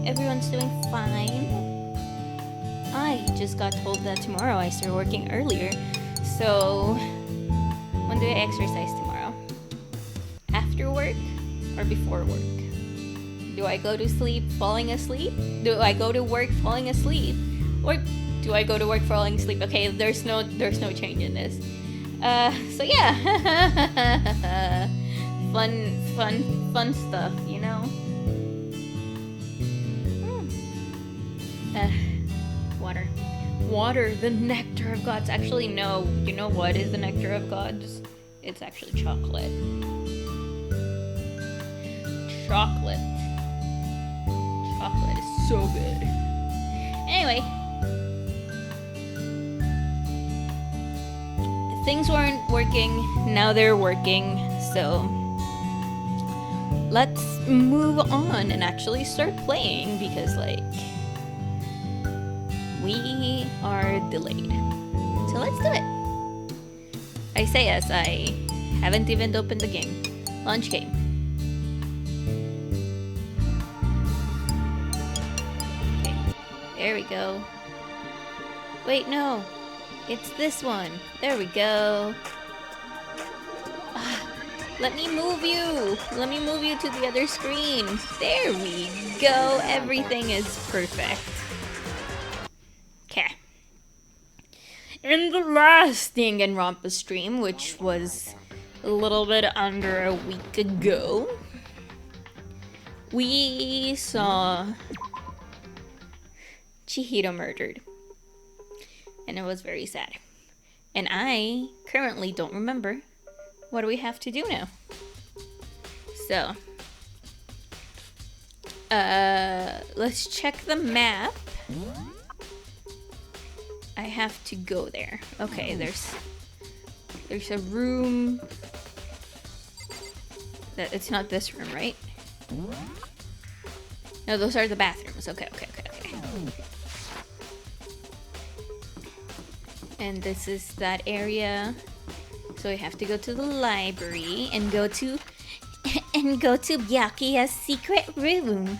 everyone's doing fine. I just got told that tomorrow I start working earlier. So, when do I exercise tomorrow? After work or before work? Do I go to sleep falling asleep? Do I go to work falling asleep? Or do I go to work falling asleep? Okay, there's no change in this. So yeah. fun stuff, you know? Water, the nectar of gods. Actually, no. You know what is the nectar of gods? It's actually chocolate. Chocolate is so good. Anyway. Things weren't working, now they're working, so let's move on and actually start playing because, like, we are delayed. So let's do it. I say as I haven't even opened the game. Launch game. Okay, there we go. Wait, no. It's this one. There we go. Let me move you. Let me move you to the other screen. There we go. Everything is perfect. Okay. In the last Danganronpa stream, which was a little bit under a week ago, we saw Chihiro murdered. And it was very sad. And I currently don't remember what do we have to do now. So, let's check the map. I have to go there. Okay, there's a room. It's not this room, right? No, those are the bathrooms. Okay. And this is that area. So we have to go to the library and go to Byakuya's secret room.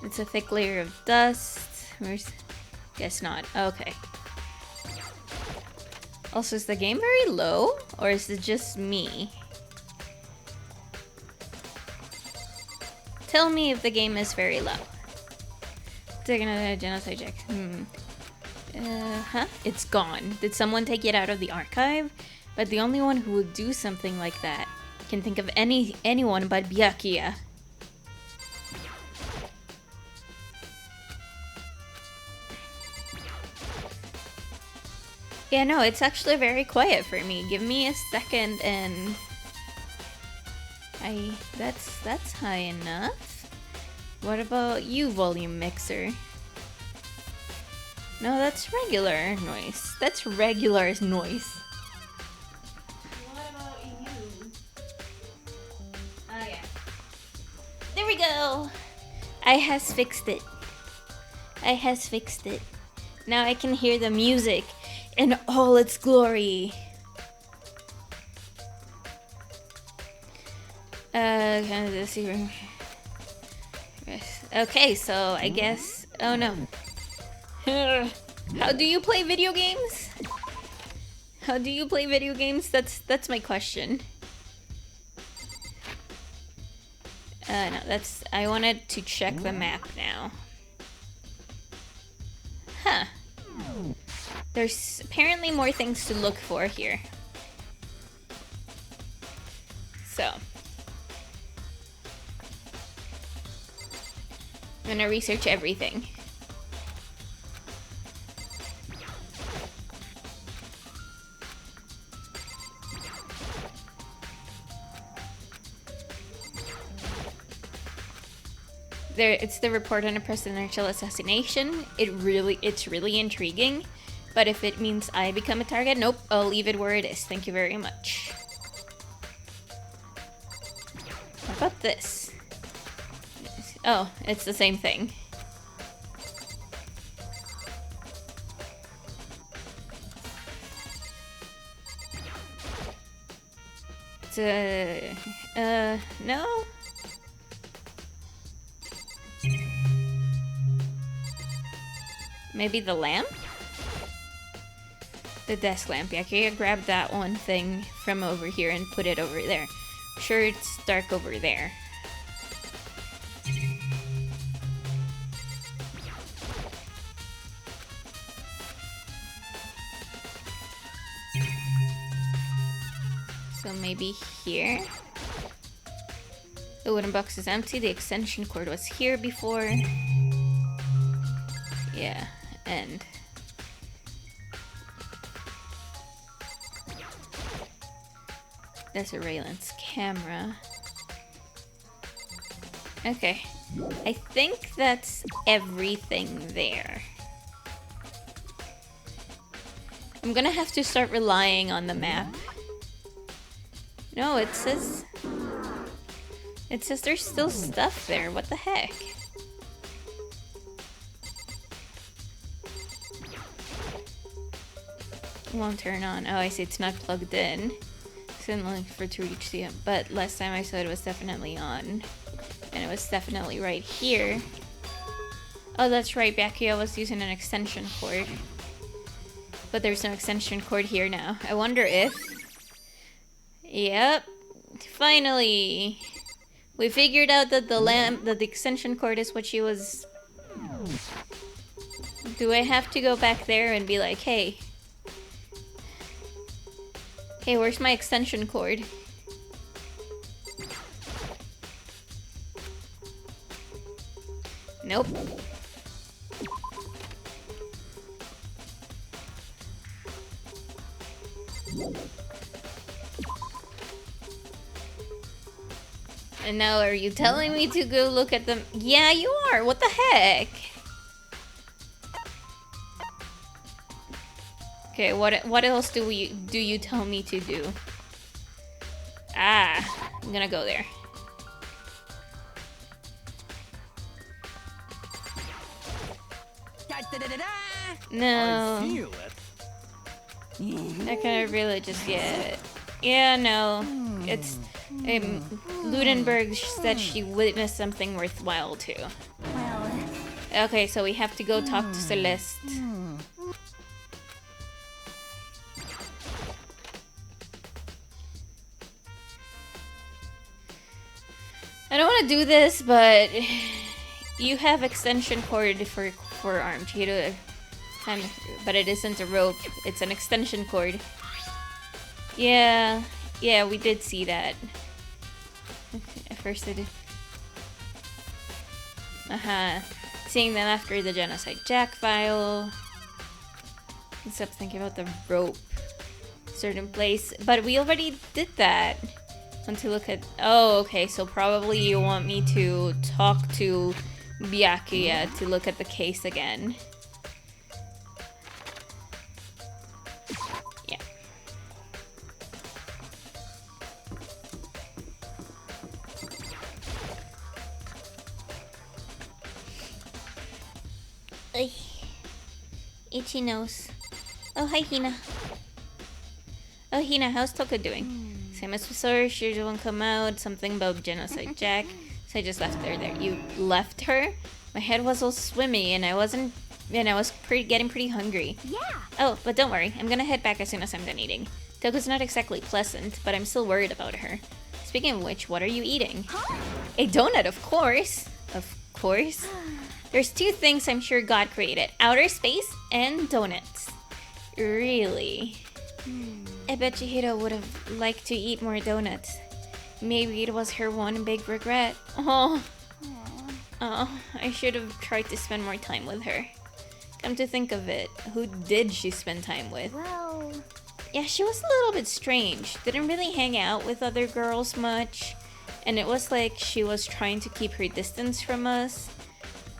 It's a thick layer of dust. Guess not. Okay. Also, is the game very low? Or is it just me? Tell me if the game is very low. Taking a genocide check. It's gone. Did someone take it out of the archive? But the only one who would do something like that can think of anyone but Byakuya. Yeah, no, it's actually very quiet for me. Give me a second and that's high enough. What about you, volume mixer? No, that's regular noise. That's regular noise. What about you? Oh yeah. There we go. I has fixed it. Now I can hear the music in all its glory. Kind of this here. Okay, so I guess. Oh no. How do you play video games? That's my question. No, that's. I wanted to check the map now. Huh. There's apparently more things to look for here. So. I'm gonna research everything. It's the report on a presidential assassination. It's really intriguing. But if it means I become a target, nope, I'll leave it where it is. Thank you very much. What about this? Oh, it's the same thing. No? Maybe the lamp? The desk lamp. Yeah, can you grab that one thing from over here and put it over there? I'm sure it's dark over there. So maybe here? The wooden box is empty. The extension cord was here before. Yeah, and... That's a Raylan's camera. Okay. I think that's everything there. I'm gonna have to start relying on the map. No, it says... It says there's still stuff there. What the heck? Won't turn on. Oh, I see. It's not plugged in. It's looking for to reach the... But last time I saw it was definitely on. And it was definitely right here. Oh, that's right. Back here I was using an extension cord. But there's no extension cord here now. I wonder if... Yep. Finally! We figured out that the extension cord is what she was... Do I have to go back there and be like, hey... Hey, where's my extension cord? Nope. And now are you telling me to go look at them? Yeah, you are. What the heck? Okay, what else do you tell me to do? Ah, I'm gonna go there. No. I feel it. That kind of really just yeah, no. It's Ludenberg said she witnessed something worthwhile too. Well. Okay, so we have to go talk to Celeste. I don't want to do this, but you have extension cord for arm Cheeto, but it isn't a rope. It's an extension cord. Yeah, we did see that. At first I did. Seeing them after the Genocide Jack file. Stop thinking about the rope. Certain place, but we already did that. Want to look at... Oh, okay, so probably you want me to talk to Byakuya to look at the case again. Yeah. Ay. Itchy nose. Oh, hi, Hina. Oh, Hina, how's Toka doing? Same as before, she won't come out. Something about Genocide Jack. So I just left her there. You left her? My head was all swimmy and I was getting pretty hungry. Yeah. Oh, but don't worry. I'm gonna head back as soon as I'm done eating. Toko's not exactly pleasant, but I'm still worried about her. Speaking of which, what are you eating? Huh? A donut, of course. Of course. There's two things I'm sure God created. Outer space and donuts. Really? I bet Chihiro would have liked to eat more donuts. Maybe it was her one big regret. Oh, I should have tried to spend more time with her. Come to think of it, who did she spend time with? Well... Yeah, she was a little bit strange. Didn't really hang out with other girls much. And it was like she was trying to keep her distance from us.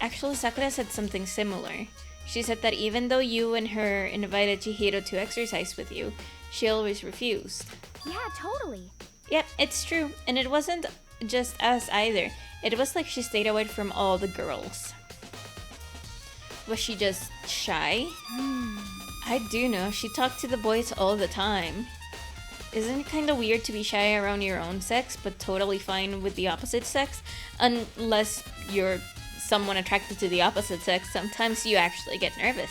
Actually, Sakura said something similar. She said that even though you and her invited Chihiro to exercise with you, she always refused. Yeah, totally. Yep, it's true. And it wasn't just us either. It was like she stayed away from all the girls. Was she just shy? I do know. She talked to the boys all the time. Isn't it kind of weird to be shy around your own sex, but totally fine with the opposite sex? Unless you're someone attracted to the opposite sex, sometimes you actually get nervous.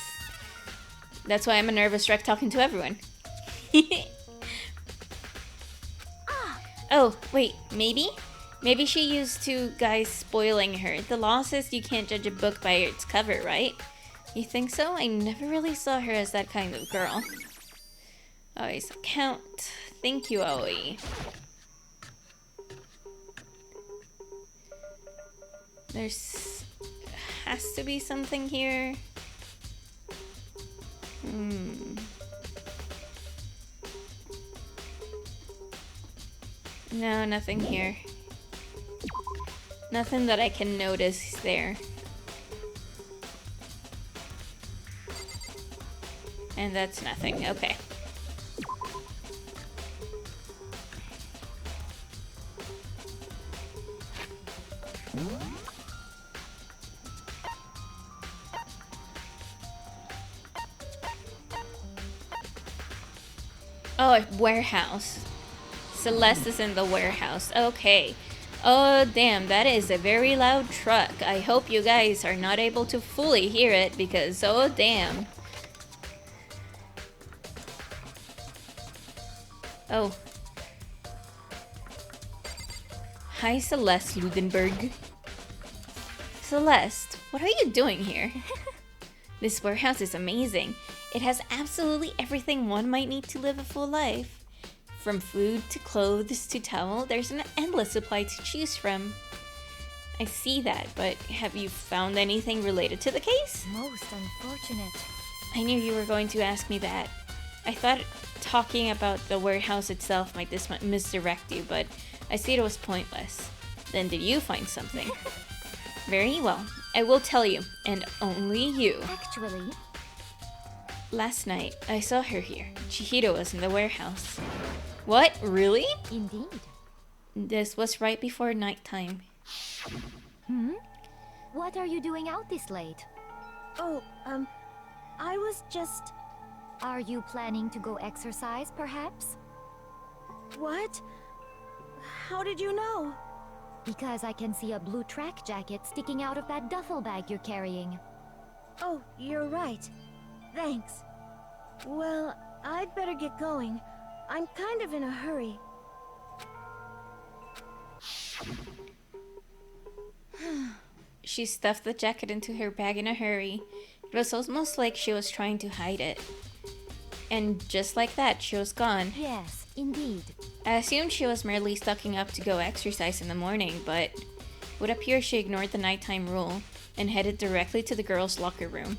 That's why I'm a nervous wreck talking to everyone. Oh, wait, maybe? Maybe she used to guys spoiling her. The law says you can't judge a book by its cover, right? You think so? I never really saw her as that kind of girl. Aoi's account. Thank you, Aoi. There's... has to be something here. No, nothing here. Nothing that I can notice there. And that's nothing. Okay. Oh, a warehouse. Celeste is in the warehouse. Okay. Oh, damn, that is a very loud truck. I hope you guys are not able to fully hear it because, oh, damn. Oh. Hi, Celeste Ludenberg. Celeste, what are you doing here? This warehouse is amazing. It has absolutely everything one might need to live a full life. From food to clothes to towel, there's an endless supply to choose from. I see that, but have you found anything related to the case? Most unfortunate. I knew you were going to ask me that. I thought talking about the warehouse itself might misdirect you, but I see it was pointless. Then did you find something? Very well. I will tell you, and only you. Actually... Last night, I saw her here. Chihiro was in the warehouse. What? Really? Indeed. This was right before nighttime. What are you doing out this late? Oh, I was just... Are you planning to go exercise, perhaps? What? How did you know? Because I can see a blue track jacket sticking out of that duffel bag you're carrying. Oh, you're right. Thanks. Well, I'd better get going. I'm kind of in a hurry. She stuffed the jacket into her bag in a hurry. It was almost like she was trying to hide it. And just like that, she was gone. Yes, indeed. I assumed she was merely stocking up to go exercise in the morning, but it would appear she ignored the nighttime rule and headed directly to the girls' locker room.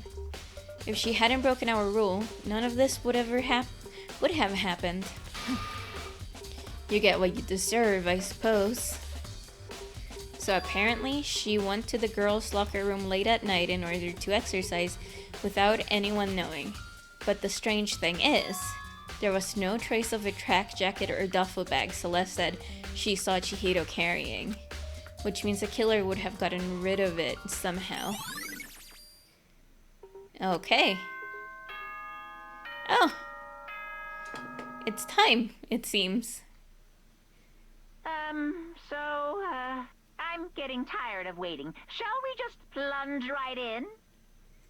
If she hadn't broken our rule, none of this would have happened. You get what you deserve, I suppose. So apparently, she went to the girls' locker room late at night in order to exercise without anyone knowing. But the strange thing is, there was no trace of a track jacket or duffel bag Celeste said she saw Chihiro carrying, which means the killer would have gotten rid of it somehow. Okay. Oh. It's time, it seems. I'm getting tired of waiting. Shall we just plunge right in?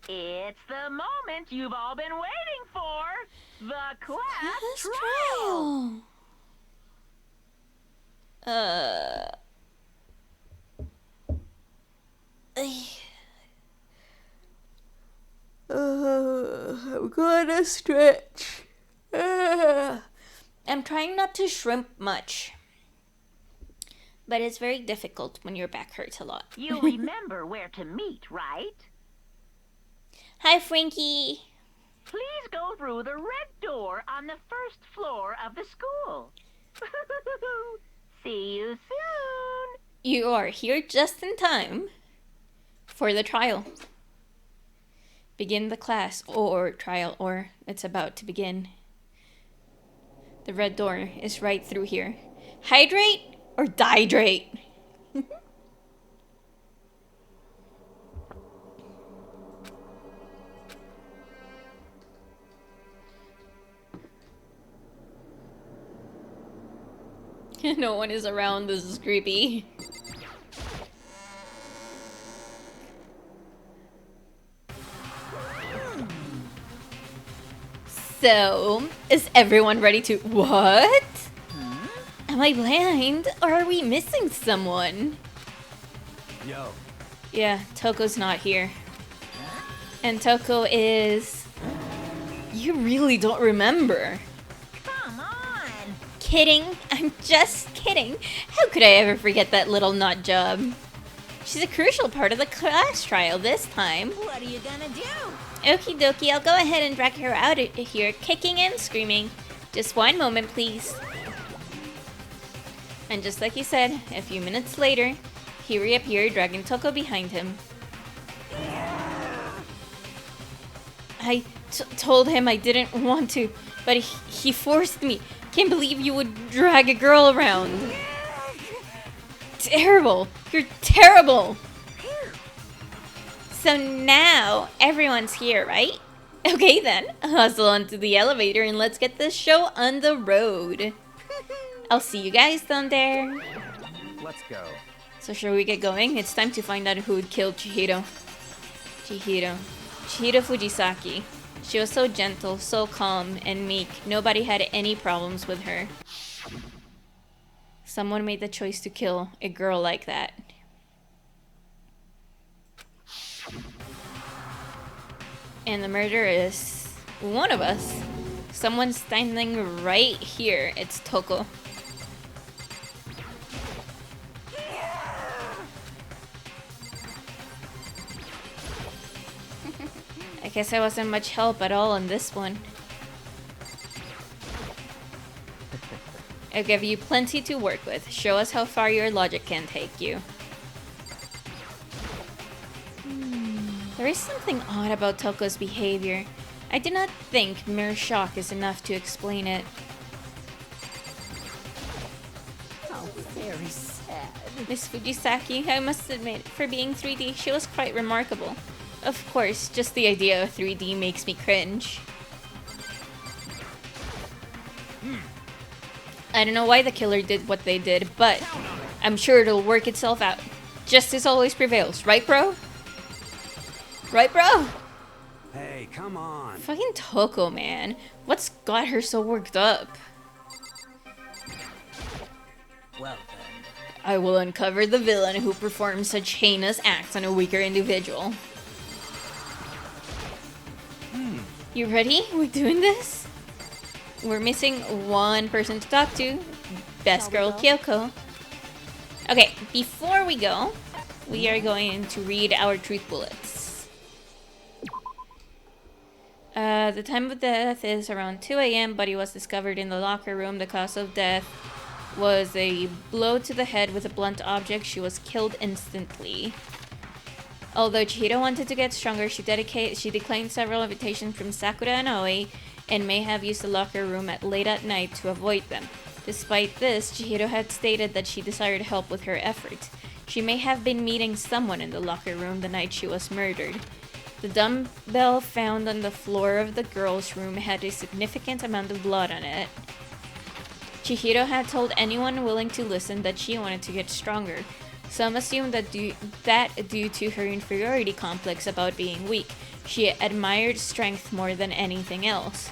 It's the moment you've all been waiting for. The class trial. I'm gonna stretch. I'm trying not to shrimp much. But it's very difficult when your back hurts a lot. You remember where to meet, right? Hi, Frankie. Please go through the red door on the first floor of the school. See you soon. You are here just in time for the trial. Begin the class or trial, or it's about to begin. The red door is right through here. Hydrate or dihydrate? No one is around. This is creepy. So, is everyone ready to... What? Am I blind? Or are we missing someone? Yo. Yeah, Toko's not here. And Toko is... You really don't remember. Come on! Kidding? I'm just kidding. How could I ever forget that little nut job? She's a crucial part of the class trial this time. What are you gonna do? Okie dokie, I'll go ahead and drag her out of here, kicking and screaming. Just one moment, please. And just like he said, a few minutes later, he reappeared, dragging Toko behind him. I told him I didn't want to, but he forced me. Can't believe you would drag a girl around. Terrible. You're terrible. So now everyone's here, right? Okay then, hustle onto the elevator and let's get this show on the road. I'll see you guys down there. Let's go. So shall we get going? It's time to find out who would kill Chihiro. Chihiro Fujisaki. She was so gentle, so calm, and meek. Nobody had any problems with her. Someone made the choice to kill a girl like that. And the murderer is one of us. Someone standing right here. It's Toko. I guess I wasn't much help at all on this one. I'll give you plenty to work with. Show us how far your logic can take you. There is something odd about Toko's behavior. I do not think mere shock is enough to explain it. Oh, very sad. Miss Fujisaki, I must admit, for being 3D, she was quite remarkable. Of course, just the idea of 3D makes me cringe. I don't know why the killer did what they did, but I'm sure it'll work itself out. Justice always prevails, right bro? Right bro? Hey, come on. Fucking Toko, man. What's got her so worked up? Well then. I will uncover the villain who performs such heinous acts on a weaker individual. You ready? We're doing this? We're missing one person to talk to. Best girl Kyoko. Okay, before we go, we are going to read our truth bullets. The time of death is around 2 a.m. Body was discovered in the locker room. The cause of death was a blow to the head with a blunt object. She was killed instantly. Although Chihiro wanted to get stronger, she declined several invitations from Sakura and Aoi and may have used the locker room late at night to avoid them. Despite this, Chihiro had stated that she desired help with her effort. She may have been meeting someone in the locker room the night she was murdered. The dumbbell found on the floor of the girls' room had a significant amount of blood on it. Chihiro had told anyone willing to listen that she wanted to get stronger. Some assumed that due to her inferiority complex about being weak, she admired strength more than anything else.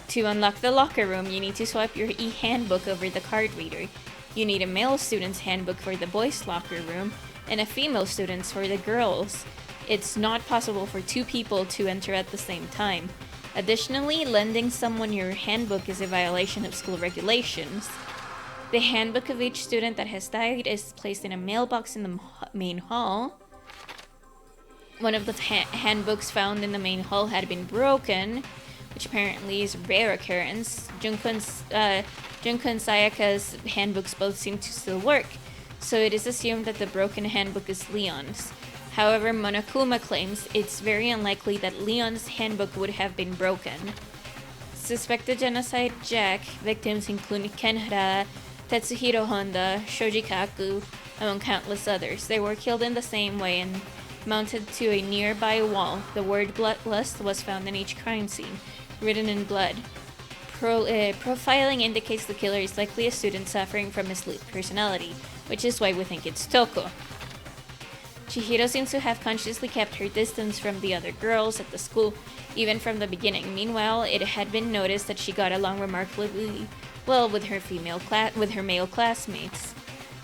To unlock the locker room, you need to swipe your e-handbook over the card reader. You need a male student's handbook for the boys' locker room, and a female student's for the girls. It's not possible for two people to enter at the same time. Additionally, lending someone your handbook is a violation of school regulations. The handbook of each student that has died is placed in a mailbox in the main hall. One of the handbooks found in the main hall had been broken, which apparently is a rare occurrence. Junko and Sayaka's handbooks both seem to still work, so it is assumed that the broken handbook is Leon's. However, Monokuma claims it's very unlikely that Leon's handbook would have been broken. Suspected genocide Jack victims include Kenhara, Tetsuhiro Honda, Shoji Kaku, among countless others. They were killed in the same way and mounted to a nearby wall. The word bloodlust was found in each crime scene, written in blood. profiling indicates the killer is likely a student suffering from a sleep personality, which is why we think it's Toko. Chihiro seems to have consciously kept her distance from the other girls at the school, even from the beginning. Meanwhile, it had been noticed that she got along remarkably well with her male classmates.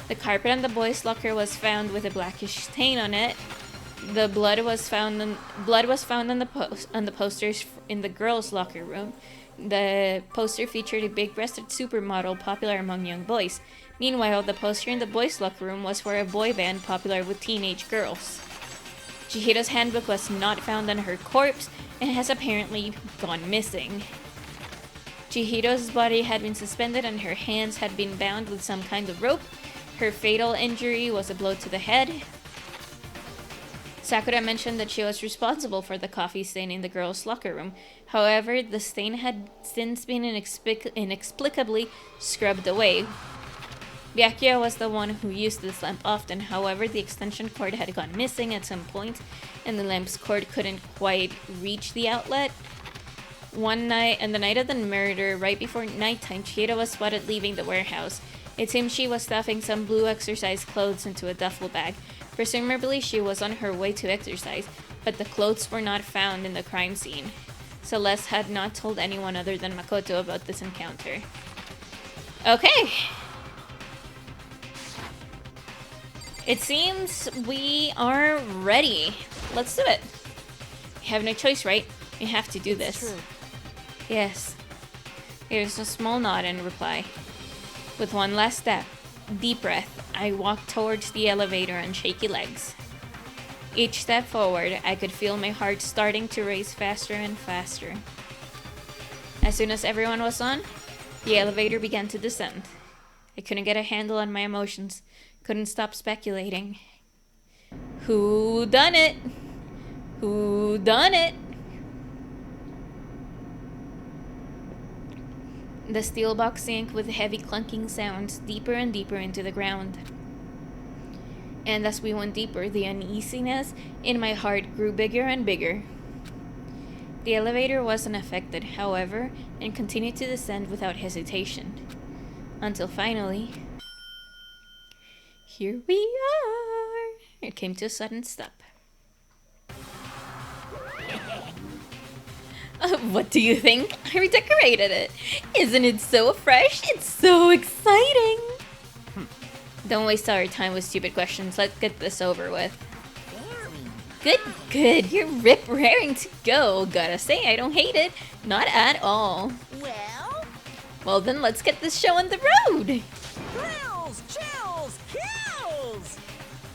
The carpet on the boys' locker was found with a blackish stain on it. The blood was found on the posters in the girls' locker room. The poster featured a big-breasted supermodel popular among young boys. Meanwhile, the poster in the boys' locker room was for a boy band popular with teenage girls. Chihiro's handbook was not found on her corpse and has apparently gone missing. Chihiro's body had been suspended and her hands had been bound with some kind of rope. Her fatal injury was a blow to the head. Sakura mentioned that she was responsible for the coffee stain in the girls' locker room. However, the stain had since been inexplicably scrubbed away. Byakuya was the one who used this lamp often. However, the extension cord had gone missing at some point, and the lamp's cord couldn't quite reach the outlet. One night, on the night of the murder, right before nighttime, Chihiro was spotted leaving the warehouse. It seems she was stuffing some blue exercise clothes into a duffel bag. Presumably, she was on her way to exercise, but the clothes were not found in the crime scene. Celeste had not told anyone other than Makoto about this encounter. Okay. It seems we are ready. Let's do it. We have no choice, right? We have to do this. True. Yes. There's a small nod in reply. With one last step, deep breath, I walked towards the elevator on shaky legs. Each step forward, I could feel my heart starting to race faster and faster. As soon as everyone was on, the elevator began to descend. I couldn't get a handle on my emotions. Couldn't stop speculating. Who done it? Who done it? The steel box sank with heavy clunking sounds deeper and deeper into the ground. And as we went deeper, the uneasiness in my heart grew bigger and bigger. The elevator wasn't affected, however, and continued to descend without hesitation. Until finally, here we are! It came to a sudden stop. What do you think? I redecorated it. Isn't it so fresh? It's so exciting! Don't waste our time with stupid questions. Let's get this over with. Good, good. You're rip-raring to go. Gotta say, I don't hate it. Not at all. Well, then let's get this show on the road. Thrills, chills, kills!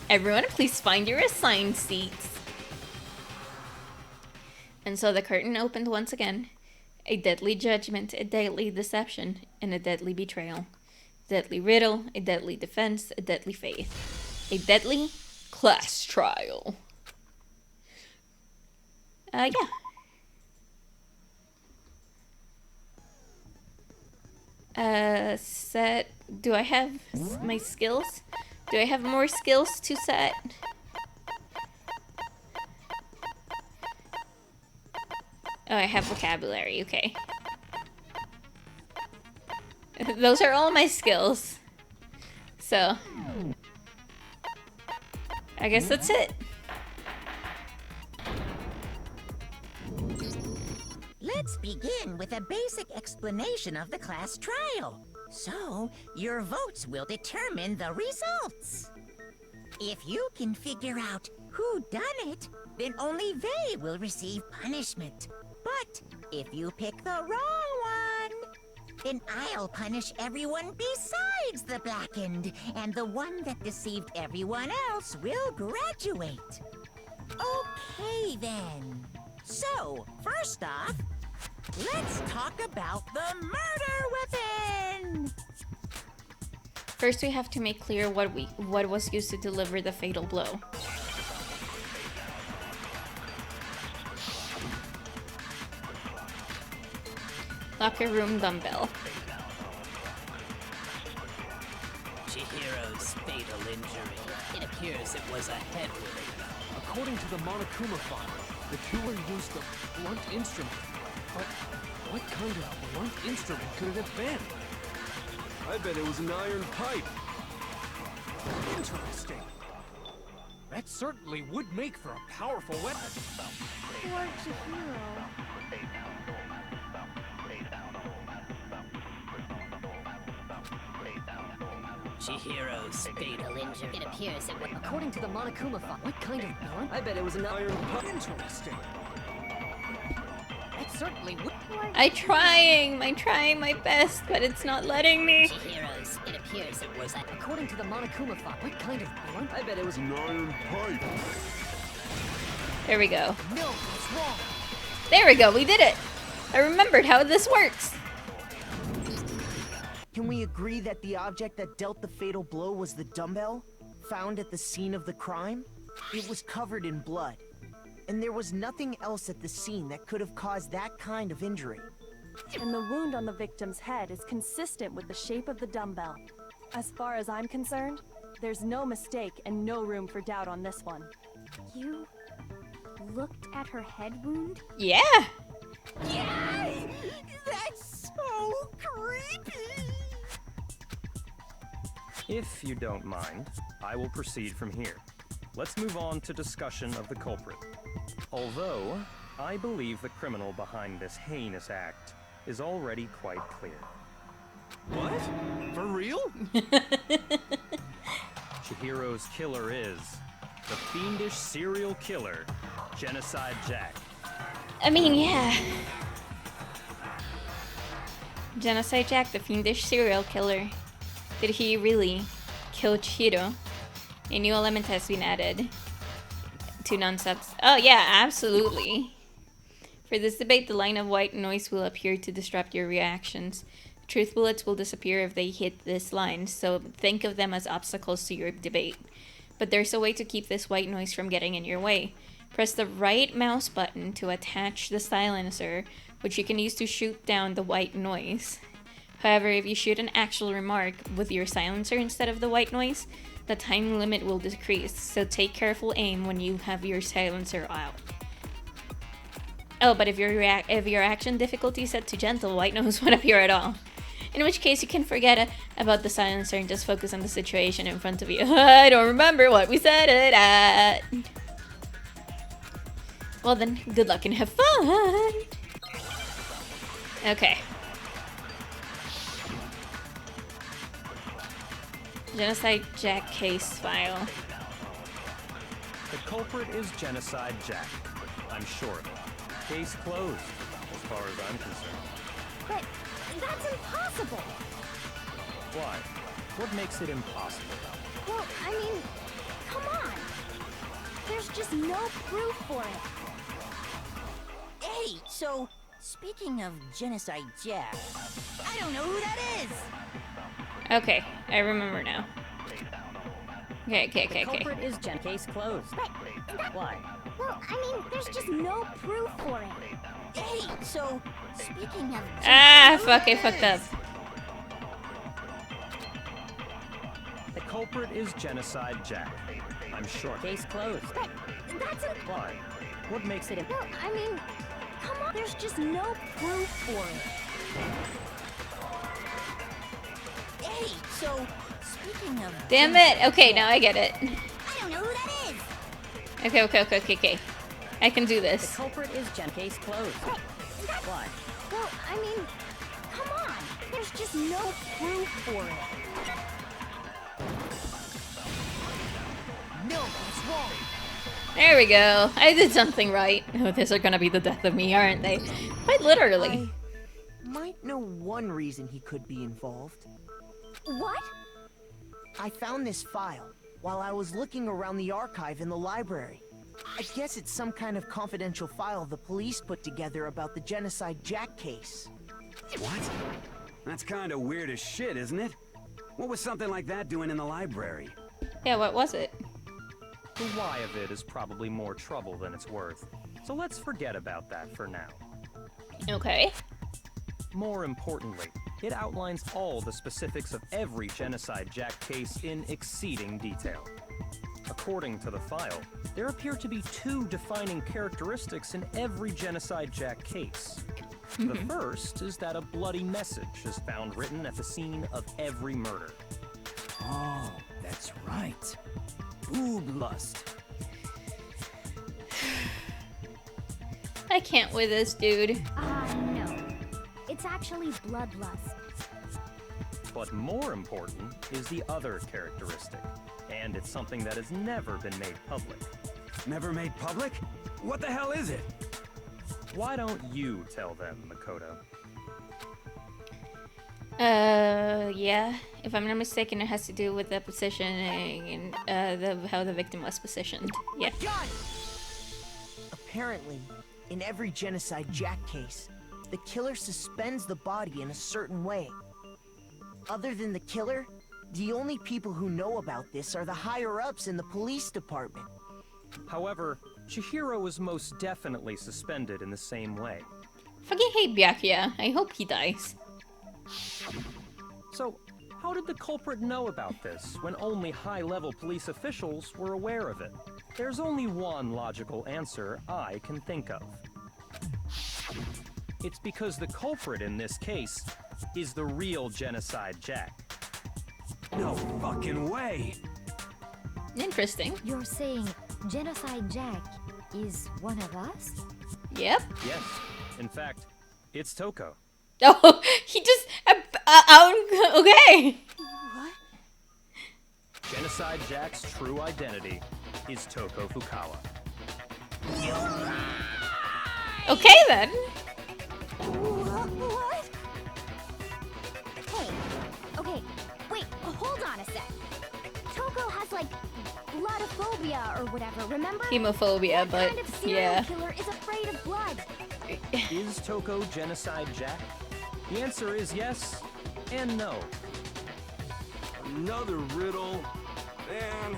Everyone, please find your assigned seats. And so the curtain opened once again. A deadly judgment, a deadly deception, and a deadly betrayal. Deadly riddle, a deadly defense, a deadly faith. A deadly class trial. Yeah. Set. Do I have my skills? Do I have more skills to set? Oh, I have vocabulary, okay. Those are all my skills. So, I guess that's it. Let's begin with a basic explanation of the class trial. So, your votes will determine the results. If you can figure out who done it, then only they will receive punishment. But if you pick the wrong one, then I'll punish everyone besides the blackened, and the one that deceived everyone else will graduate. Okay, then. So, first off, let's talk about the murder weapon! First, we have to make clear what was used to deliver the fatal blow. Locker room dumbbell. Chihiro's fatal injury. It appears it was a head wound. According to the Monokuma file, the killer used a blunt instrument. But What kind of blunt instrument could it have been? I bet it was an iron pipe. Interesting. That certainly would make for a powerful weapon. Poor Chihiro. Chihiro's fatal injury. It appears it was... According to the Monokuma file, what kind of blunt? I bet it was an iron pipe. Interesting. That certainly would... I'm trying my best, but it's not letting me. Chihiro's. It appears it was... According to the Monokuma file, what kind of blunt? I bet it was an An iron pipe. There we go. No, what's wrong? There we go, we did it! I remembered how this works! Can we agree that the object that dealt the fatal blow was the dumbbell, found at the scene of the crime? It was covered in blood, and there was nothing else at the scene that could have caused that kind of injury. And the wound on the victim's head is consistent with the shape of the dumbbell. As far as I'm concerned, there's no mistake and no room for doubt on this one. You looked at her head wound? Yeah! Yay! That's so creepy! If you don't mind, I will proceed from here. Let's move on to discussion of the culprit. Although, I believe the criminal behind this heinous act is already quite clear. What? For real? Chihiro's killer is the fiendish serial killer, Genocide Jack. I mean, yeah. Genocide Jack, the fiendish serial killer. Did he really kill Chihiro? A new element has been added to non-subs. Oh yeah, absolutely. For this debate, the line of white noise will appear to disrupt your reactions. Truth bullets will disappear if they hit this line, so think of them as obstacles to your debate. But there's a way to keep this white noise from getting in your way. Press the right mouse button to attach the silencer, which you can use to shoot down the white noise. However, if you shoot an actual remark with your silencer instead of the white noise, the time limit will decrease, so take careful aim when you have your silencer out. Oh, but if your action difficulty is set to gentle, white noise won't appear at all. In which case, you can forget about the silencer and just focus on the situation in front of you. I don't remember what we said it at. Well then, good luck and have fun! Okay. Genocide Jack case file. The culprit is Genocide Jack. I'm sure of it. Case closed, as far as I'm concerned. But that's impossible! Why? What makes it impossible? Well, I mean, come on! There's just no proof for it. Hey, so, speaking of Genocide Jack, I don't know who that is! Okay, I remember now. Okay. The culprit is case closed. Why? Well, I mean, there's just no proof for it. Hey, so, speaking of... Fuck, I fucked up. The culprit is Genocide Jack. I'm sure. Case closed. But that's Why? What makes it well, I mean, come on. There's just no proof for it. Hey, so, speaking of... Damn it! Okay, now I get it. I don't know who that is! Okay. I can do The this. culprit is case closed. Why? Well, I mean, come on. There's just no proof for it. No, what's wrong? There we go. I did something right. Oh, these are gonna be the death of me, aren't they? Quite literally. I might know one reason he could be involved. What? I found this file while I was looking around the archive in the library. I guess it's some kind of confidential file the police put together about the Genocide Jack case. What? That's kind of weird as shit, isn't it? What was something like that doing in the library? Yeah, what was it? The why of it is probably more trouble than it's worth. So let's forget about that for now. Okay. More importantly, it outlines all the specifics of every Genocide Jack case in exceeding detail. According to the file, there appear to be two defining characteristics in every Genocide Jack case. The first is that a bloody message is found written at the scene of every murder. Oh, that's right. Boob lust. I can't with this dude. No. It's actually bloodlust. But more important is the other characteristic, and it's something that has never been made public. Never made public? What the hell is it? Why don't you tell them, Makoto? Yeah. If I'm not mistaken, it has to do with the positioning and how the victim was positioned. Yeah. Apparently, in every Genocide Jack case, the killer suspends the body in a certain way. Other than the killer, the only people who know about this are the higher-ups in the police department. However, Chihiro was most definitely suspended in the same way. Fucking hate Byakuya. I hope he dies. So, how did the culprit know about this when only high-level police officials were aware of it? There's only one logical answer I can think of. It's because the culprit in this case is the real Genocide Jack. No fucking way! Interesting. You're saying Genocide Jack is one of us? Yep. Yes. In fact, it's Toko. Oh, he just... okay. What? Genocide Jack's true identity is Toko Fukawa. You lie! Okay, then. What? Hey, okay, wait, hold on a sec. Toko has, like, bloodophobia or whatever, remember? Hemophobia, What but kind of serial yeah. killer is afraid of blood? Is Toko Genocide Jack? The answer is yes and no. Another riddle. Man,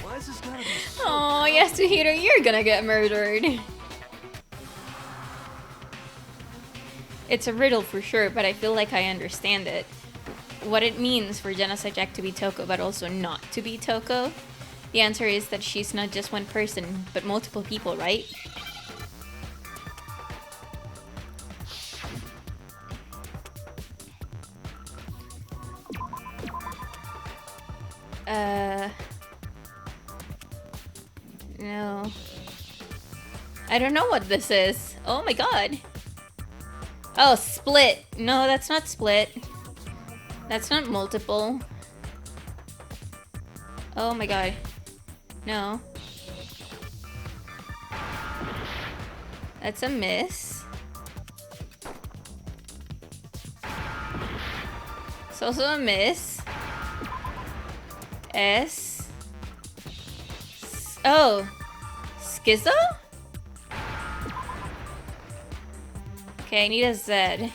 why is this gotta be so Oh, Yasuhiro, you're gonna get murdered. It's a riddle for sure, but I feel like I understand it. What it means for Genocide Jack to be Toko, but also not to be Toko. The answer is that she's not just one person, but multiple people, right? No. I don't know what this is. Oh my god. Oh, split. No, that's not split. That's not multiple. Oh my god. No. That's a miss. It's also a miss. S. Oh. Schizo? Okay, I need a Z.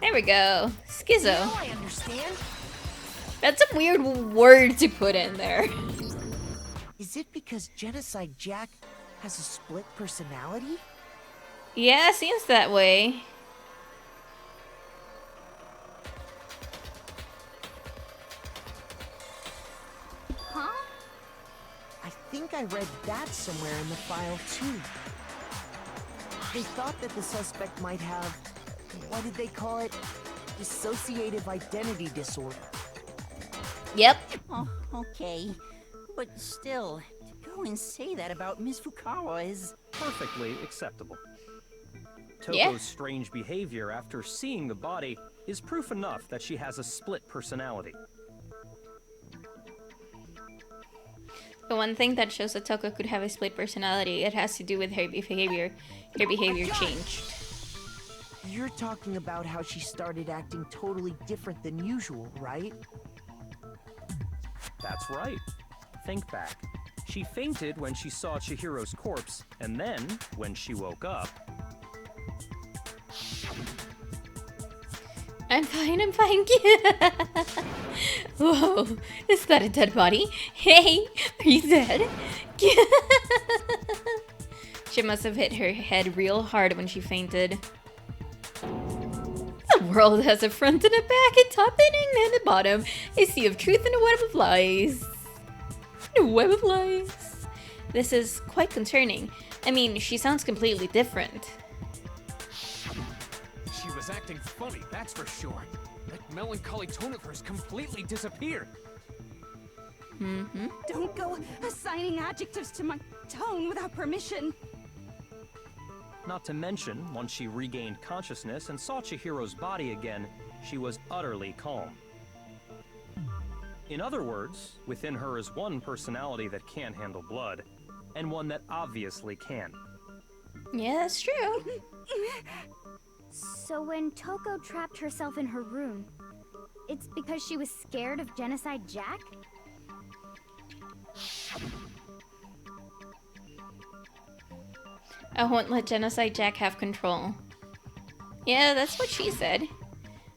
There we go. Schizo. Now I understand. That's a weird word to put in there. Is it because Genocide Jack has a split personality? Yeah, seems that way. Huh? I think I read that somewhere in the file too. They thought that the suspect might have, what did they call it? Dissociative identity disorder. Yep. Oh, okay. But still, to go and say that about Miss Fukawa is... Perfectly acceptable. Toko's Yeah. strange behavior after seeing the body is proof enough that she has a split personality. The one thing that shows that Toko could have a split personality, it has to do with her behavior. Her behavior changed. You're talking about how she started acting totally different than usual, right? That's right. Think back. She fainted when she saw Chihiro's corpse, and then, when she woke up... I'm fine, I'm fine. Whoa, is that a dead body? Hey, are you dead? She must have hit her head real hard when she fainted. It's a world has a front and a back, a top and a bottom, a sea of truth and a web of lies. A web of lies. This is quite concerning. I mean, she sounds completely different. She was acting funny, that's for sure. That melancholy tone of hers completely disappeared. Mm-hmm. Don't go assigning adjectives to my tone without permission. Not to mention, once she regained consciousness and saw Chihiro's body again, she was utterly calm. In other words, within her is one personality that can't handle blood, and one that obviously can. Yeah, that's true. So when Toko trapped herself in her room, it's because she was scared of Genocide Jack? I won't let Genocide Jack have control. Yeah, that's what she said.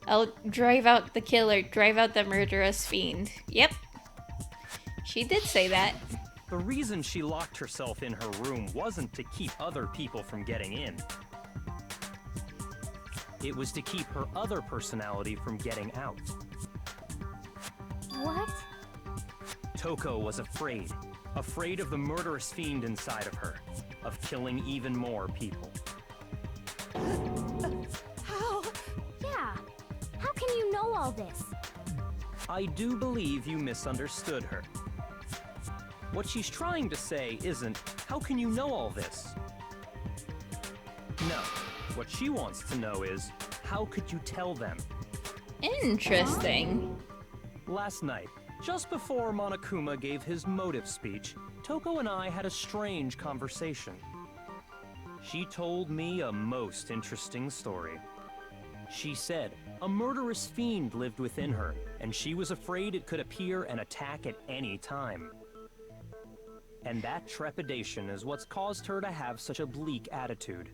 I'll drive out the killer, drive out the murderous fiend. Yep. She did say that. The reason she locked herself in her room wasn't to keep other people from getting in. It was to keep her other personality from getting out. What? Toko was afraid. Afraid of the murderous fiend inside of her. Of killing even more people. How? Yeah. How can you know all this? I do believe you misunderstood her. What she's trying to say isn't, how can you know all this? No. What she wants to know is, how could you tell them? Interesting. Last night, just before Monokuma gave his motive speech, Toko and I had a strange conversation. She told me a most interesting story. She said a murderous fiend lived within her, and she was afraid it could appear and attack at any time. And that trepidation is what's caused her to have such a bleak attitude.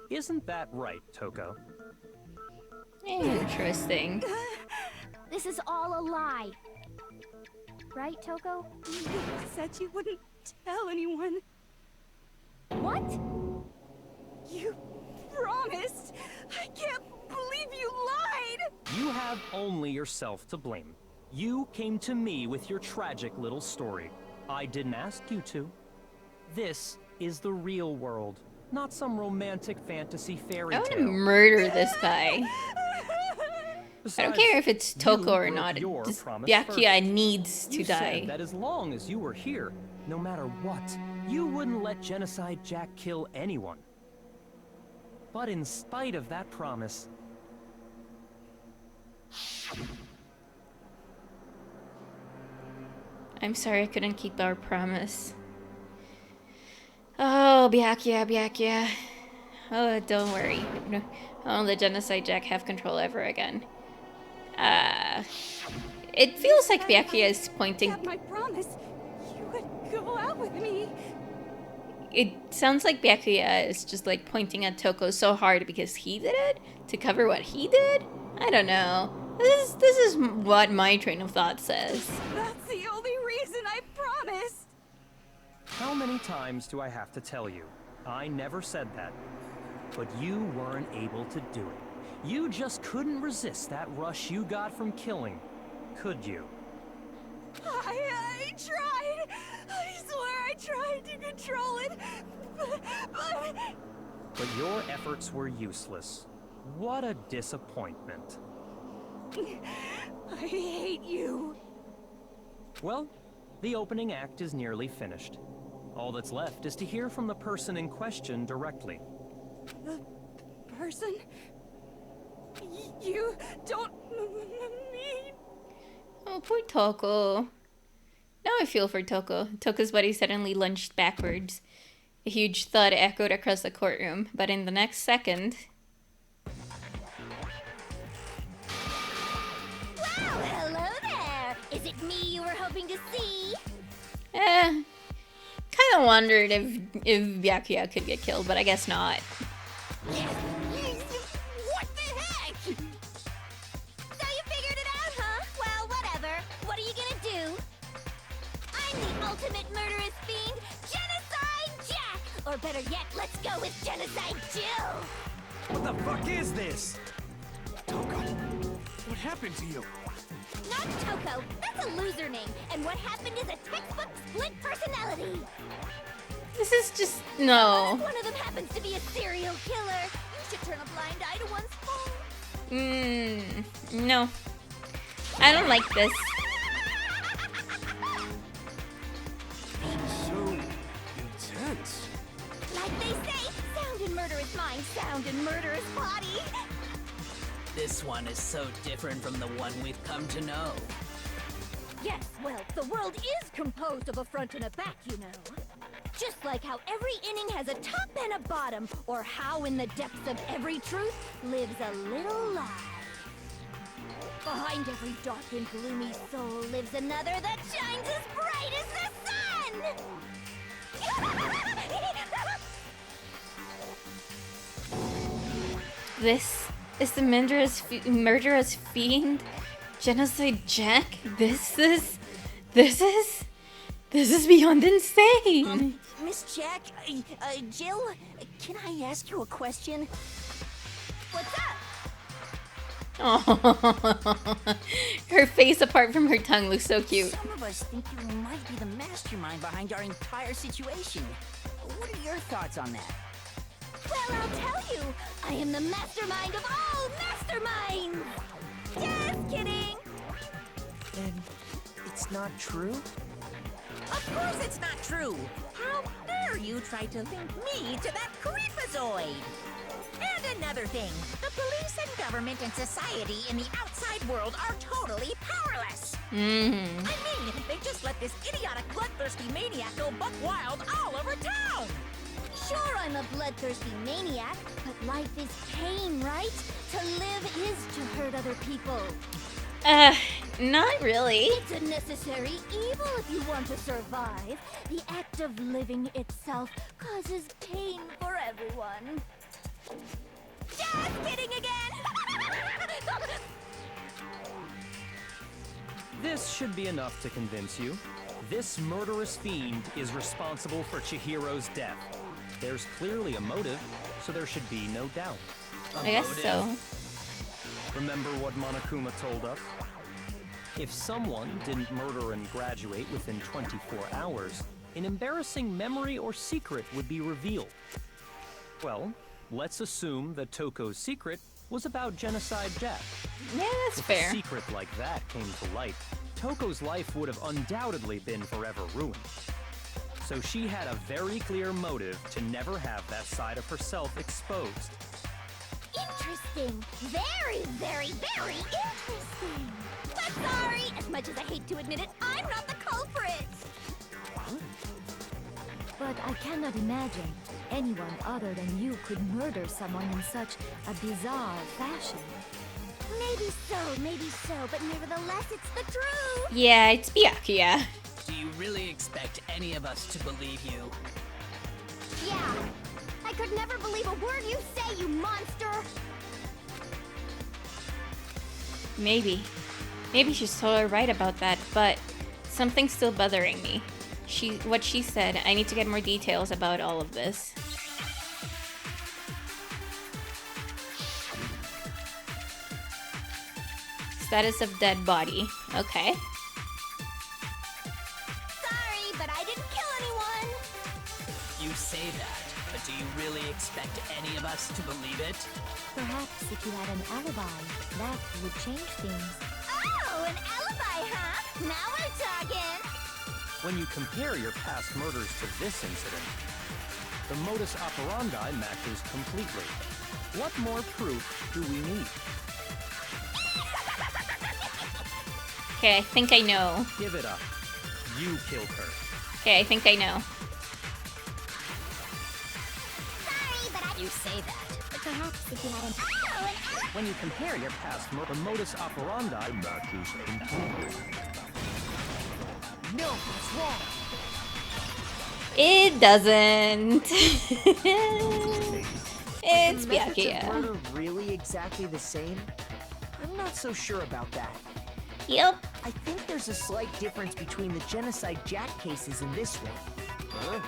Isn't that right, Toko? Interesting. This is all a lie. Right, Toko? You said you wouldn't tell anyone. What? You promised! I can't believe you lied! You have only yourself to blame. You came to me with your tragic little story. I didn't ask you to. This is the real world, not some romantic fantasy fairy I tale. want to murder this guy. Besides, I don't care if it's Toko or not. Byakuya needs to die. Said that as long as you were here, no matter what, you wouldn't let Genocide Jack kill anyone. But in spite of that promise, I'm sorry I couldn't keep our promise. Oh, Byakuya. Oh, don't worry. No, I won't let Genocide Jack have control ever again. It feels like Byakuya is pointing... My promise. You would go out with me. It sounds like Byakuya is just like pointing at Toko so hard because he did it? To cover what he did? I don't know. This is what my train of thought says. That's the only reason I promised. how many times do I have to tell you? I never said that. But you weren't able to do it. You just couldn't resist that rush you got from killing, could you? I tried. I swear I tried to control it, But your efforts were useless. What a disappointment. I hate you. Well, the opening act is nearly finished. All that's left is to hear from the person in question directly. The person? You don't mean... Oh, poor Toko. Now I feel for Toko. Toko's body suddenly lunged backwards. A huge thud echoed across the courtroom, but in the next second... Well, hello there! Is it me you were hoping to see? Kinda wondered if Byakuya could get killed, but I guess not. What the heck? So you figured it out, huh? Well, whatever. What are you gonna do? I'm the ultimate murderous fiend, Genocide Jack! Or better yet, let's go with Genocide Jill! What the fuck is this? Toko, What happened to you? Not Toko. That's a loser name. And what happened is a textbook split personality. This is just no. One of them happens to be a serial killer. You should turn a blind eye to one's fault. No. I don't like this. She's so intense. Like they say, sound in murderous mind, sound in murderous body. This one is so different from the one we've come to know. Yes, well, the world is composed of a front and a back, you know. Just like how every inning has a top and a bottom, or how in the depths of every truth lives a little lie. Behind every dark and gloomy soul lives another that shines as bright as the sun! This is the murderous fiend, Genocide Jack. This is beyond insane. Miss Jack, Jill, can I ask you a question? What's up? Oh, her face apart from her tongue looks so cute. Some of us think you might be the mastermind behind our entire situation. What are your thoughts on that? Well, I'll tell you. I am the mastermind of all masterminds. Just kidding. Then it's not true? Of course it's not true! How dare you try to link me to that creepazoid? And another thing, the police and government and society in the outside world are totally powerless! I mean, they just let this idiotic bloodthirsty maniac go buck wild all over town! Sure, I'm a bloodthirsty maniac, but life is pain, right? To live is to hurt other people. Not really. It's a necessary evil if you want to survive. The act of living itself causes pain for everyone. Just kidding again! This should be enough to convince you. This murderous fiend is responsible for Chihiro's death. There's clearly a motive, so there should be no doubt. I guess so. Remember what Monokuma told us? If someone didn't murder and graduate within 24 hours, an embarrassing memory or secret would be revealed. Well, let's assume that Toko's secret was about Genocide Jack. Yeah, that's if fair. a secret like that came to light, Toko's life would have undoubtedly been forever ruined. So she had a very clear motive to never have that side of herself exposed. Interesting. Very, very, very interesting. But sorry, as much as I hate to admit it, I'm not the culprit. But I cannot imagine anyone other than you could murder someone in such a bizarre fashion. Maybe so, but nevertheless, it's the truth. Yeah, it's Byakuya. Do you really expect any of us to believe you? Yeah. I could never believe a word you say, you monster. Maybe she's totally right about that, but something's still bothering me. What she said, I need to get more details about all of this. Status of dead body. Okay. Sorry, but I didn't kill anyone. You say that, but do you really expect any of us to believe it? Perhaps if you had an alibi, that would change things. Oh, an alibi, huh? Now we're talking. When you compare your past murders to this incident, the modus operandi matches completely. What more proof do we need? Okay, I think I know. Give it up. You killed her. Okay, I think I know. Sorry, but You say that, but perhaps if you had an... Oh, an alibi. When you compare your past murder, the modus operandi matches completely. No, what's wrong? It doesn't. It's Is the methods of Byakuya. murder really exactly the same? I'm not so sure about that. Yep. I think there's a slight difference between the Genocide Jack cases and this one. Huh?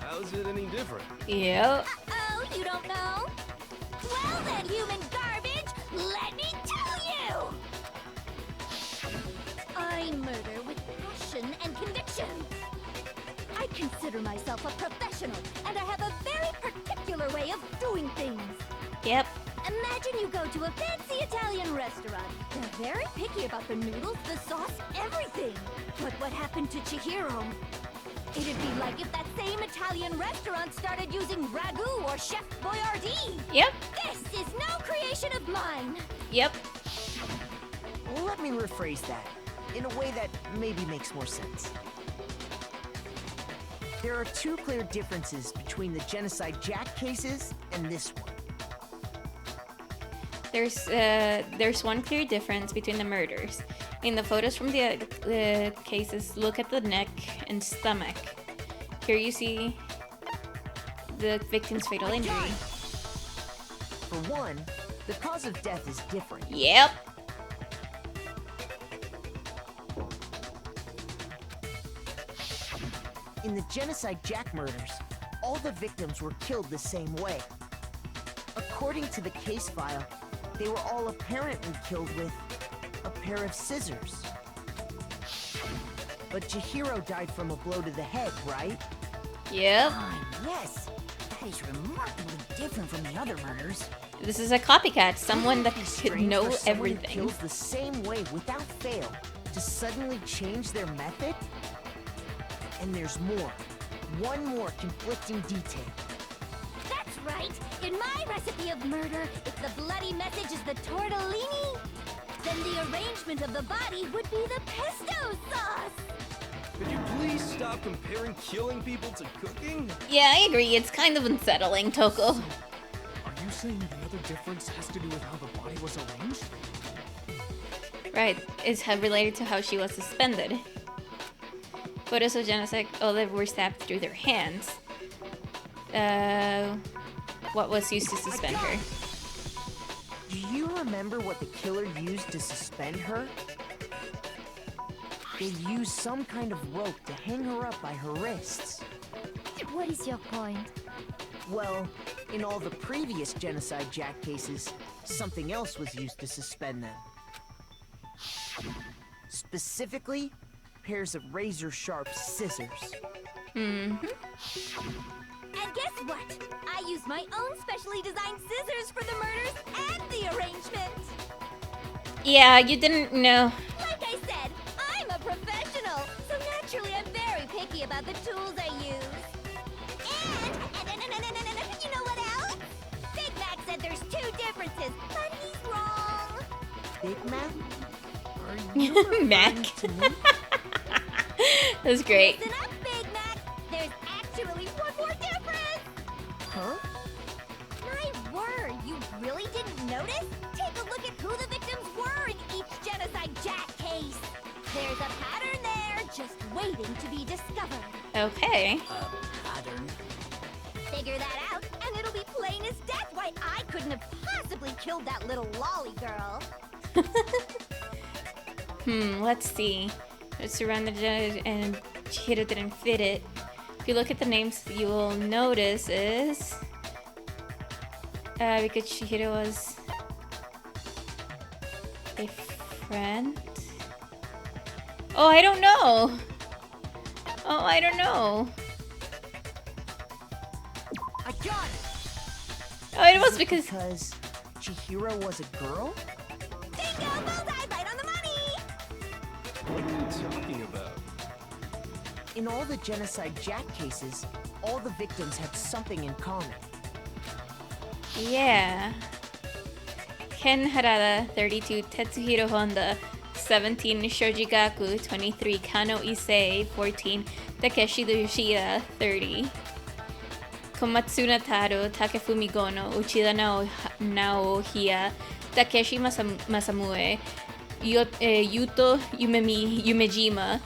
How's it any different? Yep. Oh, you don't know? Well then, human garbage, let me tell you! I murder with passion and conviction. I consider myself a professional, and I have a very particular way of doing things. Yep. Imagine you go to a fancy Italian restaurant. They're very picky about the noodles, the sauce, everything. But what happened to Chihiro? It'd be like if that same Italian restaurant started using ragu or Chef Boyardee. Yep. This is no creation of mine. Yep. Let me rephrase that in a way that maybe makes more sense. There are two clear differences between the Genocide Jack cases and this one. There's one clear difference between the murders. In the photos from the cases, look at the neck and stomach. Here you see the victim's fatal injury. For one, the cause of death is different. Yep. In the Genocide Jack murders, all the victims were killed the same way. According to the case file, they were all apparently killed with a pair of scissors. But Chihiro died from a blow to the head, right? Yep. Yes. That is remarkably different from the other murders. This is a copycat, someone that could know For someone who everything. kills the same way without fail to suddenly change their method? And there's more. One more conflicting detail. That's right. In my recipe of murder, if the bloody message is the tortellini, then the arrangement of the body would be the pesto sauce. Could you please stop comparing killing people to cooking? Yeah, I agree. It's kind of unsettling, Toko. Are you saying the other difference has to do with how the body was arranged? Right, it's related to how she was suspended. Photos of genocide, Olive were stabbed through their hands. What was used to suspend her? Do you remember what the killer used to suspend her? They used some kind of rope to hang her up by her wrists. What is your point? Well, in all the previous Genocide Jack cases, something else was used to suspend them. Specifically, pairs of razor-sharp scissors. And guess what? I used my own specially designed scissors for the murders and the arrangement. Yeah, you didn't know. Like I said, I'm a professional, so naturally I'm very picky about the tools I use. And you know what else? Big Mac said there's two differences, but he's wrong. Big Mac? Are you Mac. to me? That's great. Listen up, Big Mac. There's actually one more difference. Huh? My word, you really didn't notice? Take a look at who the victims were in each Genocide Jack case. There's a pattern there, just waiting to be discovered. Okay. Pattern. Figure that out, and it'll be plain as death why I couldn't have possibly killed that little lolly girl. Let's see. It's surrounded and Chihiro didn't fit it. If you look at the names, you will notice is because Chihiro was a friend. Oh, I don't know. Oh, I don't know. I got it! Oh, it was Is because Chihiro was a girl? Bingo! Bullseye! Right on the money! What are you talking about? In all the Genocide Jack cases, all the victims had something in common. yeah. Ken Harada, 32, Tetsuhiro Honda, 17, Shojigaku, 23, Kano Issei, 14, Takeshi Yoshida, 30, Komatsuna Taro, Takefumi Gono, Uchida Naohia, Takeshi Masamue, Yuto Yumejima.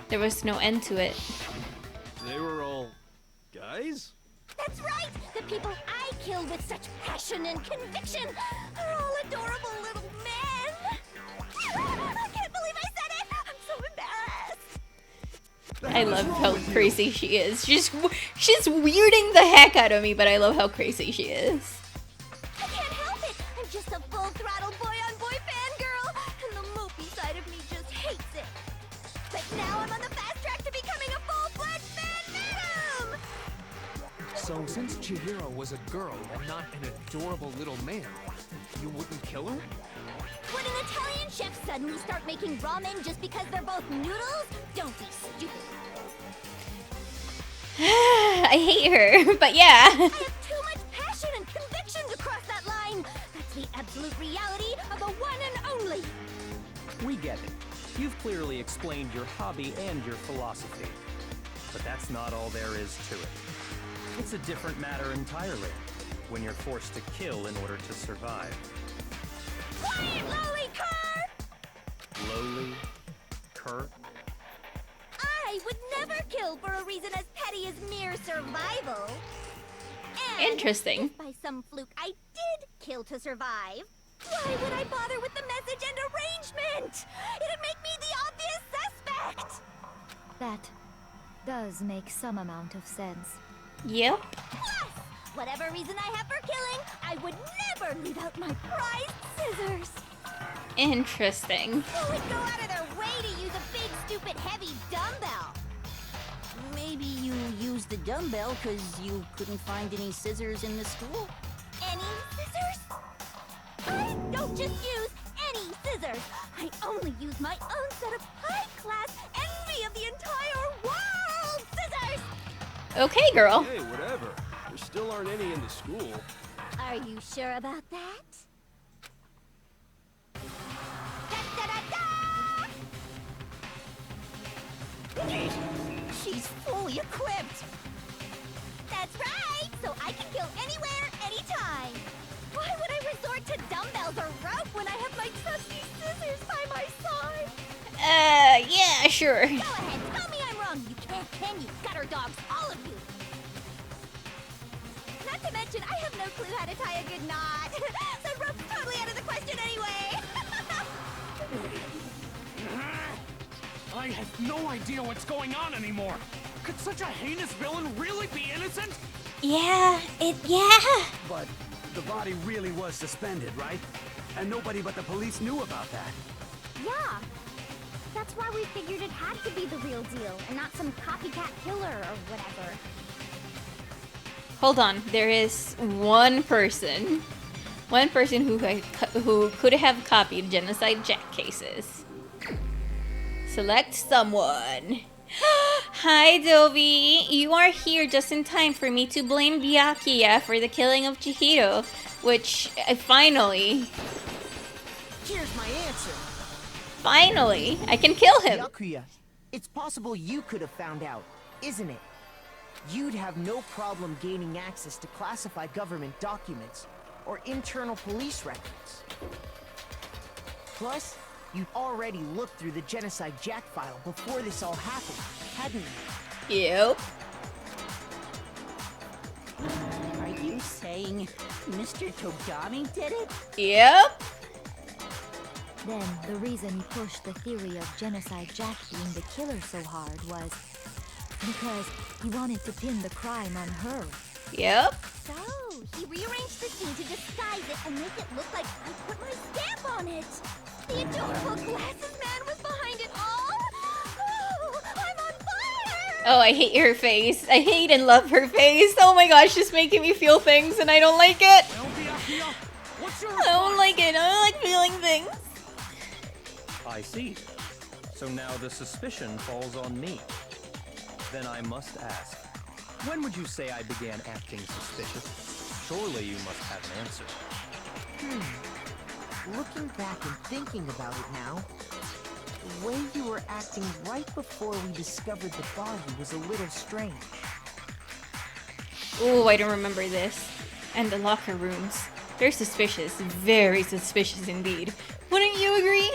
There was no end to it. They were all guys? That's right! The people I killed with such passion and conviction are all adorable little men! I can't believe I said it! I'm so embarrassed! I love how crazy she is. She's weirding the heck out of me, but I love how crazy she is. I can't help it! I'm just a full-throttle boy-on-boy fangirl, and the mopey side of me just hates it. So, since Chihiro was a girl and not an adorable little man, you wouldn't kill her? Would an Italian chef suddenly start making ramen just because they're both noodles? Don't be stupid. I hate her, but yeah. I have too much passion and conviction to cross that line. That's the absolute reality of the one and only. We get it. You've clearly explained your hobby and your philosophy. But that's not all there is to it. It's a different matter entirely, when you're forced to kill in order to survive. Quiet, lowly cur! Lowly? Cur? I would never kill for a reason as petty as mere survival. And Interesting. if by some fluke I did kill to survive, why would I bother with the message and arrangement? It'd make me the obvious suspect! That does make some amount of sense. Yep. Plus, whatever reason I have for killing, I would never leave out my prized scissors. Interesting. Who would go out of their way to use a big, stupid, heavy dumbbell? Maybe you used the dumbbell because you couldn't find any scissors in the school? Any scissors? I don't just use any scissors. I only use my own set of high-class envy of the entire world scissors! Okay, girl. Hey, whatever. There still aren't any in the school. Are you sure about that? She's fully equipped. That's right! So I can kill anywhere, anytime! Why would I resort to dumbbells or rope when I have my trusty scissors by my side? Yeah, sure. Go ahead, tell me I'm wrong! You can't, can you? Gutter dogs, all of you! Not to mention, I have no clue how to tie a good knot. So rope's totally out of the question anyway! I have no idea what's going on anymore. Could such a heinous villain really be innocent? Yeah, But the body really was suspended, right? And nobody but the police knew about that. Yeah. That's why we figured it had to be the real deal, and not some copycat killer or whatever. Hold on. There is one person who could have copied Genocide Jack cases. Select someone. Hi, Dovey. You are here just in time for me to blame Byakuya for the killing of Chihiro, which finally, Here's my answer. finally, I can kill him. Byakuya, it's possible you could have found out, isn't it? You'd have no problem gaining access to classified government documents or internal police records. Plus, you'd already looked through the Genocide Jack file before this all happened, hadn't you? Yep. Are you saying Mr. Togami did it? Yep. Then the reason he pushed the theory of Genocide Jack being the killer so hard was because he wanted to pin the crime on her. Yep. So, he rearranged the scene to disguise it and make it look like I put my stamp on it. The adorable glasses man was behind it all. Oh, I'm on fire! Oh, I hate her face. I hate and love her face. Oh my gosh, she's making me feel things and I don't like it. Well, Byakuya, what's your I don't like it. I don't like feeling things. I see. So now the suspicion falls on me. Then I must ask, when would you say I began acting suspicious? Surely you must have an answer. Looking back and thinking about it now, the way you were acting right before we discovered the body was a little strange. Ooh, I don't remember this. And the locker rooms. They're suspicious. Very suspicious indeed. Wouldn't you agree?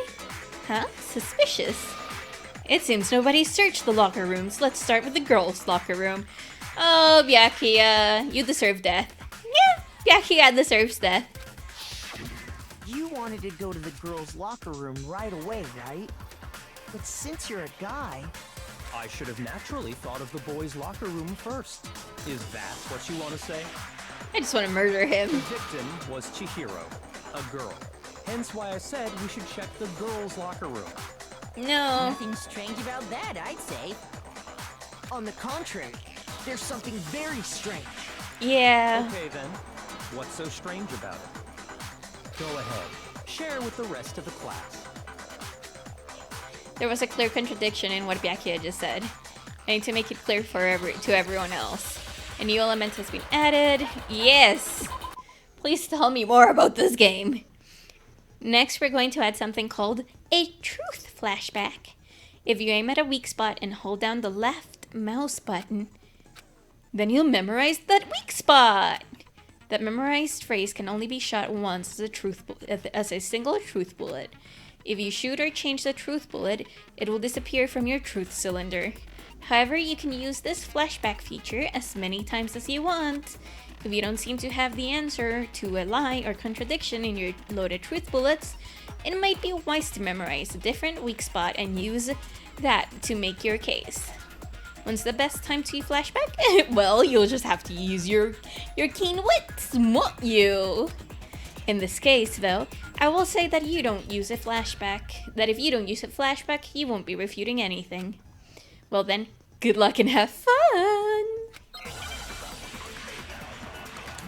Huh? Suspicious? It seems nobody searched the locker rooms. Let's start with the girls' locker room. Oh, Byakuya, you deserve death. Yeah, Byakuya deserves death. You wanted to go to the girls' locker room right away, right? But since you're a guy... I should have naturally thought of the boys' locker room first. Is that what you want to say? I just want to murder him. The victim was Chihiro, a girl. Hence why I said we should check the girls' locker room. No. Nothing strange about that, I'd say. On the contrary, there's something very strange. Yeah. Okay then, what's so strange about it? Go ahead, share with the rest of the class. There was a clear contradiction in what Byakuya just said. I need to make it clear for to everyone else. A new element has been added. Yes! Please tell me more about this game. Next, we're going to add something called a truth flashback. If you aim at a weak spot and hold down the left mouse button, then you'll memorize that weak spot. That memorized phrase can only be shot once as a single truth bullet. If you shoot or change the truth bullet, it will disappear from your truth cylinder. However, you can use this flashback feature as many times as you want. If you don't seem to have the answer to a lie or contradiction in your loaded truth bullets, it might be wise to memorize a different weak spot and use that to make your case. When's the best time to flashback? Well, you'll just have to use your keen wits, won't you? In this case, though, I will say that you don't use a flashback. That if you don't use a flashback, you won't be refuting anything. Well then, good luck and have fun!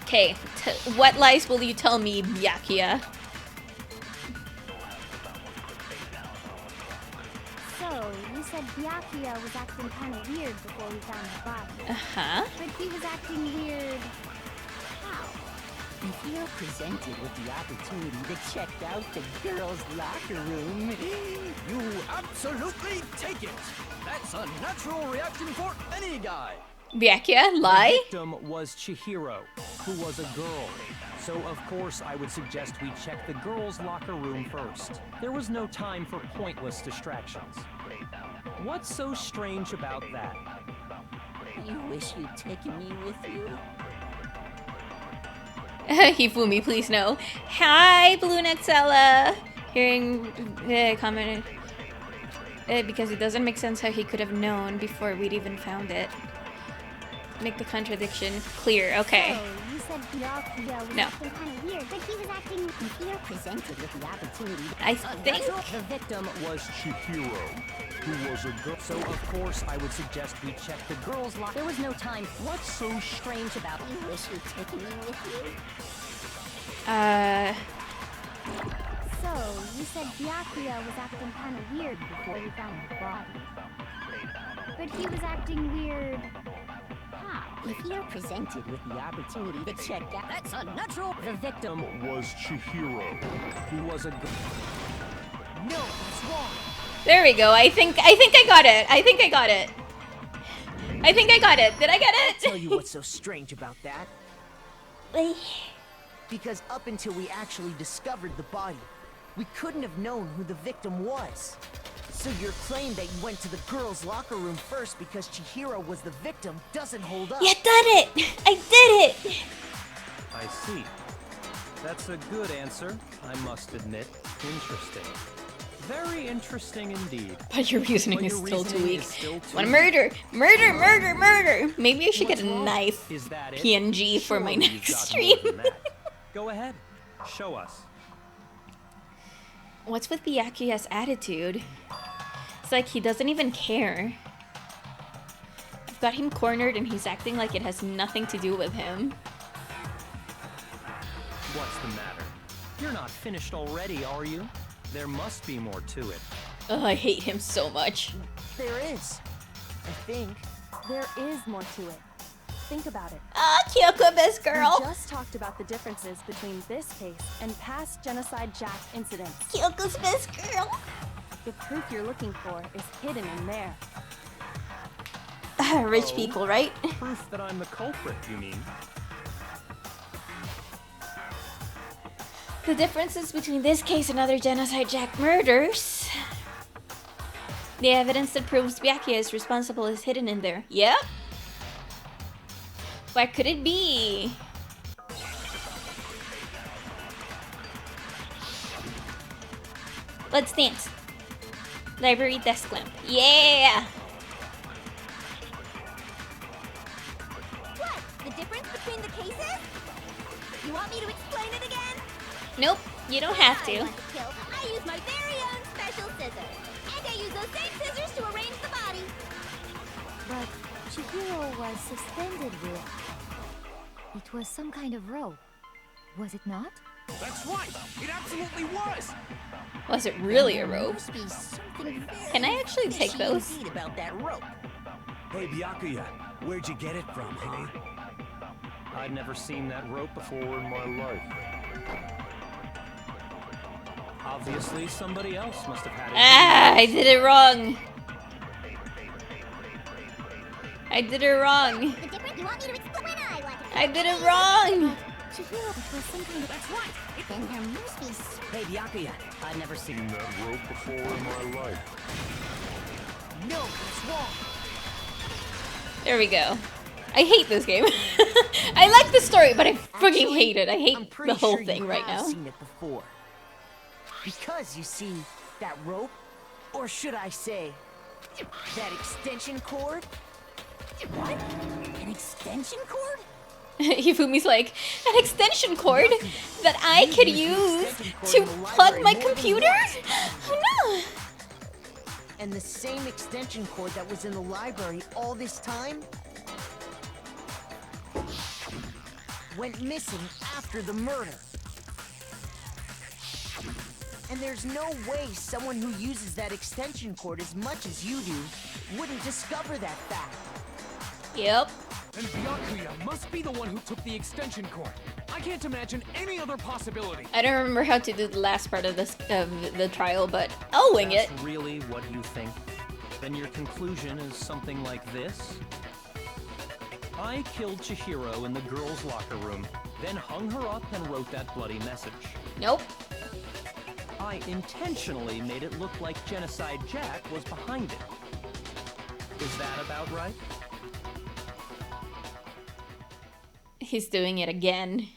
Okay, what lies will you tell me, Byakuya? So, you said Byakuya was acting kind of weird before we found the body. Uh-huh. But he was acting weird... how? If you're presented with the opportunity to check out the girls' locker room, You absolutely take it! That's a natural reaction for any guy! Byakuya, lie? The victim was Chihiro, who was a girl. So of course I would suggest we check the girls' locker room first. There was no time for pointless distractions. What's so strange about that? you wish you'd taken me with you. Hifumi, please no. Hi, Blue Nexella! Hearing comment because it doesn't make sense how he could have known before we'd even found it. Make the contradiction clear. Okay. So, you said Byakuya was No. acting kind of weird, but he was acting... If you're presented with the opportunity... I think... The victim was Chihiro, who was a girl. So of course I would suggest we check the girls' locker. There was no time. What's so strange about You wish you'd taken me with you. So, you said Byakuya was acting kind of weird before we found the body. But he was acting weird... how? If you're presented with the opportunity to check out... That's unnatural. The victim Was Chihiro, who was a girl. No, that's wrong. There we go. I think I got it. I think I got it. I think I got it. Did I get it? I'll tell you what's so strange about that. Because up until we actually discovered the body, we couldn't have known who the victim was. So your claim that you went to the girls' locker room first because Chihiro was the victim doesn't hold up. You did it! I did it! I see. That's a good answer, I must admit. Interesting. Very interesting indeed. But your reasoning But is your still too reasoning weak. is still too Wanna weak. murder! Murder, murder, murder! Maybe I should get a What's wrong? knife Is that it? PNG for my Surely you've next got stream. more than that. Go ahead. Show us. What's with Byakuya's attitude? It's like he doesn't even care. I've got him cornered and he's acting like it has nothing to do with him. What's the matter? You're not finished already, are you? There must be more to it. Oh, I hate him so much. There is. I think. There is more to it. Think about it. Ah, Kyoko, best girl! We just talked about the differences between this case and past Genocide Jack incidents. Kyoko's best girl! The proof you're looking for is hidden in there. Rich Oh, people, right? Proof that I'm the culprit, you mean? The differences between this case and other Genocide Jack murders. The evidence that proves Byakuya is responsible is hidden in there. Yep. What could it be? Let's dance. Library desk lamp. Yeah! What? The difference between the cases? You want me to explain it again? Nope, you don't have I to. want to kill. I use my very own special scissors. And I use those same scissors to arrange the body. But Chihiro was suspended with. It was some kind of rope. Was it not? That's right! It absolutely was! Was it really a rope? Can I actually take those? About that rope. Hey, Byakuya, where'd you get it from, huh? I'd never seen that rope before in my life. Obviously, somebody else must have had it. Ah, I did it wrong. I did it wrong. I did it wrong. That's right! Then there must be... Hey, Byakuya, I've never seen that rope before in my life. No, it's wrong. There we go. I hate this game. I like the story, but I freaking hate it. I hate the whole thing right now. I've seen it before. Because you see, that rope, or should I say, that extension cord? What? An extension cord? Hifumi's like, an extension cord that I could use to plug my computer? Oh no! And the same extension cord that was in the library all this time went missing after the murder. And there's no way someone who uses that extension cord as much as you do wouldn't discover that fact. Yep. And Byakuya must be the one who took the extension cord. I can't imagine any other possibility. I don't remember how to do the last part of this the trial, but I'll wing it. That's really what you think? Then your conclusion is something like this? I killed Chihiro in the girls' locker room, then hung her up and wrote that bloody message. Nope. I intentionally made it look like Genocide Jack was behind it. Is that about right? He's doing it again.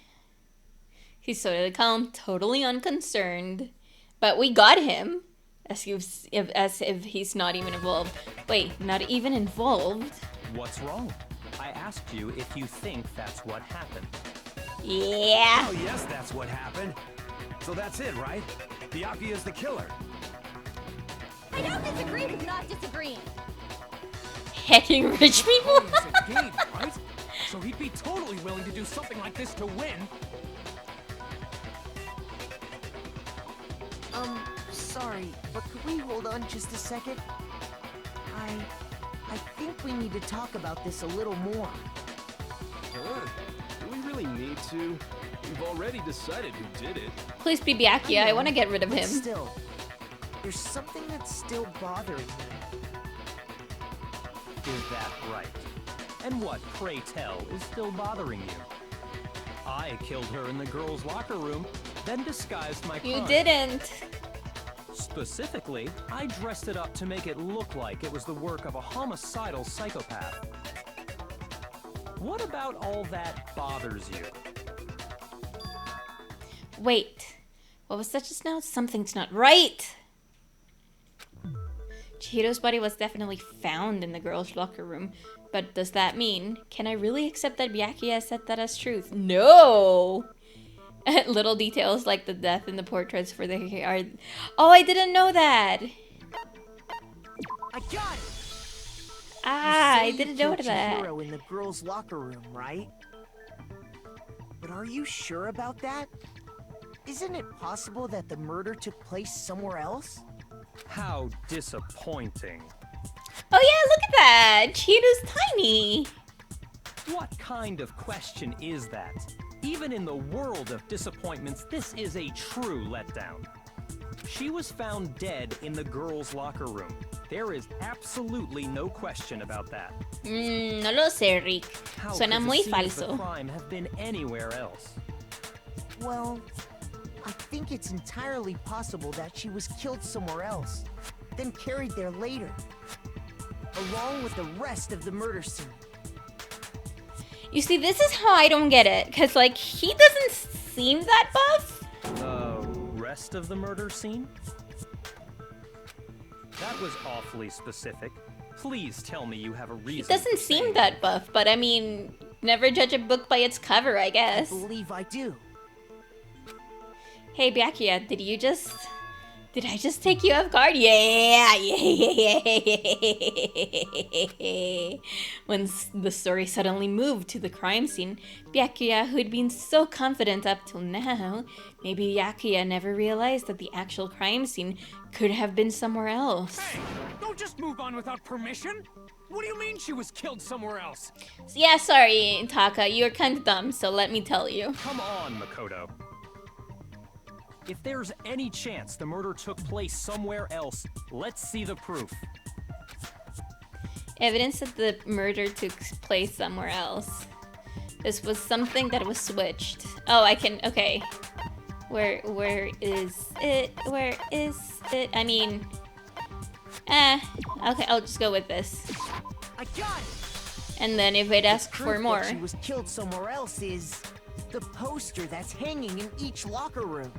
He's totally calm, totally unconcerned. But we got him. As if he's not even involved. Wait, not even involved? What's wrong? I asked you if you think that's what happened. Yeah. Oh, yes, that's what happened. So that's it, right? Byakuya's the killer. I don't disagree with not disagreeing. Hecking rich people? He's a game, right? So he'd be totally willing to do something like this to win. Sorry, but could we hold on just a second? I think we need to talk about this a little more. Huh? Do we really need to? We've already decided who did it. Please be Byakuya, I want to get rid of But him. still, there's something that's still bothering me. Is that right? And what, pray tell, is still bothering you? I killed her in the girls' locker room, then disguised my crime. You didn't. Specifically, I dressed it up to make it look like it was the work of a homicidal psychopath. What about all that bothers you? Wait. What was that just now? Something's not right. Chihiro's body was definitely found in the girls' locker room. But does that mean, can I really accept that Byakuya said that as truth? No! Little details like the death in the portraits for the hair. Oh, I didn't know that! I got it! Ah, I You say didn't you know killed that. Chihiro in the girls' locker room, right? But are you sure about that? Isn't it possible that the murder took place somewhere else? How disappointing. Oh yeah, look at that! Chihiro's tiny! What kind of question is that? Even in the world of disappointments, this is a true letdown. She was found dead in the girls' locker room. There is absolutely no question about that. No lo sé, Rick. How Suena could muy the scene of the falso. crime have been anywhere else? Well, I think it's entirely possible that she was killed somewhere else, then carried there later, along with the rest of the murder scene. You see, this is how I don't get it. Because, like, he doesn't seem that buff. The rest of the murder scene? That was awfully specific. Please tell me you have a reason. He doesn't seem that buff, but I mean, never judge a book by its cover, I guess. I believe I do. Hey, Byakuya, did you just Did I just take you off guard? Yeah. When the story suddenly moved to the crime scene, Byakuya, who had been so confident up till now, maybe Byakuya never realized that the actual crime scene could have been somewhere else. Hey, don't just move on without permission. What do you mean she was killed somewhere else? Yeah, sorry, Taka, you're kind of dumb, so let me tell you. Come on, Makoto. If there's any chance the murder took place somewhere else, let's see the proof. Evidence that the murder took place somewhere else. This was something that was switched. Oh, I can, okay. Where is it? Where is it? I mean, okay, I'll just go with this. I got it. And then if it asks The for proof more. that she was killed somewhere else is the poster that's hanging in each locker room.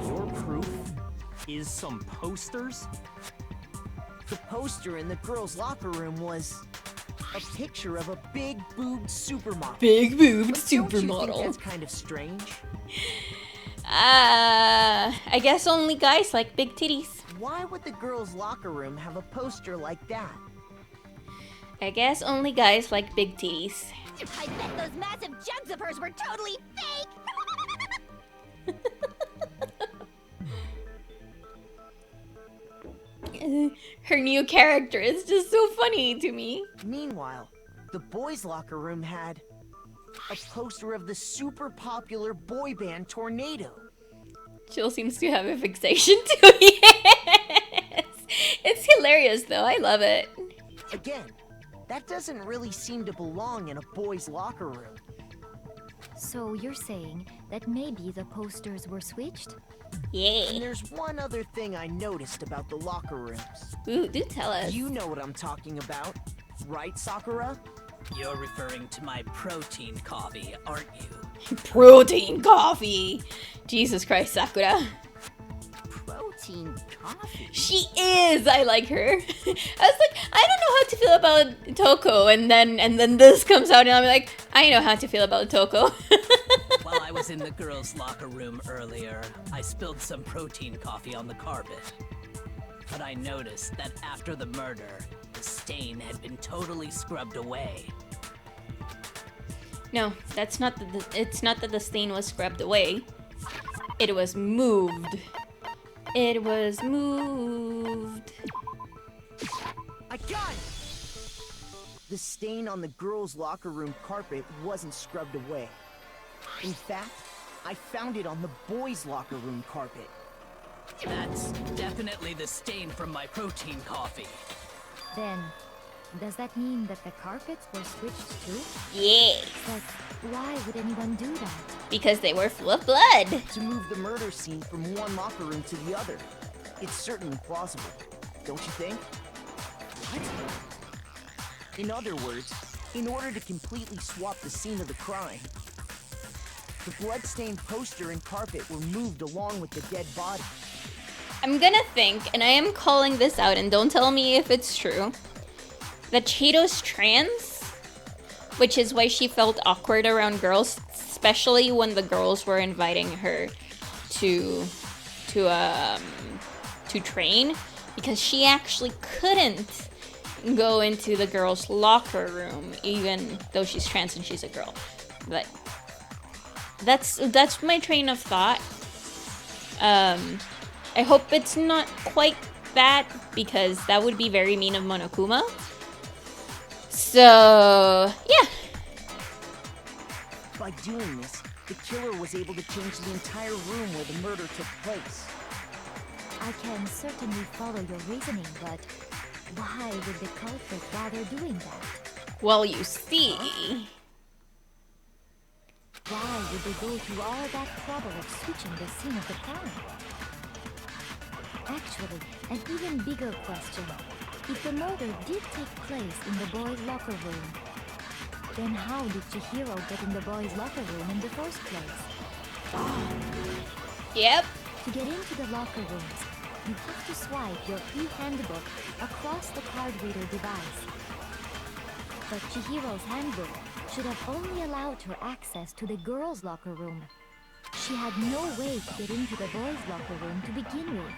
Your proof is some posters? The poster in the girls' locker room was a picture of a big boobed supermodel. Big boobed Don't you think supermodel. that's kind of strange? I guess only guys like big titties. Why would the girls' locker room have a poster like that? I guess only guys like big titties. I bet those massive jugs of hers were totally fake! Her new character is just so funny to me. Meanwhile, the boys' locker room had a poster of the super popular boy band Tornado. Jill seems to have a fixation to it. It's hilarious though, I love it. Again, that doesn't really seem to belong in a boys' locker room. So you're saying that maybe the posters were switched? Yeah. And there's one other thing I noticed about the locker rooms. Ooh, do tell us. You know what I'm talking about, right, Sakura? You're referring to my protein coffee, aren't you? Protein coffee! Jesus Christ, Sakura. Protein coffee? She is! I like her. I was like, I don't know how to feel about Toko, and then this comes out and I'm like, I know how to feel about Toko. While I was in the girls' locker room earlier, I spilled some protein coffee on the carpet. But I noticed that after the murder, the stain had been totally scrubbed away. No, that's not it's not that the stain was scrubbed away. It was moved. It was moved. I got it! The stain on the girls' locker room carpet wasn't scrubbed away. In fact, I found it on the boys' locker room carpet. That's definitely the stain from my protein coffee. Then, does that mean that the carpets were switched too? Yeah. But why would anyone do that? Because they were full of blood. To move the murder scene from one locker room to the other. It's certainly plausible, don't you think? What? In other words, in order to completely swap the scene of the crime, the bloodstained poster and carpet were moved along with the dead body. I'm gonna think, and I am calling this out, and don't tell me if it's true, that Chito's trans, which is why she felt awkward around girls, especially when the girls were inviting her to train, because she actually couldn't go into the girls' locker room, even though she's trans and she's a girl. But that's my train of thought. I hope it's not quite that, because that would be very mean of Monokuma. So, yeah. By doing this, the killer was able to change the entire room where the murder took place. I can certainly follow your reasoning, but why would the culprit bother doing that? Well, you see. Why would they go through all that trouble of switching the scene of the crime? Actually, an even bigger question. If the murder did take place in the boys' locker room, then how did Chihiro get in the boys' locker room in the first place? Yep. To get into the locker rooms, you have to swipe your e-handbook across the card reader device. But Chihiro's handbook should have only allowed her access to the girls' locker room. She had no way to get into the boys' locker room to begin with.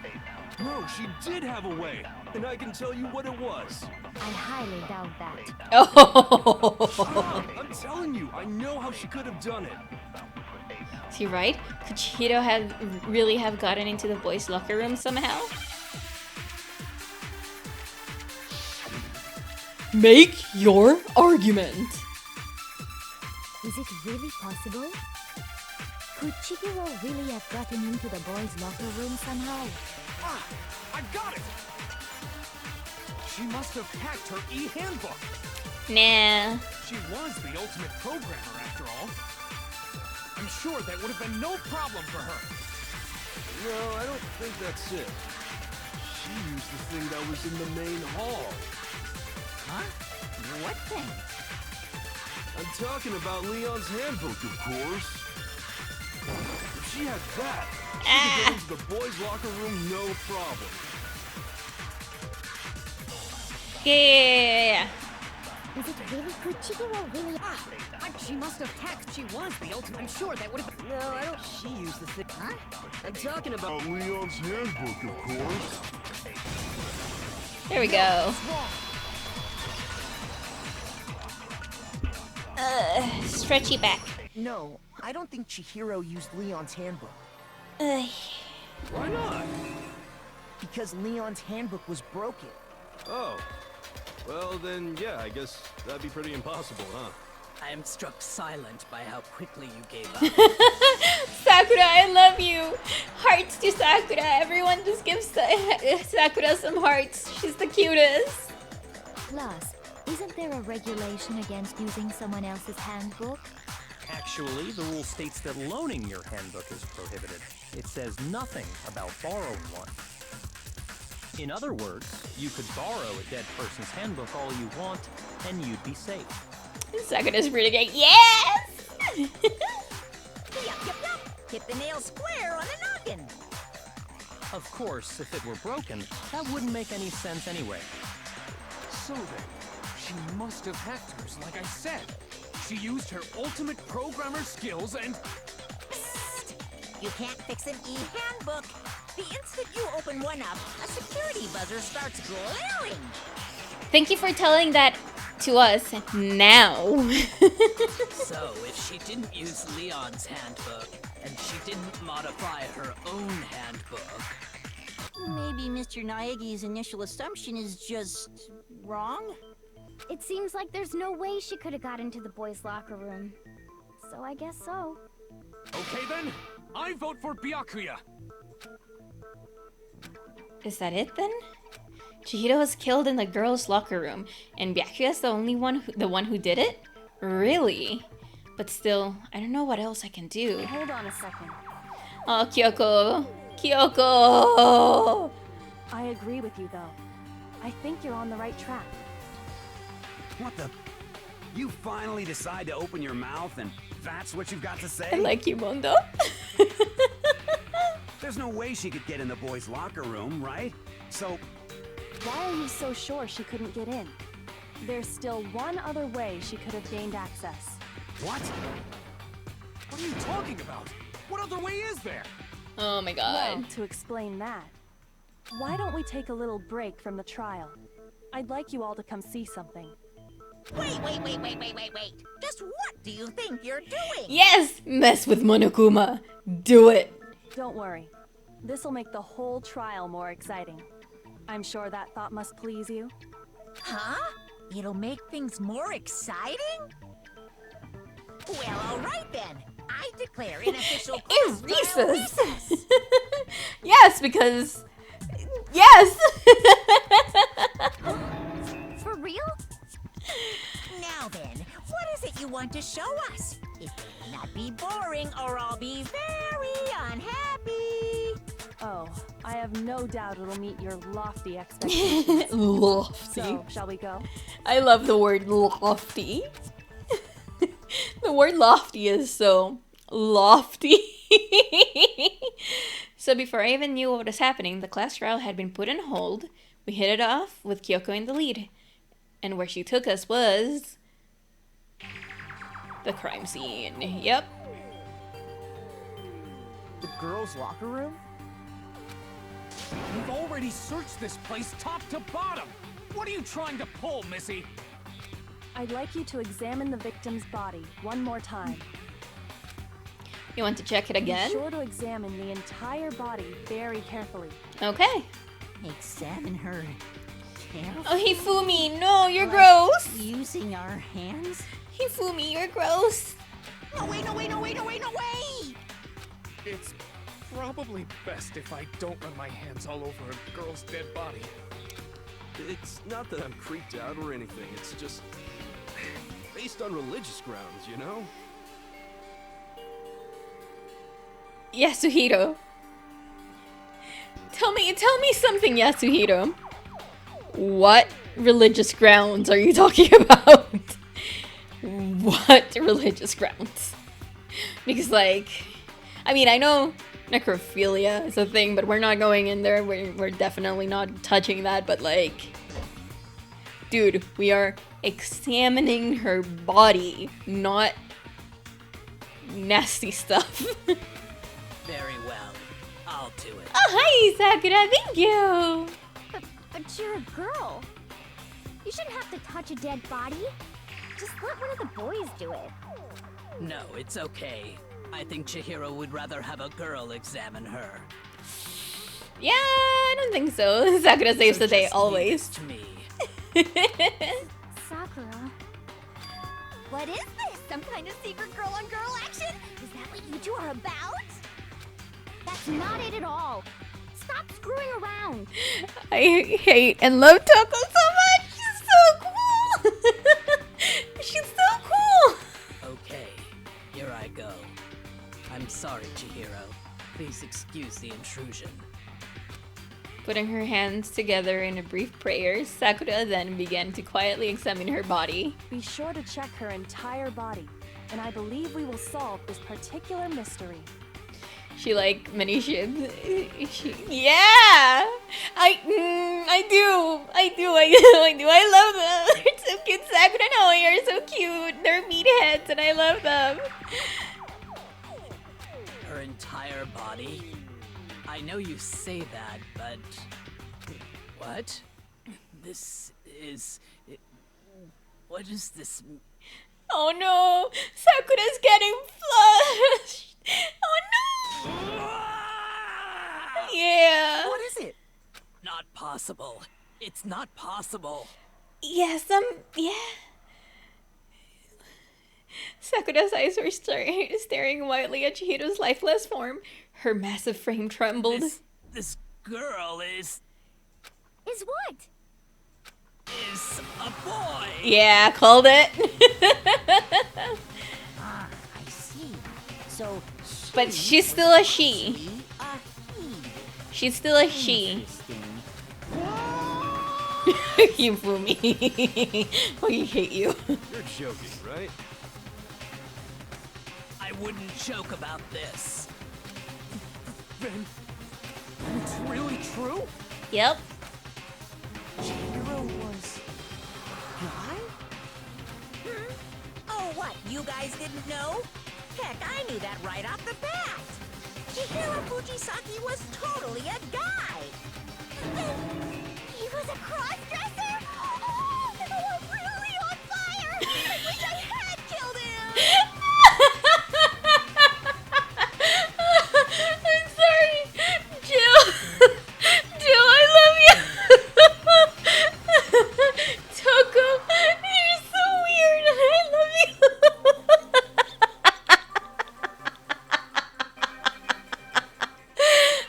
No, she did have a way, and I can tell you what it was. I highly doubt that. Oh! Shut up! I'm telling you, I know how she could have done it. Is he right? Could Chihiro really have gotten into the boys' locker room somehow? Make your argument. Is it really possible? Could Chihiro really have gotten into the boys' locker room somehow? Ah, I got it! She must have hacked her e-handbook. Nah. She was the ultimate programmer after all. I'm sure that would have been no problem for her. No, I don't think that's it. She used the thing that was in the main hall. Huh? What thing? I'm talking about Leon's handbook, of course. If she had that, she could get into the boys' locker room no problem. Yeah. Is it really? Could Chihiro really? She must have hacked. She was the ultimate. I'm sure that would have. No, I don't. She used the thing. Huh? I'm talking about Leon's handbook, of course. There we go. Stretchy back. No, I don't think Chihiro used Leon's handbook. Why not? Because Leon's handbook was broken. Oh. Well, then, yeah, I guess that'd be pretty impossible, huh? I am struck silent by how quickly you gave up. Sakura, I love you. Hearts to Sakura. Everyone just gives Sakura some hearts. She's the cutest. Plus, isn't there a regulation against using someone else's handbook? Actually, the rule states that loaning your handbook is prohibited. It says nothing about borrowing one. In other words, you could borrow a dead person's handbook all you want, and you'd be safe. Sakura's really great. Yes! Yup. Hit the nail square on the noggin. Of course, if it were broken, that wouldn't make any sense anyway. So then, she must have hacked hers, like I said. She used her ultimate programmer skills and... Psst. You can't fix an e-handbook. The instant you open one up, a security buzzer starts glaring. Thank you for telling that to us now. So, if she didn't use Leon's handbook, and she didn't modify her own handbook... Maybe Mr. Naegi's initial assumption is just... wrong? It seems like there's no way she could have got into the boys' locker room. So I guess so. Okay then, I vote for Byakuya. Is that it then? Chihiro was killed in the girls' locker room, and Byakuya's the one who did it? Really? But still, I don't know what else I can do. Hold on a second. Oh, Kyoko. Kyoko! I agree with you, though. I think you're on the right track. What the? You finally decide to open your mouth and that's what you've got to say? I like you, Mondo. There's no way she could get in the boys' locker room, right? So... Why are you so sure she couldn't get in? There's still one other way she could have gained access. What? What are you talking about? What other way is there? Oh my god. Well, to explain that, why don't we take a little break from the trial? I'd like you all to come see something. Wait. Just what do you think you're doing? Yes! Mess with Monokuma. Do it. Don't worry. This'll make the whole trial more exciting. I'm sure that thought must please you. Huh? It'll make things more exciting? Well, all right then. I declare an official recess. Yes, because... Yes! For real? Now then, what is it you want to show us? It may not be boring or I'll be very unhappy. Oh, I have no doubt it'll meet your lofty expectations. Lofty. So, shall we go? I love the word lofty. The word lofty is so lofty. So before I even knew what was happening, the class trial had been put on hold. We hit it off with Kyoko in the lead. And where she took us was... the crime scene. Yep. The girls' locker room? We've already searched this place top to bottom. What are you trying to pull, Missy? I'd like you to examine the victim's body one more time. You want to check it again? Be sure to examine the entire body very carefully. Okay. Examine her carefully. Oh, Hifumi, no, you're gross. Using our hands? Hifumi, you're gross. No way, no way, no way, no way, no way! It's probably best if I don't run my hands all over a girl's dead body. It's not that I'm creeped out or anything, it's just based on religious grounds, you know? Yasuhiro. Tell me something, Yasuhiro. What religious grounds are you talking about? What religious grounds? Because, like, I mean, I know necrophilia is a thing, but we're not going in there. We're definitely not touching that, but, like, dude, we are examining her body, not nasty stuff. Very well. I'll do it. Oh, hi, Sakura. Thank you. But you're a girl. You shouldn't have to touch a dead body. Just let one of the boys do it. No, it's okay. I think Chihiro would rather have a girl examine her. Yeah, I don't think so. Sakura saves the day just leave always. this to me. Sakura. What is this? Some kind of secret girl-on-girl action? Is that what you two are about? That's not it at all. Stop screwing around. I hate and love Toko so much. She's so cool. She's so cool. Okay, here I go. I'm sorry, Chihiro. Please excuse the intrusion. Putting her hands together in a brief prayer, Sakura then began to quietly examine her body. Be sure to check her entire body, and I believe we will solve this particular mystery. She like many ships. Yeah, I do. I love them. They're so cute. Sakura and Ahoy are so cute. They're meatheads, and I love them. Her entire body? I know you say that, but... What? This is... What is this? Oh no! Sakura's getting flushed! Oh no! Yeah. What is it? Not possible. It's not possible. Yeah. Sakura's eyes were staring wildly at Chihiro's lifeless form. Her massive frame trembled. This girl is what? Is a boy. Yeah, called it. Ah, I see. So, but she's still a she. he. She's still a she. You fool me. Oh, you hate you. You're joking, right? I wouldn't joke about this. Then it's really true? Yep. Chihiro was... guy? Oh, what? You guys didn't know? Heck, I knew that right off the bat. Chihiro Fujisaki was totally a guy. He was a cross-dresser? Oh, I'm really on fire! I wish I had killed him! I'm sorry. Jill. Jill, I love you. Toko, you're so weird and I love you.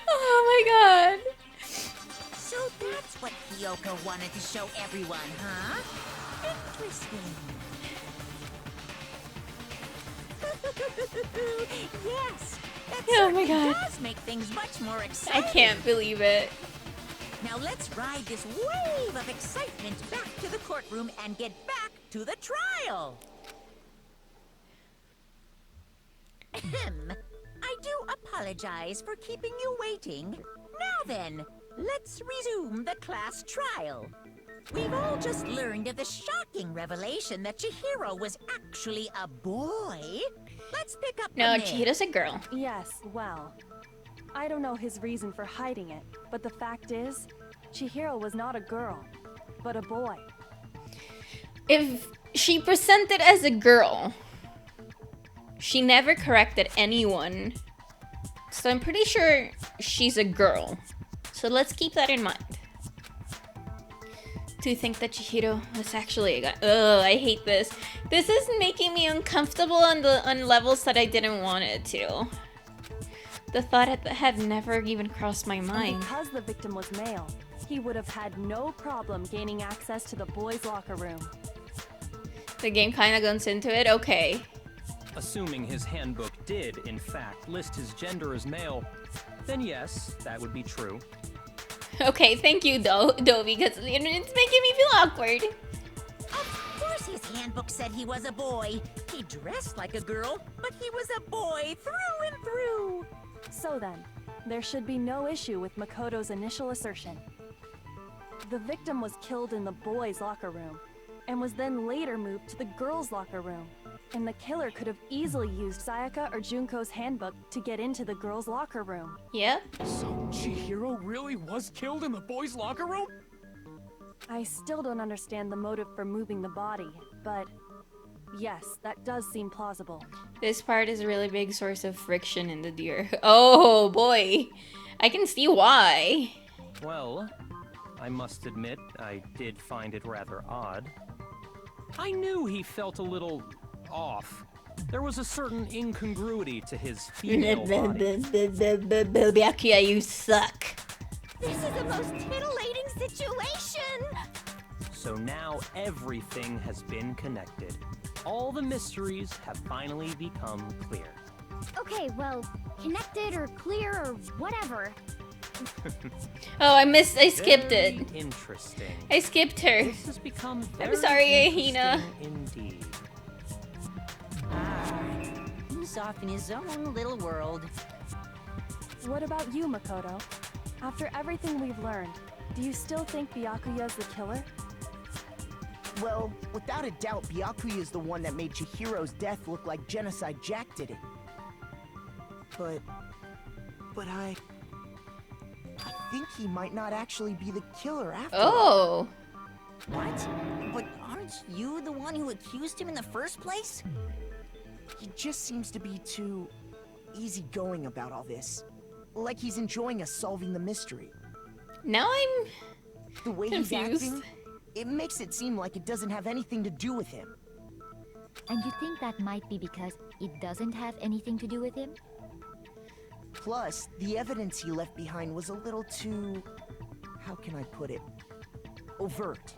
Oh my god. So that's what Kyoko wanted to show everyone, huh? Interesting. Yes, that Oh my certainly god. does make things much more I exciting. can't believe it. Now let's ride this wave of excitement back to the courtroom and get back to the trial. Ahem. I do apologize for keeping you waiting. Now then, let's resume the class trial. We've all just learned of the shocking revelation that Chihiro was actually a boy. Let's pick up No, from there. Chihiro's a girl. Yes, well, I don't know his reason for hiding it, but the fact is, Chihiro was not a girl, but a boy. If she presented as a girl, she never corrected anyone. So I'm pretty sure she's a girl. So let's keep that in mind. To think that Chihiro was actually a guy. Ugh, I hate this. This is making me uncomfortable on levels that I didn't want it to. The thought had never even crossed my mind. And because the victim was male, he would have had no problem gaining access to the boys' locker room. The game kind of goes into it? Okay. Assuming his handbook did, in fact, list his gender as male, then yes, that would be true. Okay, thank you, Doe, because it's making me feel awkward. Of course his handbook said he was a boy. He dressed like a girl, but he was a boy through and through. So then, there should be no issue with Makoto's initial assertion. The victim was killed in the boys' locker room, and was then later moved to the girls' locker room. And the killer could have easily used Sayaka or Junko's handbook to get into the girls' locker room. Yep. So Chihiro really was killed in the boys' locker room? I still don't understand the motive for moving the body, but yes, that does seem plausible. This part is a really big source of friction in the deer. Oh boy, I can see why. Well, I must admit, I did find it rather odd. I knew he felt a little off. There was a certain incongruity to his female body. Byakuya, you suck. This is the most titillating situation! So now everything has been connected. All the mysteries have finally become clear. Okay, well, connected or clear or whatever. Oh, I skipped it. Interesting. I skipped her. This has become I'm sorry, Hina. Indeed. He's off in his own little world. What about you, Makoto? After everything we've learned, do you still think Byakuya's the killer? Well, without a doubt, Byakuya is the one that made Chihiro's death look like Genocide Jack did it. But I think he might not actually be the killer after all. Oh. What? But aren't you the one who accused him in the first place? He just seems to be too easygoing about all this. Like he's enjoying us solving the mystery. Now I'm the way confused. He's acting, it makes it seem like it doesn't have anything to do with him. And you think that might be because it doesn't have anything to do with him? Plus, the evidence he left behind was a little too... how can I put it? Overt.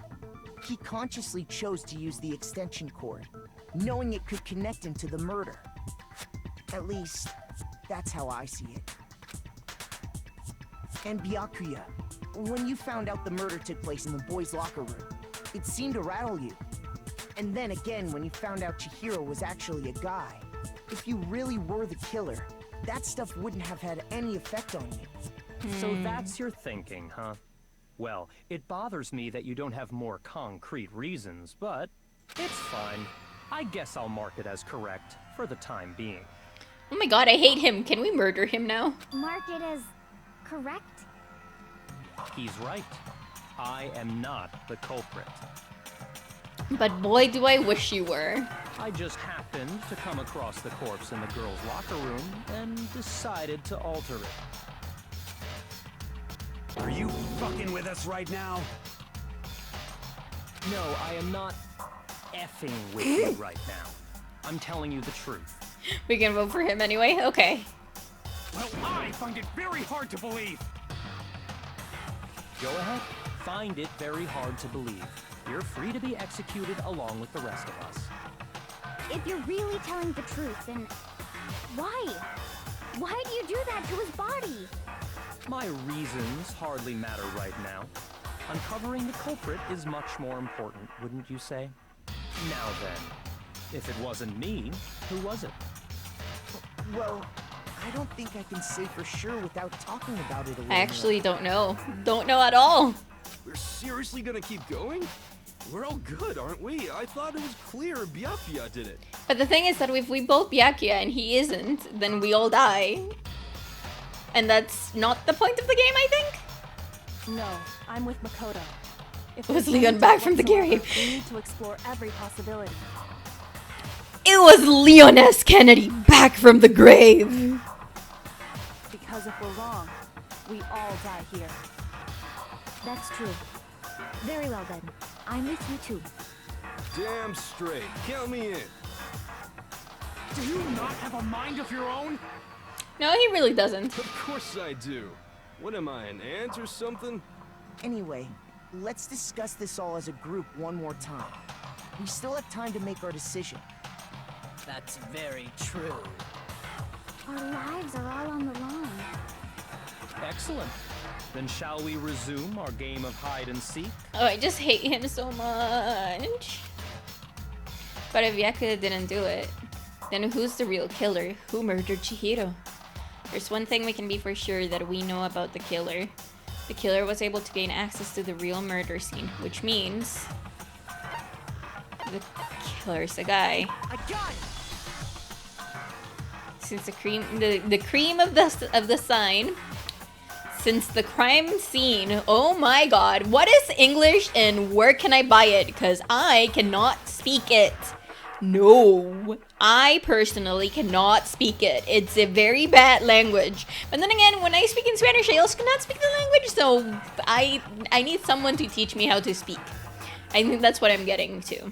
He consciously chose to use the extension cord, knowing it could connect him to the murder. At least, that's how I see it. And Byakuya, when you found out the murder took place in the boys' locker room, it seemed to rattle you. And then again, when you found out Chihiro was actually a guy, if you really were the killer, that stuff wouldn't have had any effect on you. So that's your thinking, huh? Well, it bothers me that you don't have more concrete reasons, but it's fine. I guess I'll mark it as correct for the time being. Oh my god, I hate him. Can we murder him now? Mark it as correct? He's right. I am not the culprit. But boy, do I wish you were. I just happened to come across the corpse in the girls' locker room and decided to alter it. Are you fucking with us right now? No, I am not effing with you right now. I'm telling you the truth. We can vote for him anyway? Okay. Well, I find it very hard to believe. Go ahead. Find it very hard to believe. You're free to be executed along with the rest of us. If you're really telling the truth, then why? Why do you do that to his body? My reasons hardly matter right now. Uncovering the culprit is much more important, wouldn't you say? Now then, if it wasn't me, who was it? Well, I don't think I can say for sure without talking about it a little I actually more. don't know. Don't know at all. We're seriously gonna keep going? We're all good, aren't we? I thought it was clear Byakuya did it. But the thing is that if we both Byakuya and he isn't, then we all die. And that's not the point of the game, I think? No, I'm with Makoto. If Was there's Leon any back doubt from the whatsoever, grave? We need to explore every possibility. It was Leon S. Kennedy back from the grave! Because if we're wrong, we all die here. That's true. Very well then. I'm with you too. Damn straight. Count me in. Do you not have a mind of your own? No, he really doesn't. Of course I do. What am I, an ant or something? Anyway, let's discuss this all as a group one more time. We still have time to make our decision. That's very true. Our lives are all on the line. Excellent. Then shall we resume our game of hide and seek? Oh, I just hate him so much. But if Yakuza didn't do it, then who's the real killer? Who murdered Chihiro? There's one thing we can be for sure that we know about the killer. The killer was able to gain access to the real murder scene, which means the killer's a guy. I got it. Since the cream of the sign, since the crime scene. Oh my god, what is English and where can I buy it? Because I cannot speak it. No, I personally cannot speak it. It's a very bad language. But then again, when I speak in Spanish, I also cannot speak the language, so I need someone to teach me how to speak. I think that's what I'm getting to.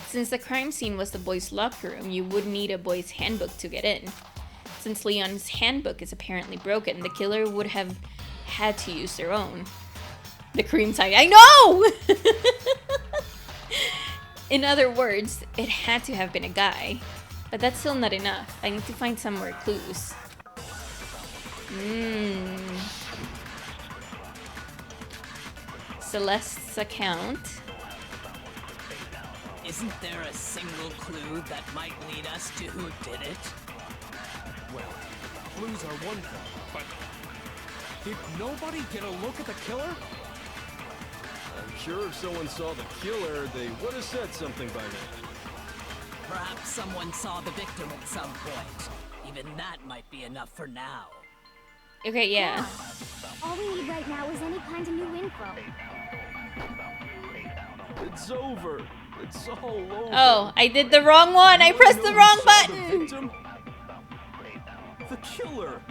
Since the crime scene was the boys' locker room, you would need a boys' handbook to get in. Since Leon's handbook is apparently broken, the killer would have had to use their own. The cream sign. I know! In other words, it had to have been a guy. But that's still not enough. I need to find some more clues. Celeste's account. Isn't there a single clue that might lead us to who did it? Well, clues are one thing, but did nobody get a look at the killer? I'm sure if someone saw the killer, they would have said something by now. Perhaps someone saw the victim at some point. Even that might be enough for now. Okay, yeah. All we need right now is any kind of new info. It's over. It's all over. Oh, I did the wrong one. I pressed the wrong button. The killer.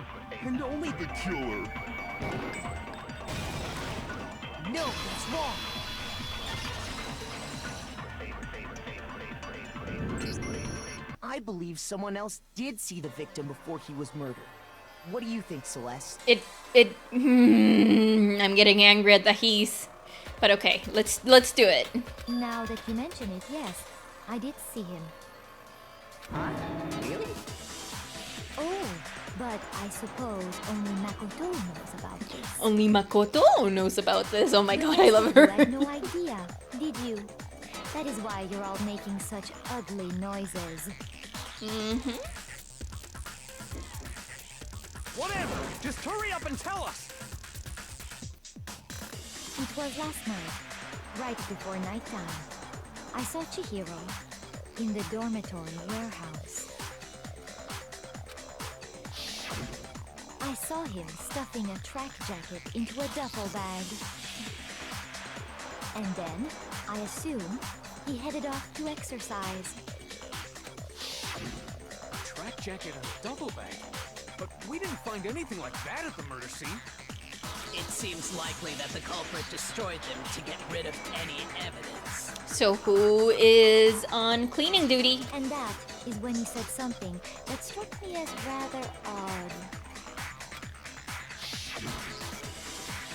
And only the killer. No, that's wrong. I believe someone else did see the victim before he was murdered. What do you think, Celeste? I'm getting angry at the he's. But okay, let's do it. Now that you mention it, yes, I did see him. Huh? Really? Oh, but I suppose only Makoto knows about this. Only Makoto knows about this. Oh my god, I love her. You had no idea, did you? That is why you're all making such ugly noises. Whatever! Just hurry up and tell us! It was last night, right before nighttime. I saw Chihiro in the dormitory warehouse. I saw him stuffing a track jacket into a duffel bag. And then, I assume, he headed off to exercise. A track jacket and a duffel bag? But we didn't find anything like that at the murder scene. It seems likely that the culprit destroyed them to get rid of any evidence. So who is on cleaning duty? And that is when he said something that struck me as rather odd.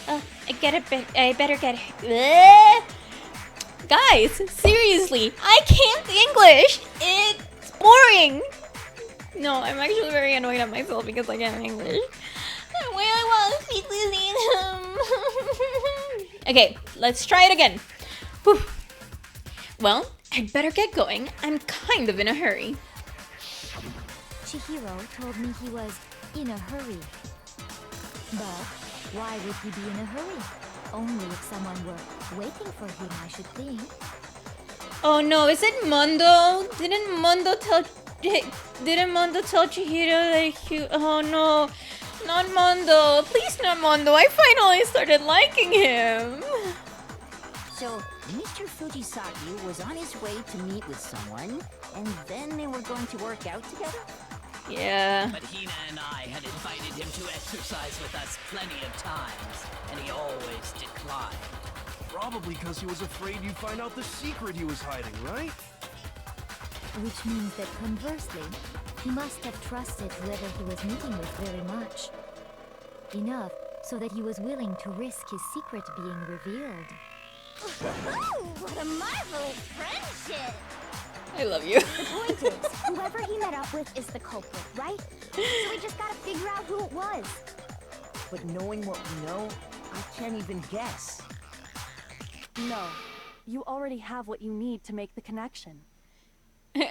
Oh, I better get it. Guys, seriously, I can't English. It's boring. No, I'm actually very annoyed at myself because I can't English. I want to speak with him. Okay, let's try it again. Whew. Well, I'd better get going. I'm kind of in a hurry. Chihiro told me he was in a hurry. But why would he be in a hurry? Only if someone were waiting for him, I should think. Oh no, is it Mondo? Didn't Mondo tell Chihiro that he... Oh no. Not Mondo. Please, not Mondo. I finally started liking him. So, Mr. Fujisaki was on his way to meet with someone, and then they were going to work out together? Yeah. But Hina and I had invited him to exercise with us plenty of times, and he always declined. Probably because he was afraid you'd find out the secret he was hiding, right? Which means that conversely, he must have trusted whoever he was meeting with very much. Enough so that he was willing to risk his secret being revealed. What a marvelous friendship! I love you. The point is, whoever he met up with is the culprit, right? So we just gotta figure out who it was. But knowing what we know, I can't even guess. No, you already have what you need to make the connection.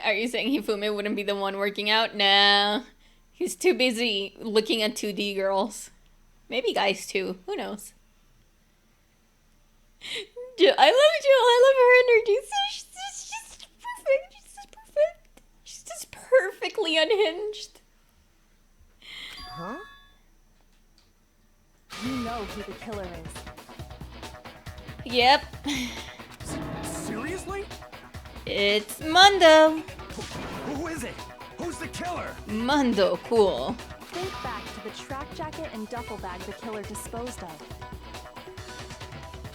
Are you saying Hifume wouldn't be the one working out? Nah. He's too busy looking at 2D girls. Maybe guys too. Who knows? I love Jill. I love her energy. She's just perfect. She's just perfect. She's just perfectly unhinged. Huh? You know who the killer is. Yep. Seriously? It's Mondo. Who is it? Who's the killer? Mondo, cool. Think back to the track jacket and duffel bag the killer disposed of.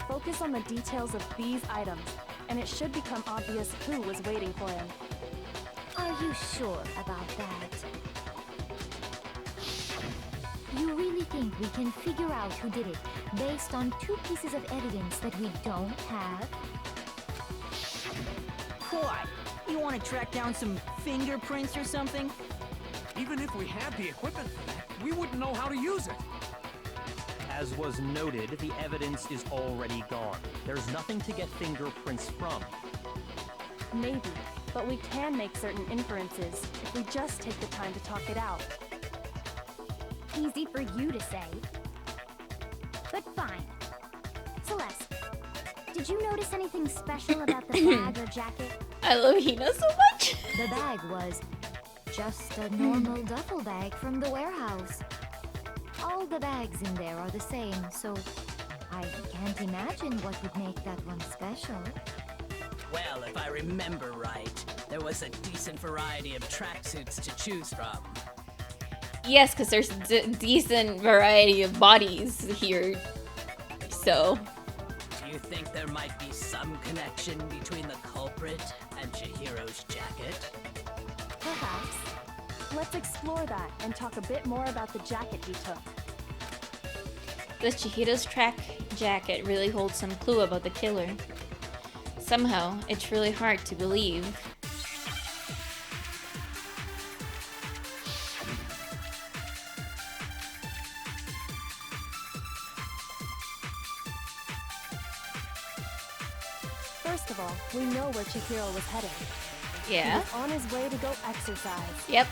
Focus on the details of these items, and it should become obvious who was waiting for him. Are you sure about that? You really think we can figure out who did it based on 2 pieces of evidence that we don't have? What? You want to track down some fingerprints or something? Even if we had the equipment for that, we wouldn't know how to use it. As was noted, the evidence is already gone. There's nothing to get fingerprints from. Maybe, but we can make certain inferences if we just take the time to talk it out. Easy for you to say. But fine. Celeste, did you notice anything special about the bag or jacket? I love Hina so much. The bag was just a normal duffel bag from the warehouse. All the bags in there are the same, so I can't imagine what would make that one special. Well, if I remember right, there was a decent variety of tracksuits to choose from. Yes, because there's decent variety of bodies here. So. Do you think there might be some connection between the culprit and Chihiro's jacket? Perhaps. Let's explore that and talk a bit more about the jacket he took. Does Chihiro's track jacket really hold some clue about the killer? Somehow, it's really hard to believe. First of all, we know where Chihiro was headed. Yeah. He was on his way to go exercise. Yep.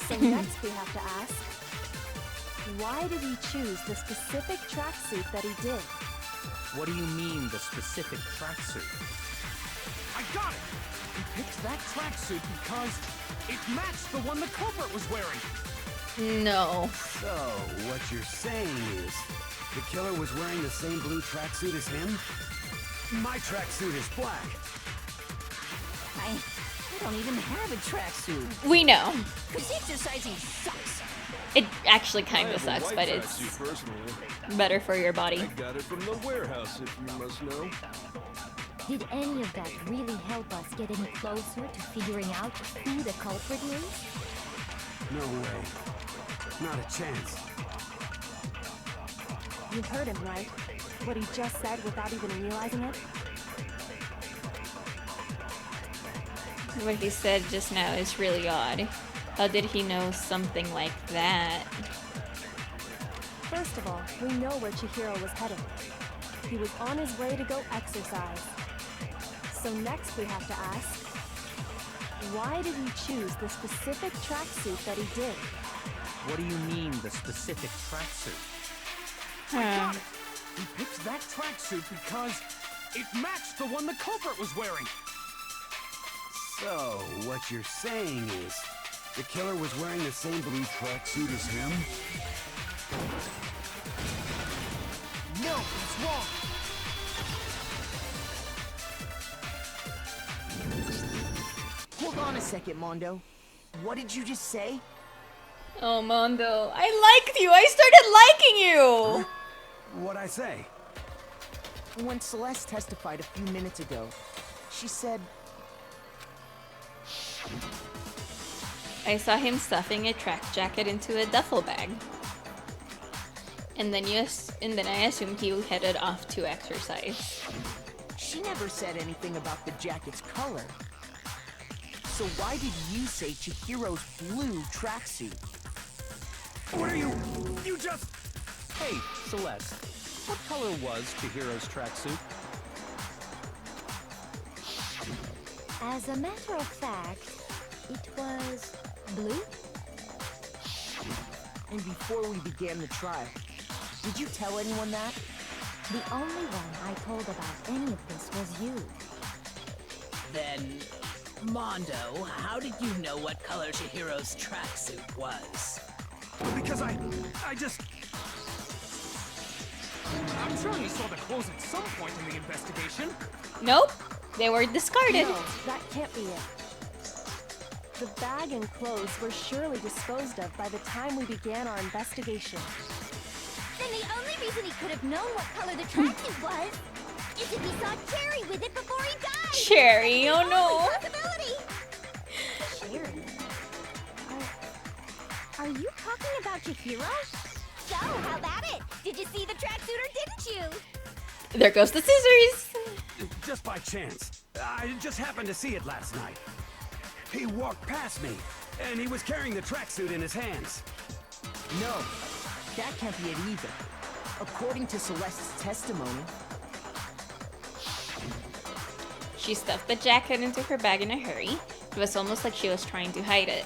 So next we have to ask, why did he choose the specific tracksuit that he did? What do you mean, the specific tracksuit? I got it! He picked that tracksuit because it matched the one the culprit was wearing. No. So, what you're saying is, the killer was wearing the same blue tracksuit as him? My tracksuit is black. I don't even have a tracksuit. We know. Cause exercising sucks. It actually kind I of have a sucks, white but it's tracksuit personally. better for your body. I got it from the warehouse, if you must know. Did any of that really help us get any closer to figuring out who the culprit is? No way. Not a chance. You heard him, right? What he just said without even realizing it? What he said just now is really odd. How did he know something like that? First of all, we know where Chihiro was headed. He was on his way to go exercise. So next we have to ask, why did he choose the specific tracksuit that he did? What do you mean, the specific tracksuit? I got it! He picked that tracksuit because it matched the one the culprit was wearing. So, what you're saying is, the killer was wearing the same blue tracksuit as him? No, it's wrong. Hold on a second, Mondo. What did you just say? Oh, Mondo, I liked you. I started liking you. What'd I say? When Celeste testified a few minutes ago, she said... I saw him stuffing a track jacket into a duffel bag. And then I assumed he headed off to exercise. She never said anything about the jacket's color. So why did you say Chihiro's blue tracksuit? What are you? You just... Hey, Celeste. What color was Chihiro's tracksuit? As a matter of fact, it was blue. And before we began the trial, did you tell anyone that? The only one I told about any of this was you. Then, Mondo, how did you know what color Chihiro's tracksuit was? Because I just... I'm sure you saw the clothes at some point in the investigation. Nope, they were discarded. No, that can't be it. The bag and clothes were surely disposed of by the time we began our investigation. Then the only reason he could have known what color the tracksuit was is if he saw Cherry with it before he died. Cherry, oh no. Possibility. Cherry? Are you talking about Chihiro? So, how about it? Did you see the tracksuit or didn't you? There goes the scissors. Just by chance. I just happened to see it last night. He walked past me, and he was carrying the tracksuit in his hands. No, that can't be it either. According to Celeste's testimony... She stuffed the jacket into her bag in a hurry. It was almost like she was trying to hide it.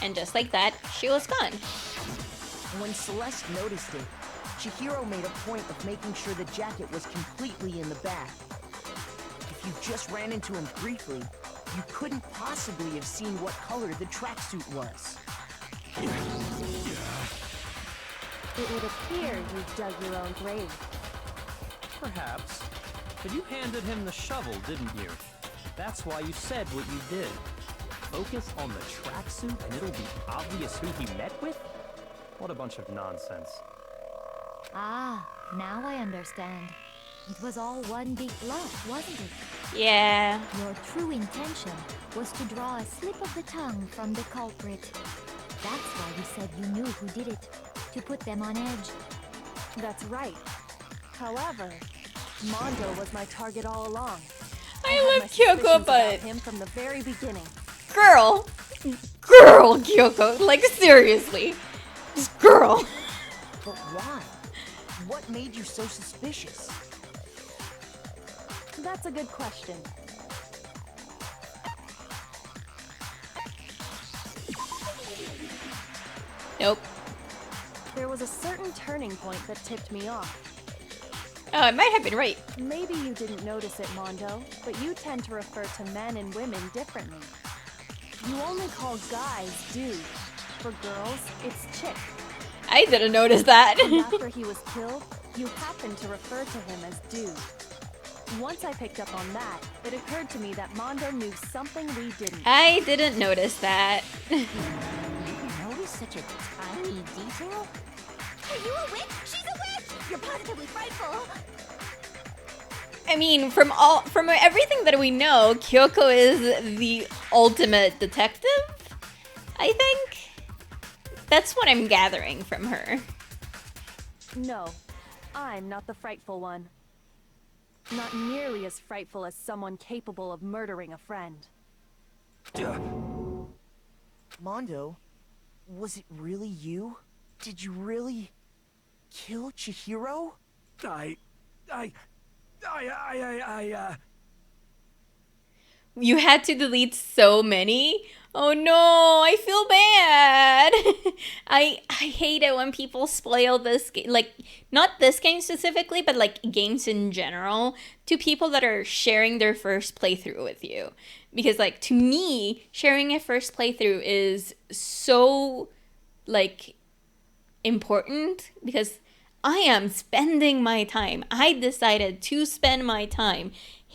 And just like that, she was gone. When Celeste noticed it, Chihiro made a point of making sure the jacket was completely in the bag. If you just ran into him briefly, you couldn't possibly have seen what color the tracksuit was. It would appear you've dug your own grave. Perhaps. But you handed him the shovel, didn't you? That's why you said what you did. Focus on the tracksuit and it'll be obvious who he met with? What a bunch of nonsense. Ah, now I understand. It was all one big bluff, wasn't it? Yeah. Your true intention was to draw a slip of the tongue from the culprit. That's why you said you knew who did it, to put them on edge. That's right. However, Mondo was my target all along. I had love my Kyoko, suspicions but... about him from the very beginning. Girl, Kyoko, like seriously. Just girl. But why? What made you so suspicious? That's a good question. Nope. There was a certain turning point that tipped me off. Oh, I might have been right. Maybe you didn't notice it, Mondo, but you tend to refer to men and women differently. You only call guys dude. For girls, it's chick. I didn't notice that. And after he was killed, you happened to refer to him as dude. Once I picked up on that, it occurred to me that Mondo knew something we didn't. I didn't notice that. You notice such a tiny detail? Are you a witch? She's a witch! You're positively frightful. I mean, from everything that we know, Kyoko is the ultimate detective, I think. That's what I'm gathering from her. No, I'm not the frightful one. Not nearly as frightful as someone capable of murdering a friend. Mondo, was it really you? Did you really kill Chihiro? You had to delete so many? Oh no, I feel bad. I hate it when people spoil this game, like not this game specifically, but like games in general, to people that are sharing their first playthrough with you. Because like to me, sharing a first playthrough is so like important because I am spending my time. I decided to spend my time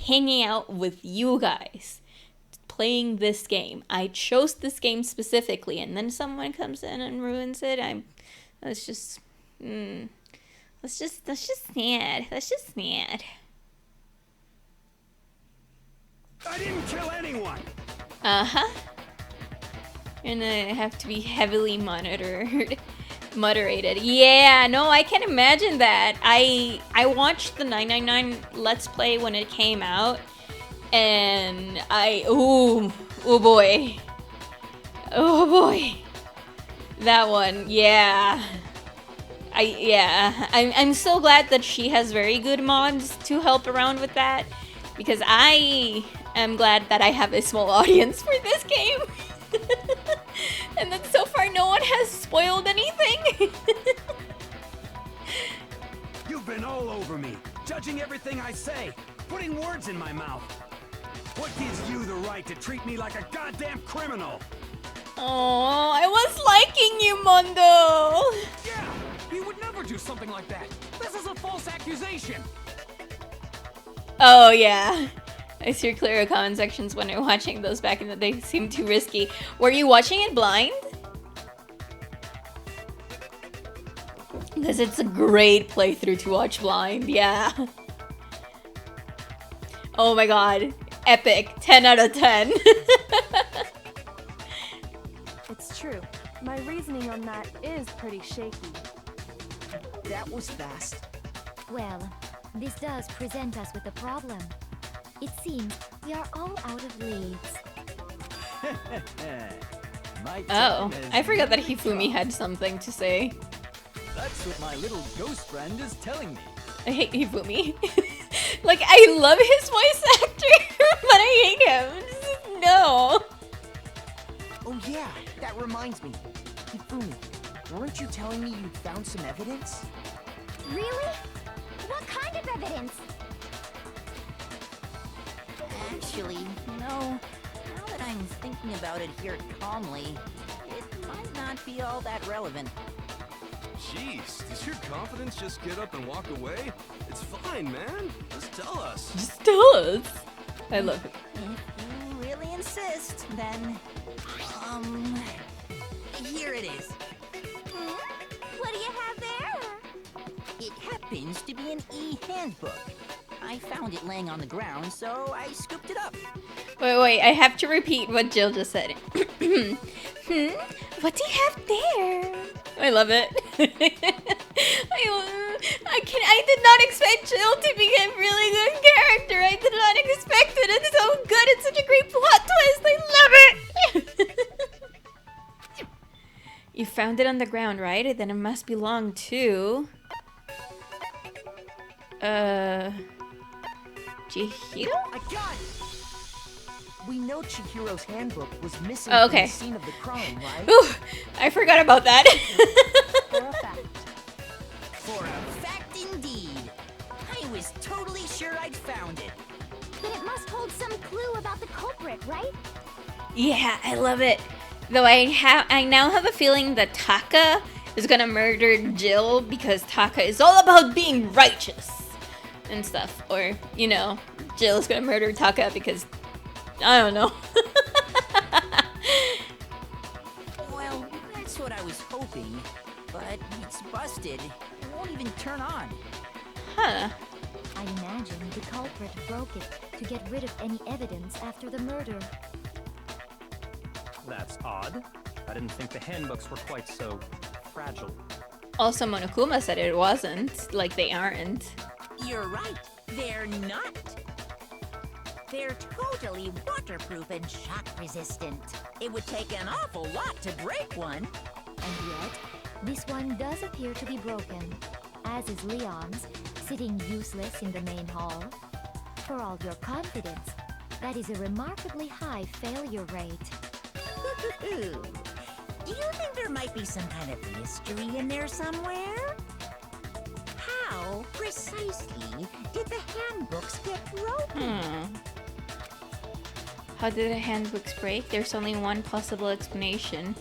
hanging out with you guys, playing this game. I chose this game specifically, and then someone comes in and ruins it. That's just sad. That's just sad. I didn't kill anyone. Uh-huh. And I have to be heavily moderated. Yeah, no, I can imagine that. I watched the 999 Let's Play when it came out, and oh boy. That one, yeah. I'm so glad that she has very good mods to help around with that, because I am glad that I have a small audience for this game. And that so far no one has spoiled anything. You've been all over me, judging everything I say, putting words in my mouth. What gives you the right to treat me like a goddamn criminal? Oh, I was liking you, Mondo. Yeah, he would never do something like that. This is a false accusation. Oh yeah. I steer clear of comment sections when I'm watching those back in the day. Seemed too risky. Were you watching it blind? Because it's a great playthrough to watch blind, yeah. Oh my god. Epic. 10 out of 10. It's true. My reasoning on that is pretty shaky. That was fast. Well, this does present us with a problem. It seems we are all out of leads. Oh, I forgot that Hifumi had something to say. That's what my little ghost friend is telling me. I hate Hifumi. Like, I love his voice actor, but I hate him. No. Oh yeah, that reminds me. Hifumi, weren't you telling me you'd found some evidence? Really? What kind of evidence? Actually, now that I'm thinking about it here calmly, it might not be all that relevant. Jeez, does your confidence just get up and walk away? It's fine, man. Just tell us. Just tell us. I love it. If you really insist, then, here it is. What do you have there? It happens to be an e-handbook. I found it laying on the ground, so I scooped it up. Wait, I have to repeat what Jill just said. What do you have there? I love it. I did not expect Jill to be a really good character. I did not expect it. It's so good. It's such a great plot twist. I love it. You found it on the ground, right? Then it must belong to... Chihiro? I got it! We know Chihiro's handbook was missing Oh, from okay. the scene of the crime, right? Ooh, I forgot about that. For a fact. For a fact indeed. I was totally sure I'd found it. Then it must hold some clue about the culprit, right? Yeah, I love it. Though I now have a feeling that Taka is gonna murder Jill because Taka is all about being righteous and stuff. Or, you know, Jill is gonna murder Taka because, I don't know. Well, that's what I was hoping. But it's busted. It won't even turn on. Huh. I imagine the culprit broke it to get rid of any evidence after the murder. That's odd. I didn't think the handbooks were quite so fragile. Also, Monokuma said it wasn't. Like, they aren't. You're right. They're not. They're totally waterproof and shock resistant. It would take an awful lot to break one. And yet, this one does appear to be broken, as is Leon's, sitting useless in the main hall. For all your confidence, that is a remarkably high failure rate. Do you think there might be some kind of mystery in there somewhere? How precisely did the handbooks get broken? How did the handbooks break? There's only one possible explanation.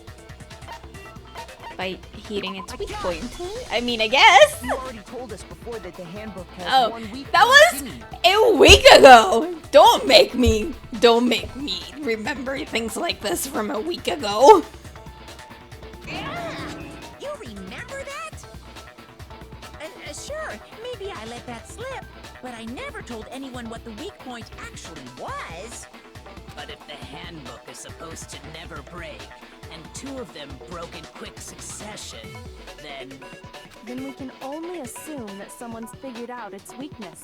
by hitting its weak point. I mean, I guess. You already told us before that the handbook has Oh, 1 week. that was a week ago. Don't make me remember things like this from a week ago. You remember that? Sure, maybe I let that slip, but I never told anyone what the weak point actually was. But if the handbook is supposed to never break, and 2 of them broke in quick succession, then we can only assume that someone's figured out its weakness.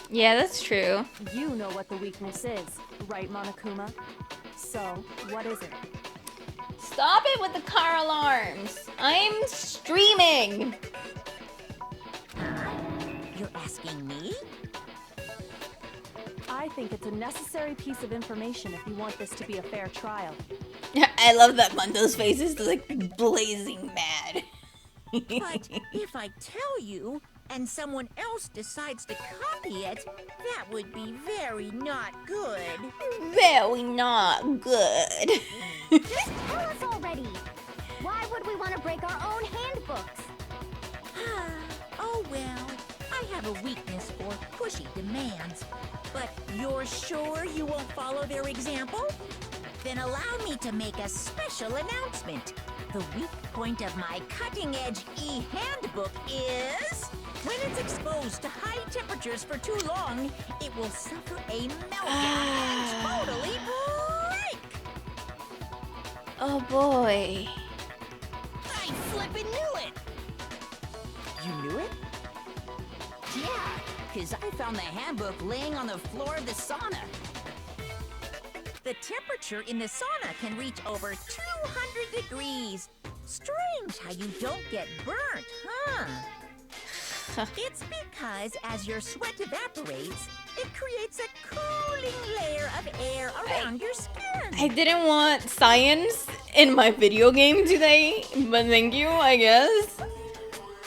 Yeah, that's true. You know what the weakness is, right, Monokuma? So, what is it? Stop it with the car alarms. I'm streaming. You're asking me? I think it's a necessary piece of information if you want this to be a fair trial. I love that Mundo's face is like blazing mad. But if I tell you, and someone else decides to copy it, that would be very not good. Very not good. Just tell us already. Why would we want to break our own handbooks? Oh well, I have a weakness for pushy demands. But you're sure you won't follow their example? Then allow me to make a special announcement. The weak point of my cutting-edge e-handbook is... when it's exposed to high temperatures for too long, it will suffer a meltdown and totally break! Oh boy. I flippin' knew it! You knew it? Yeah, because I found the handbook laying on the floor of the sauna. The temperature in the sauna can reach over 200 degrees. Strange how you don't get burnt, huh? It's because as your sweat evaporates, it creates a cooling layer of air around your skin. I didn't want science in my video game today, but thank you, I guess.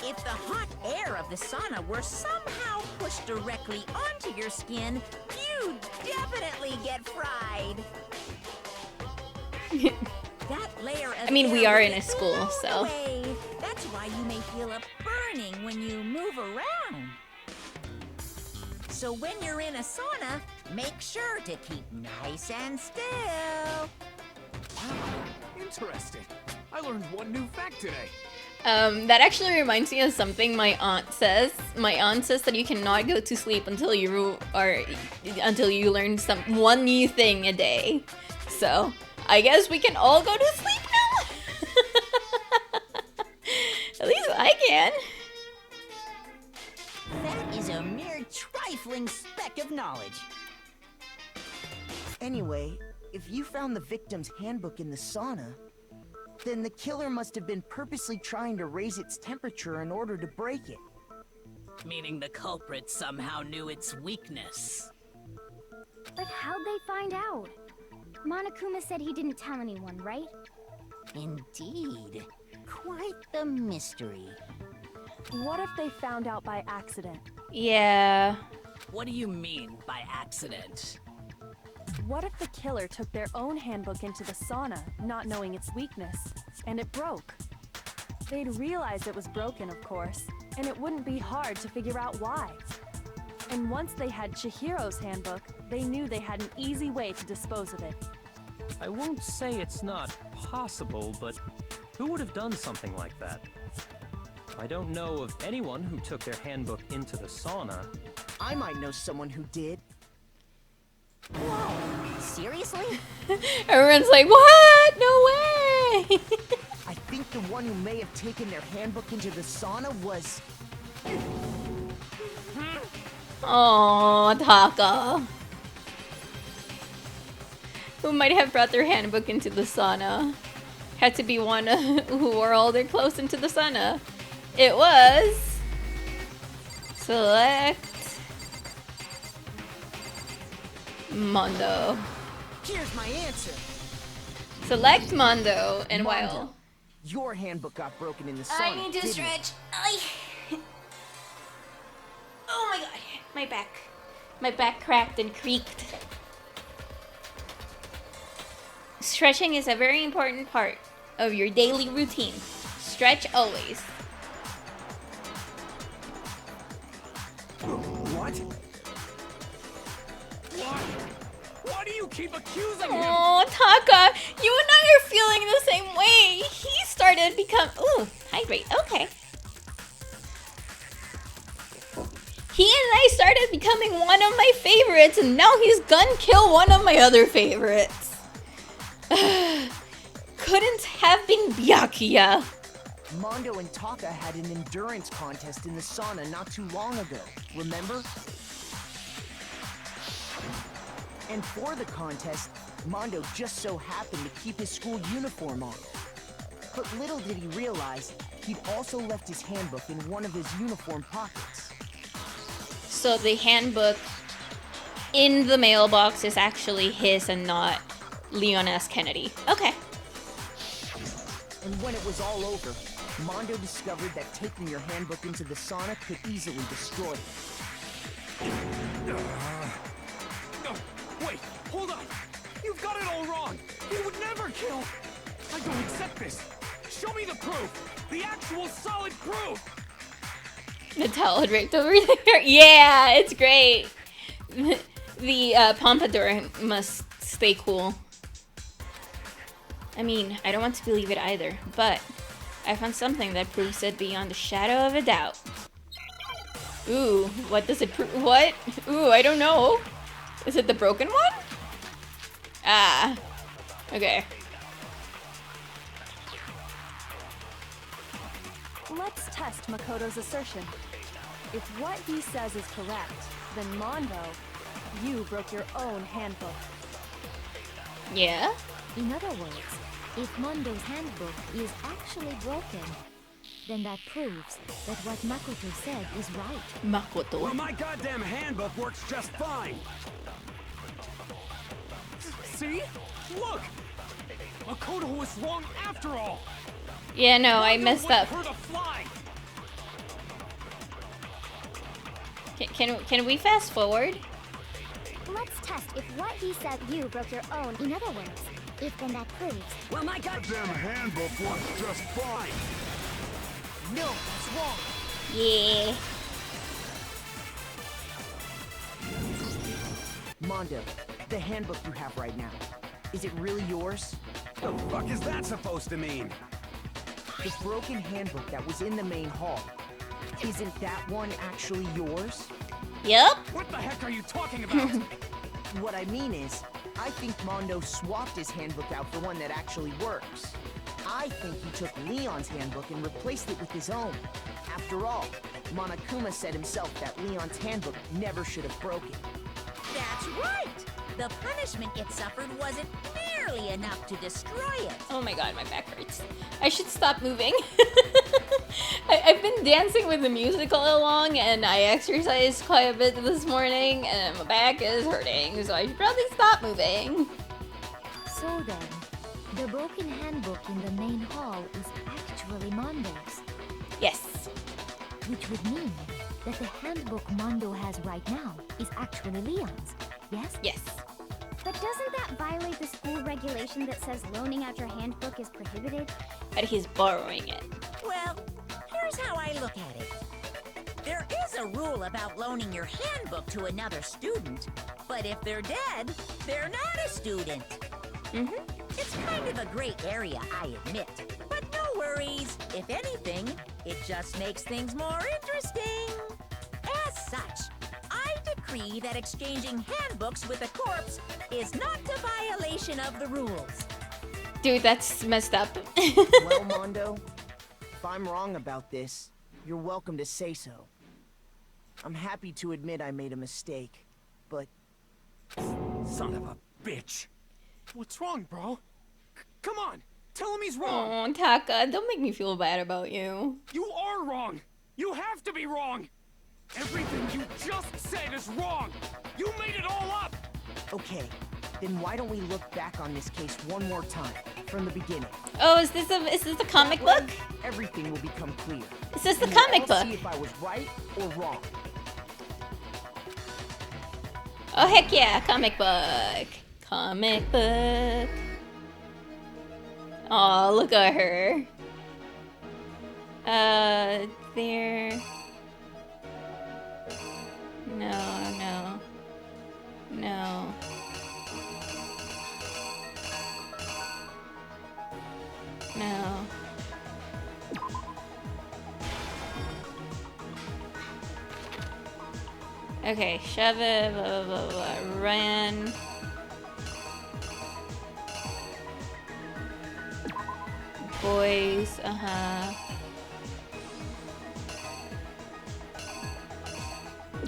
If the hot air of the sauna were somehow pushed directly onto your skin, you'd definitely get fried. That layer of I mean, we air are will in a get school, blown so. away. That's why you may feel a burning when you move around. So when you're in a sauna, make sure to keep nice and still. Interesting. I learned one new fact today. That actually reminds me of something my aunt says. My aunt says that you cannot go to sleep until you learn one new thing a day. So, I guess we can all go to sleep now? At least I can. That is a mere trifling speck of knowledge. Anyway, if you found the victim's handbook in the sauna, then the killer must have been purposely trying to raise its temperature in order to break it. meaning the culprit somehow knew its weakness. But how'd they find out? Monokuma said he didn't tell anyone, right? Indeed. Quite the mystery. What if they found out by accident? Yeah. What do you mean by accident? What if the killer took their own handbook into the sauna, not knowing its weakness, and it broke? They'd realize it was broken, of course, and it wouldn't be hard to figure out why. And once they had Chihiro's handbook, they knew they had an easy way to dispose of it. I won't say it's not possible, but who would have done something like that? I don't know of anyone who took their handbook into the sauna. I might know someone who did. Whoa! Seriously? Everyone's like, what? No way! I think the one who may have taken their handbook into the sauna was... Oh, Taka. Who might have brought their handbook into the sauna? Had to be one who wore all their clothes into the sauna. It was... Select... Mondo. Here's my answer. Select Mondo, and Mondo, while... your handbook got broken in the sauna. I need to didn't stretch. Oh my god, my back. My back cracked and creaked. Stretching is a very important part of your daily routine. Stretch always. What? Why do you keep accusing him? Oh, Taka, you and I are feeling the same way. He started to become... Ooh, hydrate. Okay. He and I started becoming one of my favorites, and now he's gonna kill one of my other favorites. Couldn't have been Byakuya. Mondo and Taka had an endurance contest in the sauna not too long ago, remember? And for the contest, Mondo just so happened to keep his school uniform on. But little did he realize, he'd also left his handbook in one of his uniform pockets. So the handbook in the mailbox is actually his and not Leon S. Kennedy. Okay. And when it was all over, Mondo discovered that taking your handbook into the sauna could easily destroy it. No, wait, hold on. You've got it all wrong. He would never kill. I don't accept this. Show me the proof. The actual solid proof. The towel draped over there. Yeah, it's great. The pompadour must stay cool. I mean, I don't want to believe it either, but I found something that proves it beyond a shadow of a doubt. Ooh, what does it prove? What? Ooh, I don't know. Is it the broken one? Ah, okay. Let's test Makoto's assertion. If what he says is correct, then Mondo, you broke your own handbook. Yeah? In other words, if Mondo's handbook is actually broken, then that proves that what Makoto said is right. Makoto. Well, my goddamn handbook works just fine. See? Look! Makoto was wrong after all. Yeah, no, I messed up. Can we fast forward? Let's test if what he said you broke your own. In other words, if then that proves. Well, my goddamn handbook works just fine. No, that's wrong. Yeah. Mondo, the handbook you have right now, is it really yours? The fuck is that supposed to mean? The broken handbook that was in the main hall, isn't that one actually yours? Yep. What the heck are you talking about? What I mean is, I think Mondo swapped his handbook out for one that actually works. I think he took Leon's handbook and replaced it with his own. After all, Monokuma said himself that Leon's handbook never should have broken. That's right! The punishment it suffered wasn't nearly enough to destroy it. Oh my god, my back hurts. I should stop moving. I've been dancing with the music all along, and I exercised quite a bit this morning, and my back is hurting, so I should probably stop moving. So then, the broken handbook in the main hall is actually Mondo's. Yes. Which would mean that the handbook Mondo has right now is actually Leon's, yes? Yes. But doesn't that violate the school regulation that says loaning out your handbook is prohibited? But he's borrowing it. Well, here's how I look at it. There is a rule about loaning your handbook to another student, but if they're dead, they're not a student. It's kind of a gray area, I admit. But no worries. If anything, it just makes things more interesting. As such, I decree that exchanging handbooks with a corpse is not a violation of the rules. Dude, that's messed up. Well, Mondo, if I'm wrong about this, you're welcome to say so. I'm happy to admit I made a mistake, but... Son of a bitch. What's wrong, bro? Come on, tell him he's wrong. Oh, Taka, don't make me feel bad about you. You are wrong. You have to be wrong. Everything you just said is wrong. You made it all up. Okay, then why don't we look back on this case one more time, from the beginning? Oh, is this a comic book? Everything will become clear. Is this the And we'll comic all book? see if I was right or wrong. Oh, heck yeah, comic book. Comic book. Oh, look at her. There. No. Okay, shove it, blah, blah, blah, run. Boys,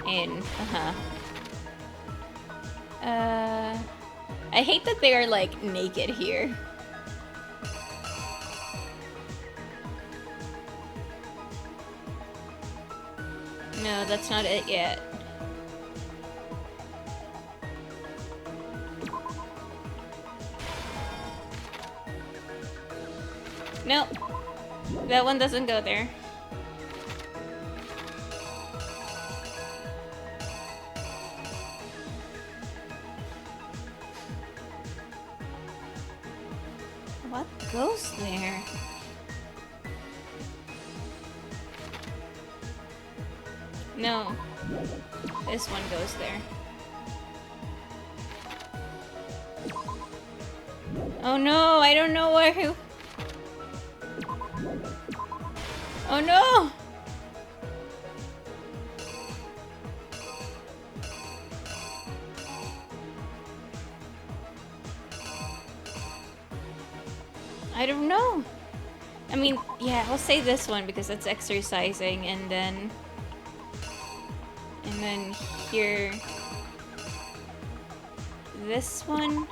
In, I hate that they are, like, naked here. No, that's not it yet. Nope. That one doesn't go there. What goes there? No. This one goes there. Oh no, I don't know where. Oh no! I don't know. I mean, yeah, I'll say this one because it's exercising, and then here, this one.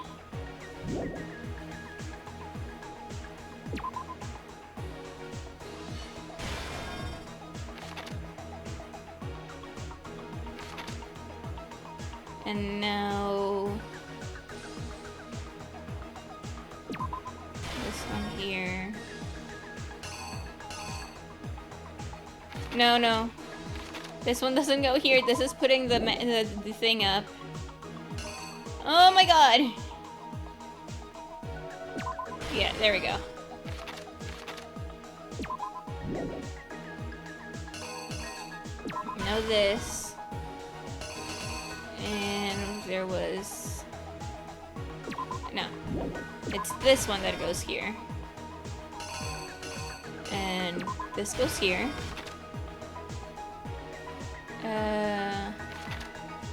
And now this one here. No. This one doesn't go here. This is putting the thing up. Oh my god. Yeah, there we go. Now this. And there was... No. It's this one that goes here. And this goes here.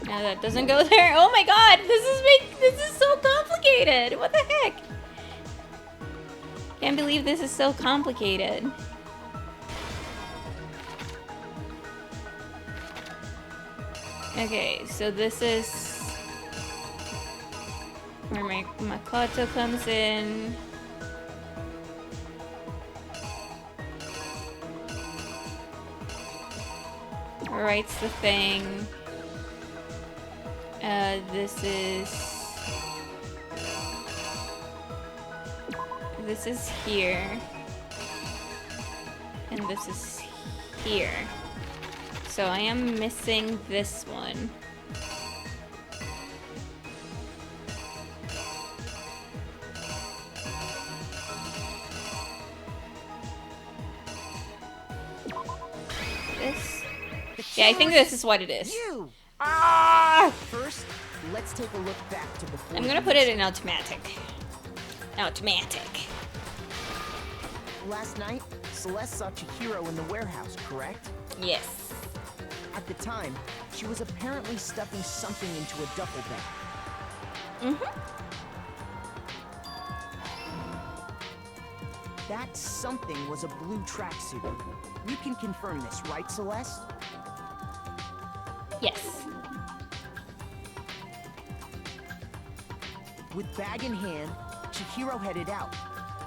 No, that doesn't go there. Oh my god! This is so complicated! What the heck? Can't believe this is so complicated. Okay, so this is where my Makoto comes in. Writes the thing. This is here. And this is here. So I am missing this one. This? Yeah, I think this is what it is. First, let's take a look back to before. I'm gonna put it in automatic. Last night, Celeste saw Chihiro in the warehouse, correct? Yes. At the time, she was apparently stuffing something into a duffel bag. That something was a blue tracksuit. You can confirm this, right, Celeste? Yes. With bag in hand, Chihiro headed out,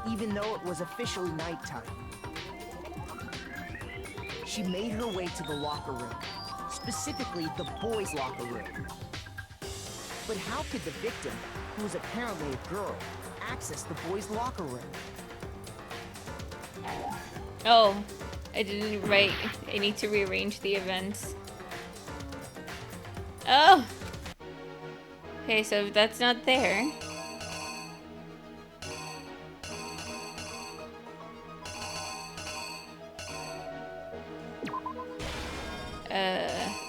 even though it was officially nighttime. She made her way to the locker room, specifically the boys' locker room. But how could the victim, who was apparently a girl, access the boys' locker room? Oh, I didn't write. I need to rearrange the events. Oh! Okay, so if that's not there...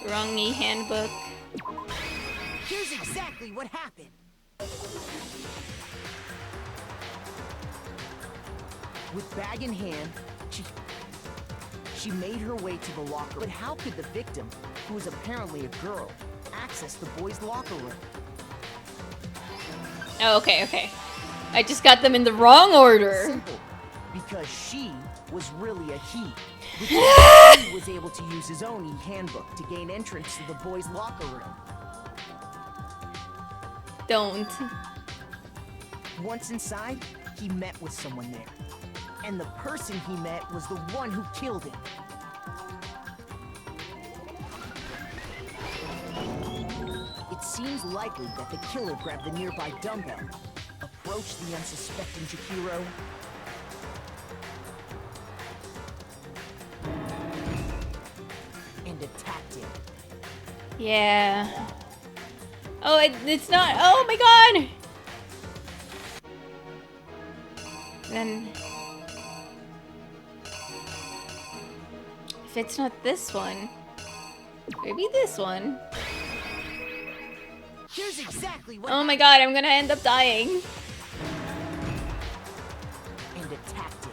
Wrongy handbook. Here's exactly what happened. With bag in hand, she made her way to the locker. But how could the victim, who was apparently a girl, access the boys' locker room? Oh, okay. I just got them in the wrong order. Simple. Because she was really a he. Which means he was able to use his own e-handbook to gain entrance to the boys' locker room. Don't. Once inside, he met with someone there. And the person he met was the one who killed him. It seems likely that the killer grabbed the nearby dumbbell, approached the unsuspecting Chihiro, and attacked him. Yeah. Oh, it's not. Oh my god! Then... if it's not this one, maybe this one. Here's exactly what oh my god, I'm gonna end up dying. And attacked him.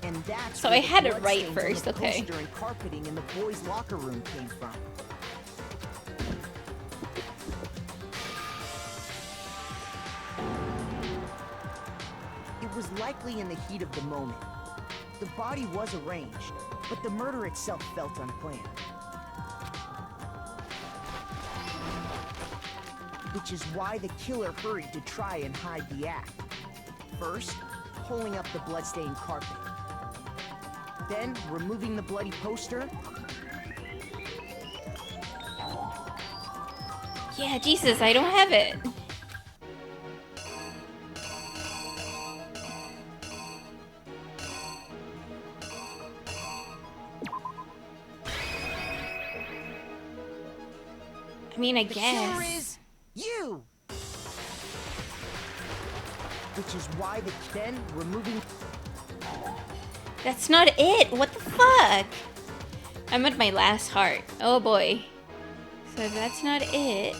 And that's so I had it right first, okay. And carpeting in the boys' locker room came from. It was likely in the heat of the moment. The body was arranged, but the murder itself felt unplanned. Which is why the killer hurried to try and hide the act. First, pulling up the bloodstained carpet. Then, removing the bloody poster. Yeah, Jesus, I don't have it. I mean, I guess. The killer is you! Which is why the then removing... That's not it! What the fuck? I'm at my last heart. Oh boy. So that's not it.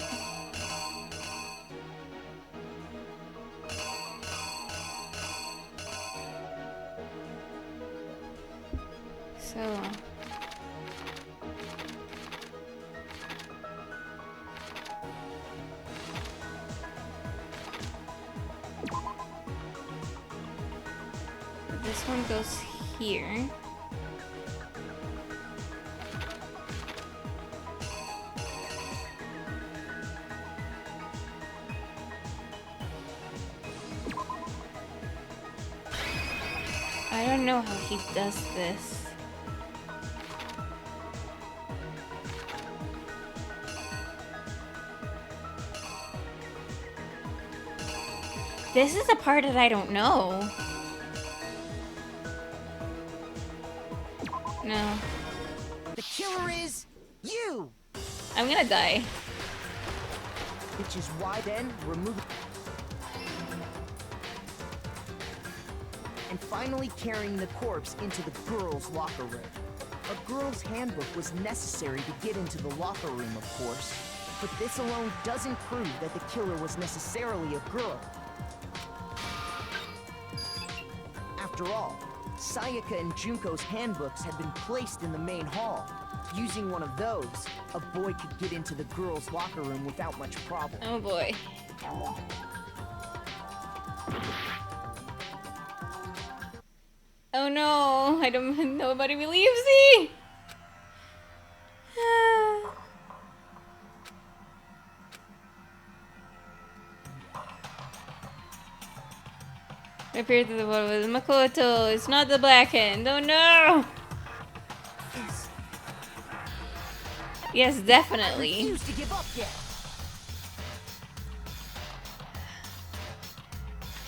So... this one goes here. I don't know how he does this. This is a part that I don't know. No. The killer is you! I'm gonna die. Which is why then remove... and finally carrying the corpse into the girls' locker room. A girl's handbook was necessary to get into the locker room, of course. But this alone doesn't prove that the killer was necessarily a girl. After all, Sayaka and Junko's handbooks had been placed in the main hall. Using one of those, a boy could get into the girls' locker room without much problem. Oh boy. Oh no, I don't, nobody believes me! Appeared to the world with Makoto. It's not the black hand. Oh no! Yes, definitely. I refuse to give up yet.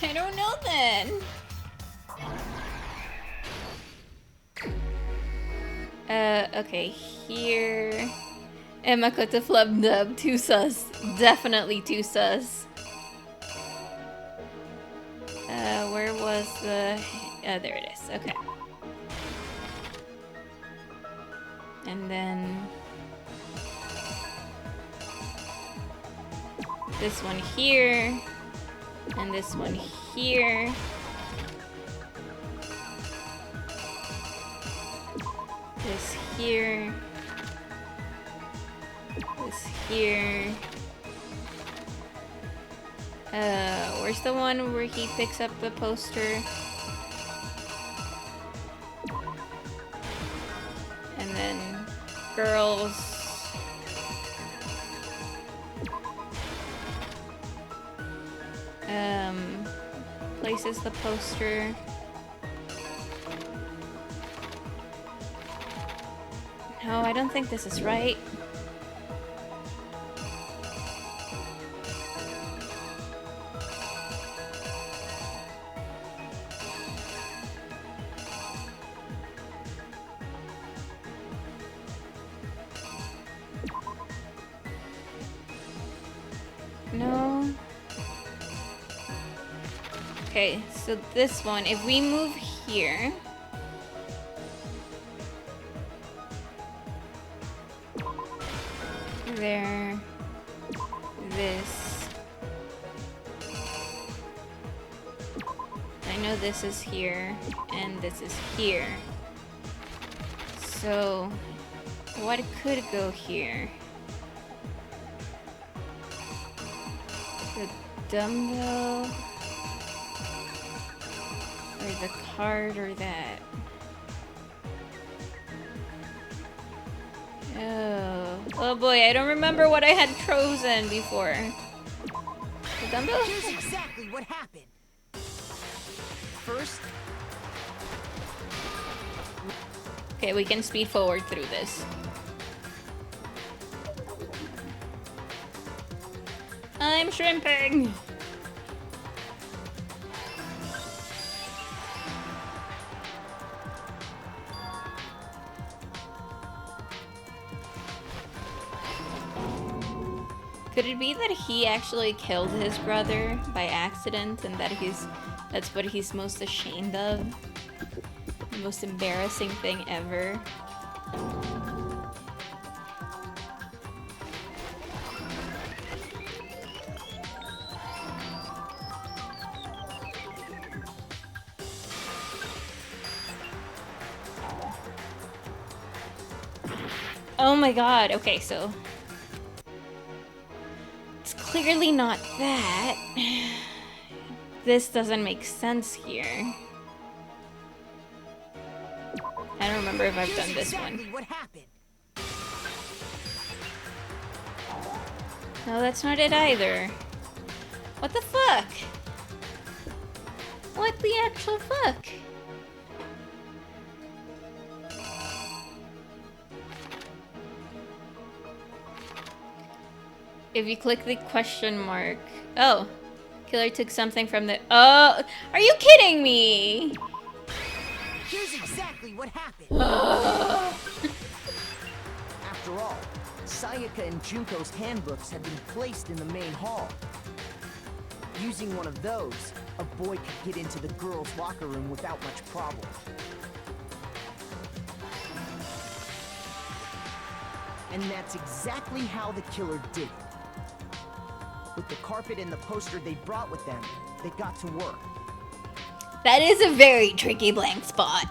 I don't know then. Okay, here. And Makoto flub dub. Too sus. Definitely too sus. Where was the... there it is. Okay. And then this one here, and this one here. This here. This here. Where's the one where he picks up the poster? And then girls. Places the poster. No, I don't think this is right. No. Okay, so this one, if we move here. There. This. I know this is here, and this is here. So, what could go here? The dumbbell, or the card, or that. Oh boy, I don't remember what I had chosen before. The dumbbell? Here's exactly what happened. First. Okay, we can speed forward through this. I'm shrimping! Could it be that he actually killed his brother by accident and that that's what he's most ashamed of? The most embarrassing thing ever? Oh my god, okay, so it's clearly not that. This doesn't make sense here. I don't remember if I've done this one. What happened? No, that's not it either. What the fuck? What the actual fuck? If you click the question mark... Oh. Killer took something from the... Oh! Are you kidding me? Here's exactly what happened. After all, Sayaka and Junko's handbooks had been placed in the main hall. Using one of those, a boy could get into the girls' locker room without much problem. And that's exactly how the killer did it. With the carpet and the poster they brought with them, they got to work. That is a very tricky blank spot.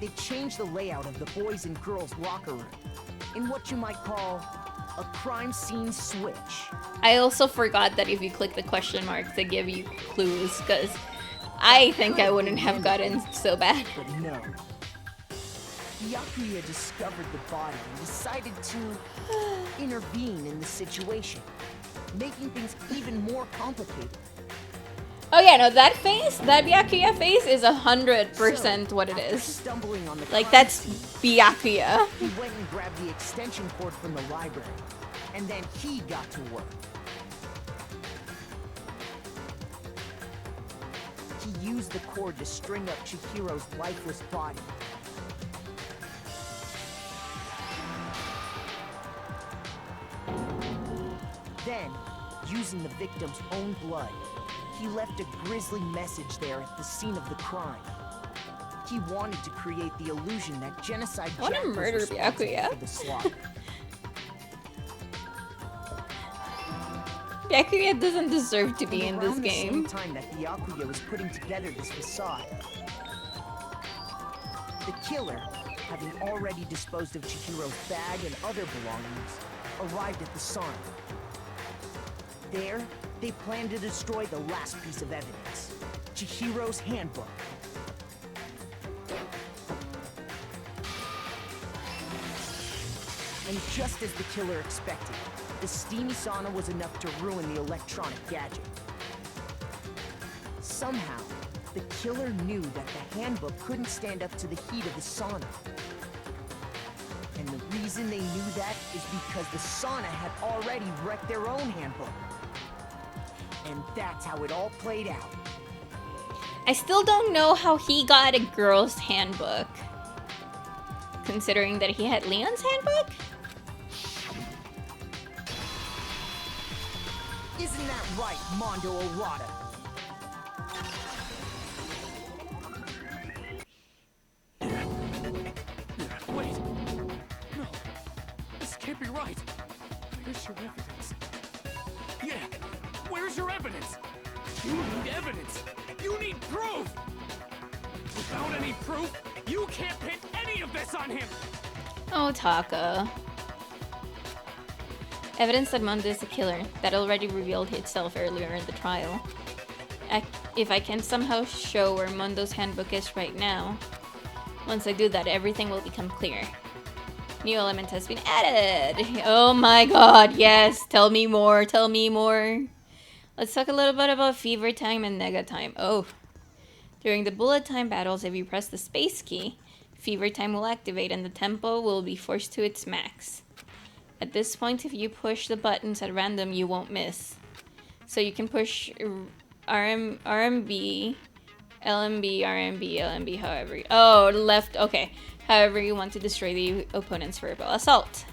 They changed the layout of the boys' and girls' locker room in what you might call a crime scene switch. I also forgot that if you click the question mark, they give you clues, because I think I wouldn't have gotten so bad. But no. Byakuya discovered the body and decided to intervene in the situation, making things even more complicated. Oh yeah, no, that face, that Byakuya face is 100% what it is. Stumbling on the like, that's Byakuya. He went and grabbed the extension cord from the library, and then he got to work. He used the cord to string up Chihiro's lifeless body. Then, using the victim's own blood, he left a grisly message there at the scene of the crime. He wanted to create the illusion that genocide I wanna Jack was murder responsible Byakuya. for the slaughter. Byakuya doesn't deserve to be in this Around the same game. time that Byakuya was putting together this facade, the killer, having already disposed of Chihiro's bag and other belongings, arrived at the sauna. There, they planned to destroy the last piece of evidence, Chihiro's handbook. And just as the killer expected, the steamy sauna was enough to ruin the electronic gadget. Somehow, the killer knew that the handbook couldn't stand up to the heat of the sauna. And the reason they knew that is because the sauna had already wrecked their own handbook. And that's how it all played out. I still don't know how he got a girl's handbook. Considering that he had Leon's handbook? Isn't that right, Mondo Orada? Wait. No. This can't be right. Where's your evidence? Yeah. Where's your evidence? You need evidence. You need proof. Without any proof, you can't pin any of this on him. Oh, Taka. Evidence that Mondo is the killer. That already revealed itself earlier in the trial. If I can somehow show where Mondo's handbook is right now, once I do that, everything will become clear. New element has been added. Oh my god, yes. Tell me more, tell me more. Let's talk a little bit about fever time and nega time. Oh. During the bullet time battles, if you press the space key, fever time will activate and the tempo will be forced to its max. At this point, if you push the buttons at random, you won't miss. So you can push RMB, LMB, RMB, however. Oh, left, okay. However you want to destroy the opponent's verbal assault.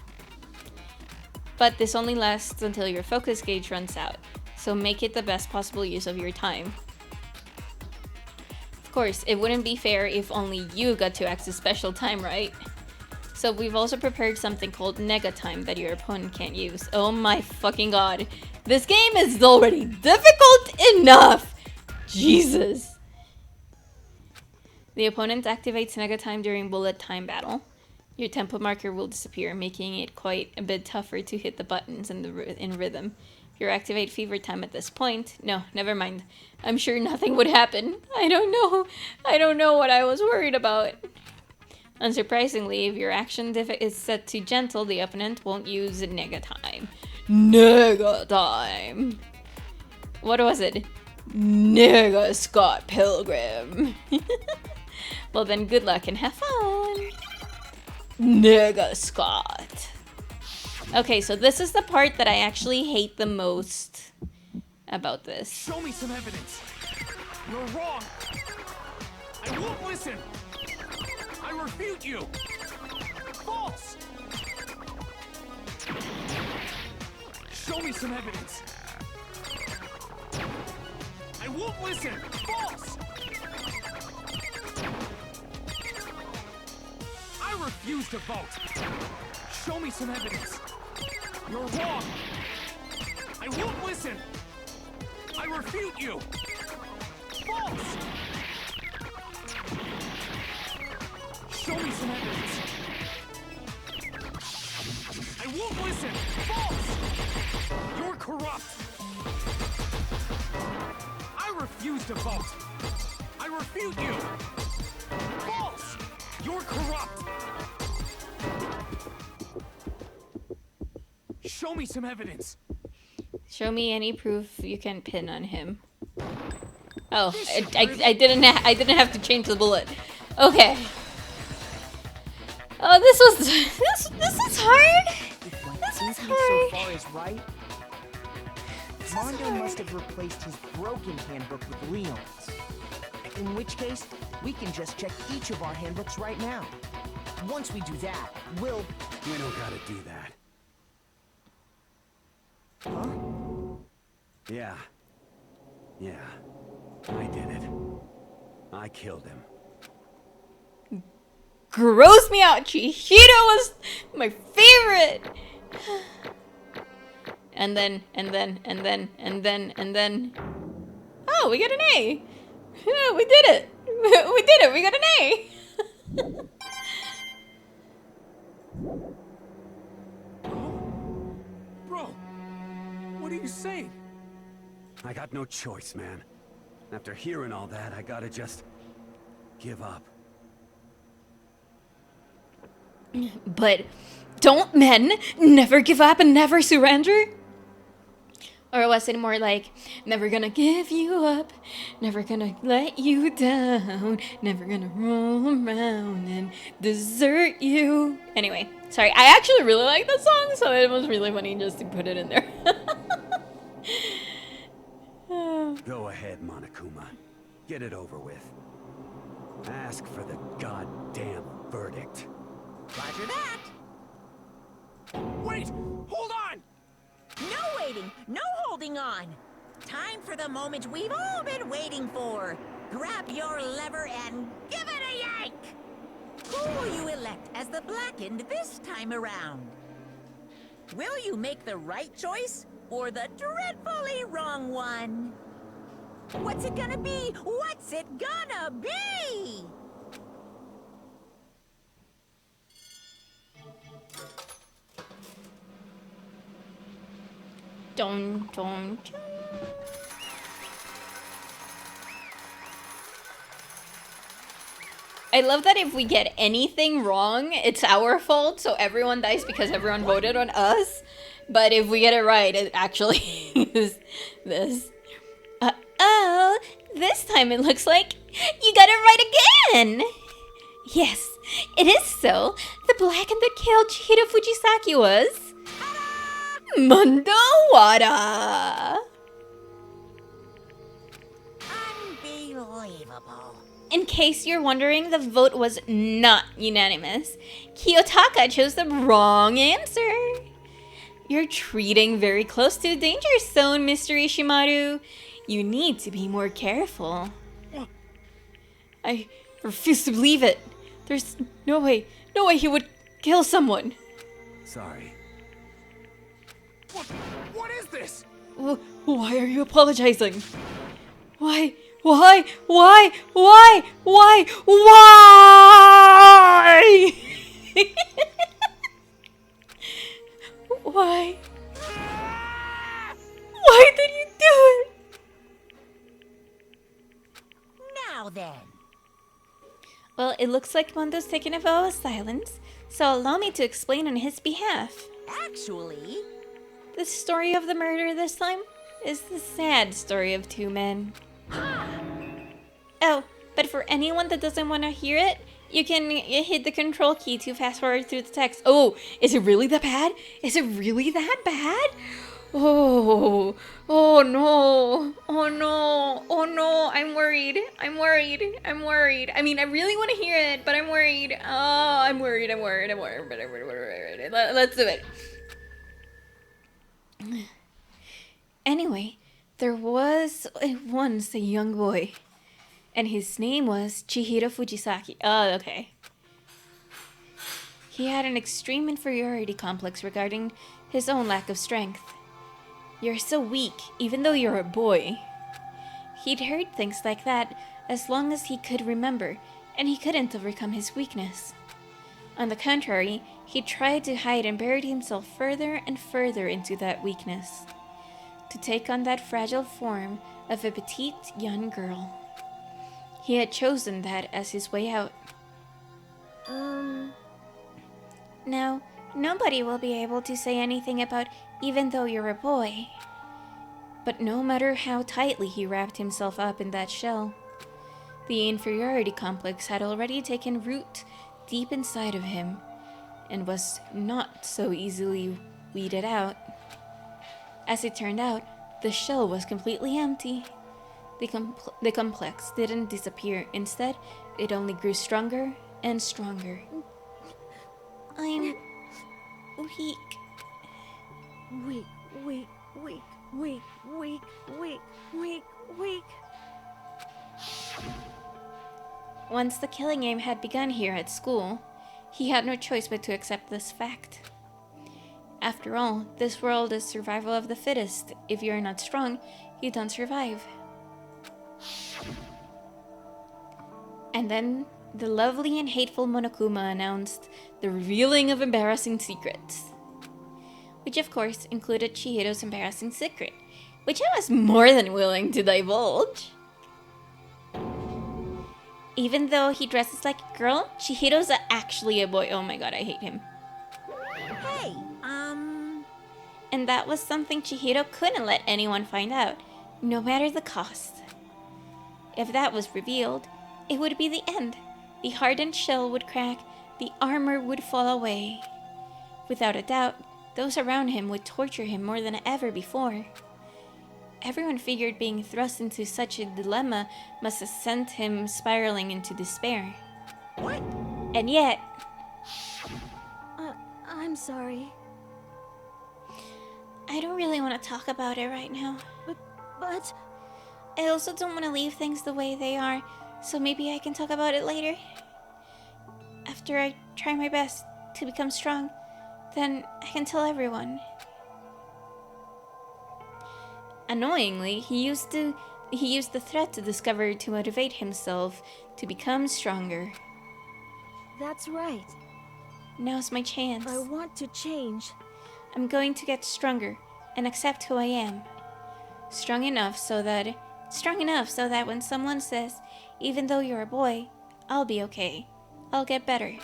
But this only lasts until your focus gauge runs out. So make it the best possible use of your time. Of course, it wouldn't be fair if only you got to access special time, right? So we've also prepared something called nega time that your opponent can't use. Oh my fucking god. This game is already difficult enough! Jesus. The opponent activates nega time during bullet time battle. Your tempo marker will disappear, making it quite a bit tougher to hit the buttons in rhythm. If you activate fever time at this point... No, never mind. I'm sure nothing would happen. I don't know. I don't know what I was worried about. Unsurprisingly, if your action is set to gentle, the opponent won't use nega time. Nega time! What was it? Nega Scott Pilgrim. Well then, good luck and have fun! Nega Scott. Okay, so this is the part that I actually hate the most about this. Show me some evidence. You're wrong. I won't listen. I refute you. False. Show me some evidence. I won't listen. False. I refuse to vote. Show me some evidence. You're wrong. I won't listen. I refute you. False. Show me some evidence. I won't listen. False. You're corrupt. I refuse to vote. I refute you. False. You're corrupt. Show me some evidence. Show me any proof you can pin on him. Oh, I didn't have to change the bullet. Okay. Oh, this is hard. This is so hard. far is right, Mondo must have replaced his broken handbook with Leon's. In which case, we can just check each of our handbooks right now. Once we do that, we'll... We don't gotta do that. Huh? Yeah. Yeah. I did it. I killed him. grossed me out. Chihiro was my favorite. And then. Oh, we got an A. Yeah, we did it. We did it. We got an A. Bro, what are you saying? I got no choice, man. After hearing all that, I gotta just give up. But don't men never give up and never surrender? Or was it more like, never gonna give you up, never gonna let you down, never gonna roll around and desert you? Anyway, sorry, I actually really like the song, so it was really funny just to put it in there. Go ahead, Monokuma. Get it over with. Ask for the goddamn verdict. Roger that. Wait! Hold on! No waiting, no holding on. Time for the moment we've all been waiting for. Grab your lever and give it a yank! Who will you elect as the Blackened this time around? Will you make the right choice or the dreadfully wrong one? What's it gonna be? What's it gonna be? Dun, dun, dun. I love that if we get anything wrong, it's our fault, so everyone dies because everyone voted on us. But if we get it right, it actually is this. Oh, this time it looks like you got it right again! Yes, it is so. The Blackened that killed Chihiro Fujisaki was... Mundo Wada! Unbelievable. In case you're wondering, the vote was not unanimous. Kiyotaka chose the wrong answer. You're treading very close to the danger zone, Mr. Ishimaru. You need to be more careful. I refuse to believe it. There's no way he would kill someone. Sorry. What is this? Why are you apologizing? Why? Why? Why? Why did you do it? Now then. Well, it looks like Mondo's taking a vow of silence, so allow me to explain on his behalf. Actually... The story of the murder this time is the sad story of two men. Oh, but for anyone that doesn't want to hear it, you can hit the control key to fast forward through the text. Oh, is it really that bad? Is it really that bad? Oh no, I'm worried. I mean, I really want to hear it, but I'm worried. Oh, I'm worried. Let's do it. Anyway, there was once a young boy, and his name was Chihiro Fujisaki. Oh, okay. He had an extreme inferiority complex regarding his own lack of strength. You're so weak, even though you're a boy. He'd heard things like that as long as he could remember, and he couldn't overcome his weakness. On the contrary, he tried to hide and buried himself further and further into that weakness, to take on that fragile form of a petite young girl. He had chosen that as his way out. Now, nobody will be able to say anything about even though you're a boy. But no matter how tightly he wrapped himself up in that shell, the inferiority complex had already taken root deep inside of him and was not so easily weeded out. As it turned out, the shell was completely empty. The complex didn't disappear. Instead, it only grew stronger and stronger. I'm weak. Weak. Once the killing game had begun here at school, he had no choice but to accept this fact. After all, this world is survival of the fittest. If you're not strong, you don't survive. And then the lovely and hateful Monokuma announced the revealing of embarrassing secrets. Which of course included Chihiro's embarrassing secret, which I was more than willing to divulge. Even though he dresses like a girl, Chihiro's actually a boy. Oh my god, I hate him. Hey, And that was something Chihiro couldn't let anyone find out, no matter the cost. If that was revealed, it would be the end. The hardened shell would crack, the armor would fall away. Without a doubt, those around him would torture him more than ever before. Everyone figured being thrust into such a dilemma must have sent him spiraling into despair. What? And yet... I'm sorry. I don't really want to talk about it right now. But... I also don't want to leave things the way they are, so maybe I can talk about it later. After I try my best to become strong, then I can tell everyone. Annoyingly, he used the threat to discover to motivate himself to become stronger. That's right. Now's my chance. I want to change. I'm going to get stronger and accept who I am. Strong enough so that when someone says, even though you're a boy, I'll be okay. I'll get better.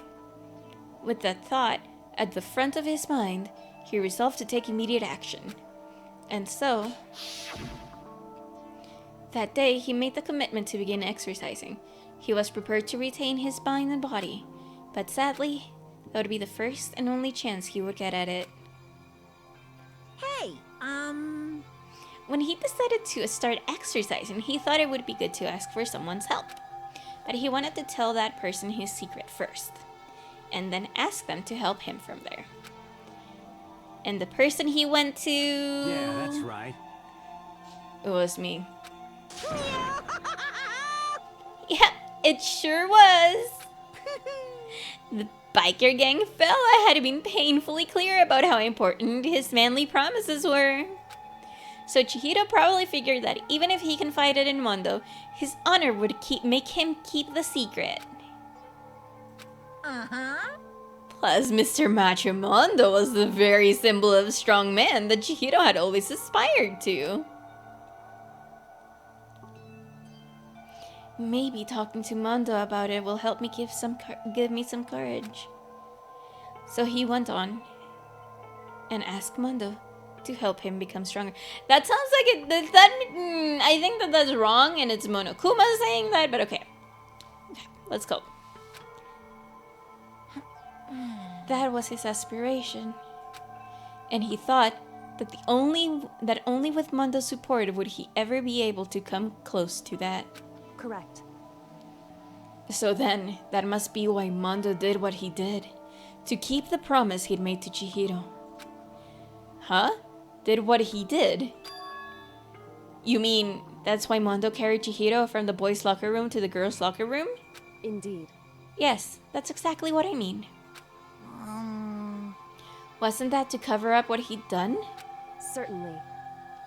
With that thought at the front of his mind, he resolved to take immediate action. And so, that day he made the commitment to begin exercising. He was prepared to retain his mind and body, but sadly, that would be the first and only chance he would get at it. Hey, When he decided to start exercising, he thought it would be good to ask for someone's help. But he wanted to tell that person his secret first, and then ask them to help him from there. And the person he went to... Yeah, that's right. It was me. Yep, it sure was. The biker gang fella had been painfully clear about how important his manly promises were. So Chihiro probably figured that even if he confided in Mondo, his honor would make him keep the secret. Uh-huh. Plus, Mr. Macho Mondo was the very symbol of a strong man that Chihiro had always aspired to. Maybe talking to Mondo about it will help me give me some courage. So he went on and asked Mondo to help him become stronger. That sounds like it. I think that's wrong, and it's Monokuma saying that. But okay, let's go. That was his aspiration, and he thought that only with Mondo's support would he ever be able to come close to that. Correct. So then, that must be why Mondo did what he did, to keep the promise he'd made to Chihiro. Huh? Did what he did? You mean that's why Mondo carried Chihiro from the boys' locker room to the girls' locker room? Indeed. Yes, that's exactly what I mean. Wasn't that to cover up what he'd done? Certainly.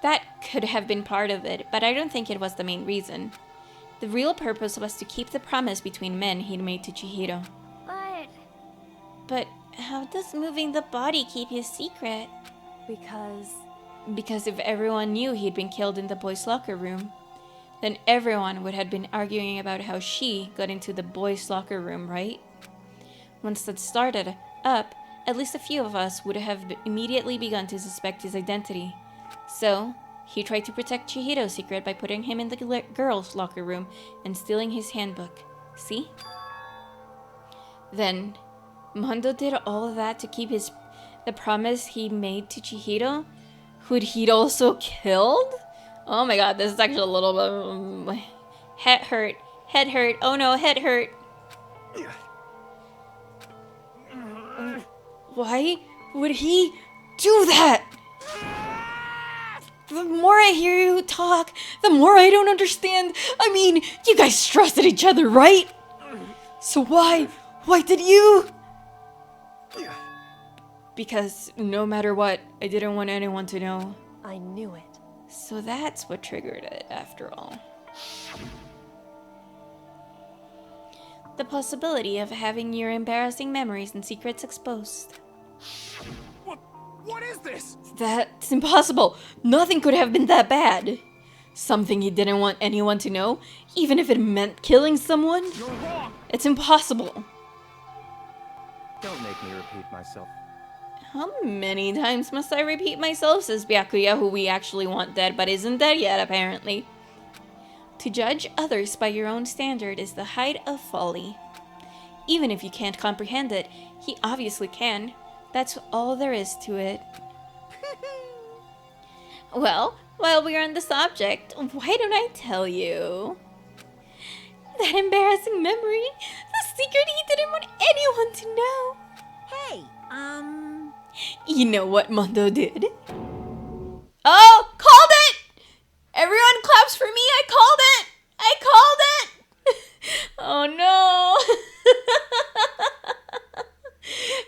That could have been part of it, but I don't think it was the main reason. The real purpose was to keep the promise between men he'd made to Chihiro. But how does moving the body keep his secret? Because if everyone knew he'd been killed in the boys' locker room, then everyone would have been arguing about how she got into the boys' locker room, right? Once that started up, at least a few of us would have immediately begun to suspect his identity. So, he tried to protect Chihiro's secret by putting him in the girls' locker room and stealing his handbook. See? Then, Mondo did all of that to keep the promise he made to Chihiro, who he'd also killed? Oh my god, this is actually a little bit... Head hurt, oh no, head hurt. Why would he do that? The more I hear you talk, the more I don't understand. I mean, you guys trusted each other, right? So why? Why did you? Because no matter what, I didn't want anyone to know. I knew it. So that's what triggered it, after all. The possibility of having your embarrassing memories and secrets exposed. What is this? That's impossible. Nothing could have been that bad. Something he didn't want anyone to know, even if it meant killing someone? You're wrong. It's impossible. Don't make me repeat myself. How many times must I repeat myself, says Byakuya, who we actually want dead but isn't dead yet, apparently. To judge others by your own standard is the height of folly. Even if you can't comprehend it, he obviously can. That's all there is to it. Well, while we're on the subject, why don't I tell you? That embarrassing memory, the secret he didn't want anyone to know. Hey, You know what Mondo did? Oh, called it! Everyone claps for me, I called it! I called it! Oh no!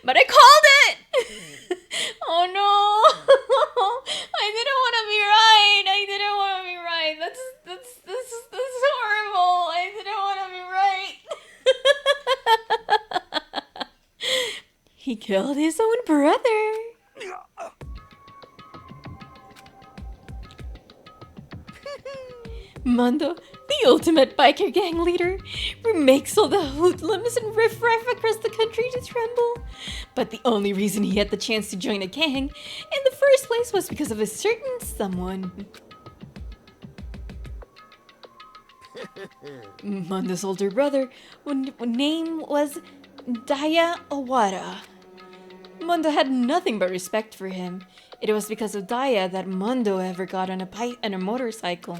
But I called it! Oh no! I didn't want to be right! I didn't want to be right! That's horrible! I didn't want to be right! He killed his own brother! Mondo, the ultimate biker gang leader, makes all the hoodlums and riffraff across the country to tremble. But the only reason he had the chance to join a gang in the first place was because of a certain someone. Mondo's older brother, name was Daya Owada. Mondo had nothing but respect for him. It was because of Daya that Mondo ever got on a motorcycle.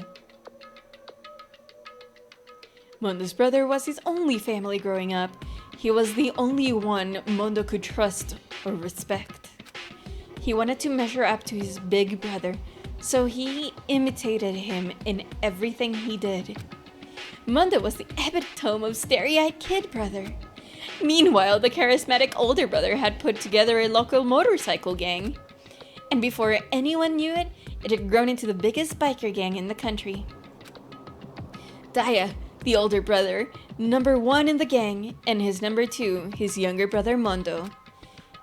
Mondo's brother was his only family growing up. He was the only one Mondo could trust or respect. He wanted to measure up to his big brother, so he imitated him in everything he did. Mondo was the epitome of starry-eyed kid brother. Meanwhile, the charismatic older brother had put together a local motorcycle gang. And before anyone knew it, it had grown into the biggest biker gang in the country. Daya, the older brother, number 1 in the gang, and his number 2, his younger brother Mondo.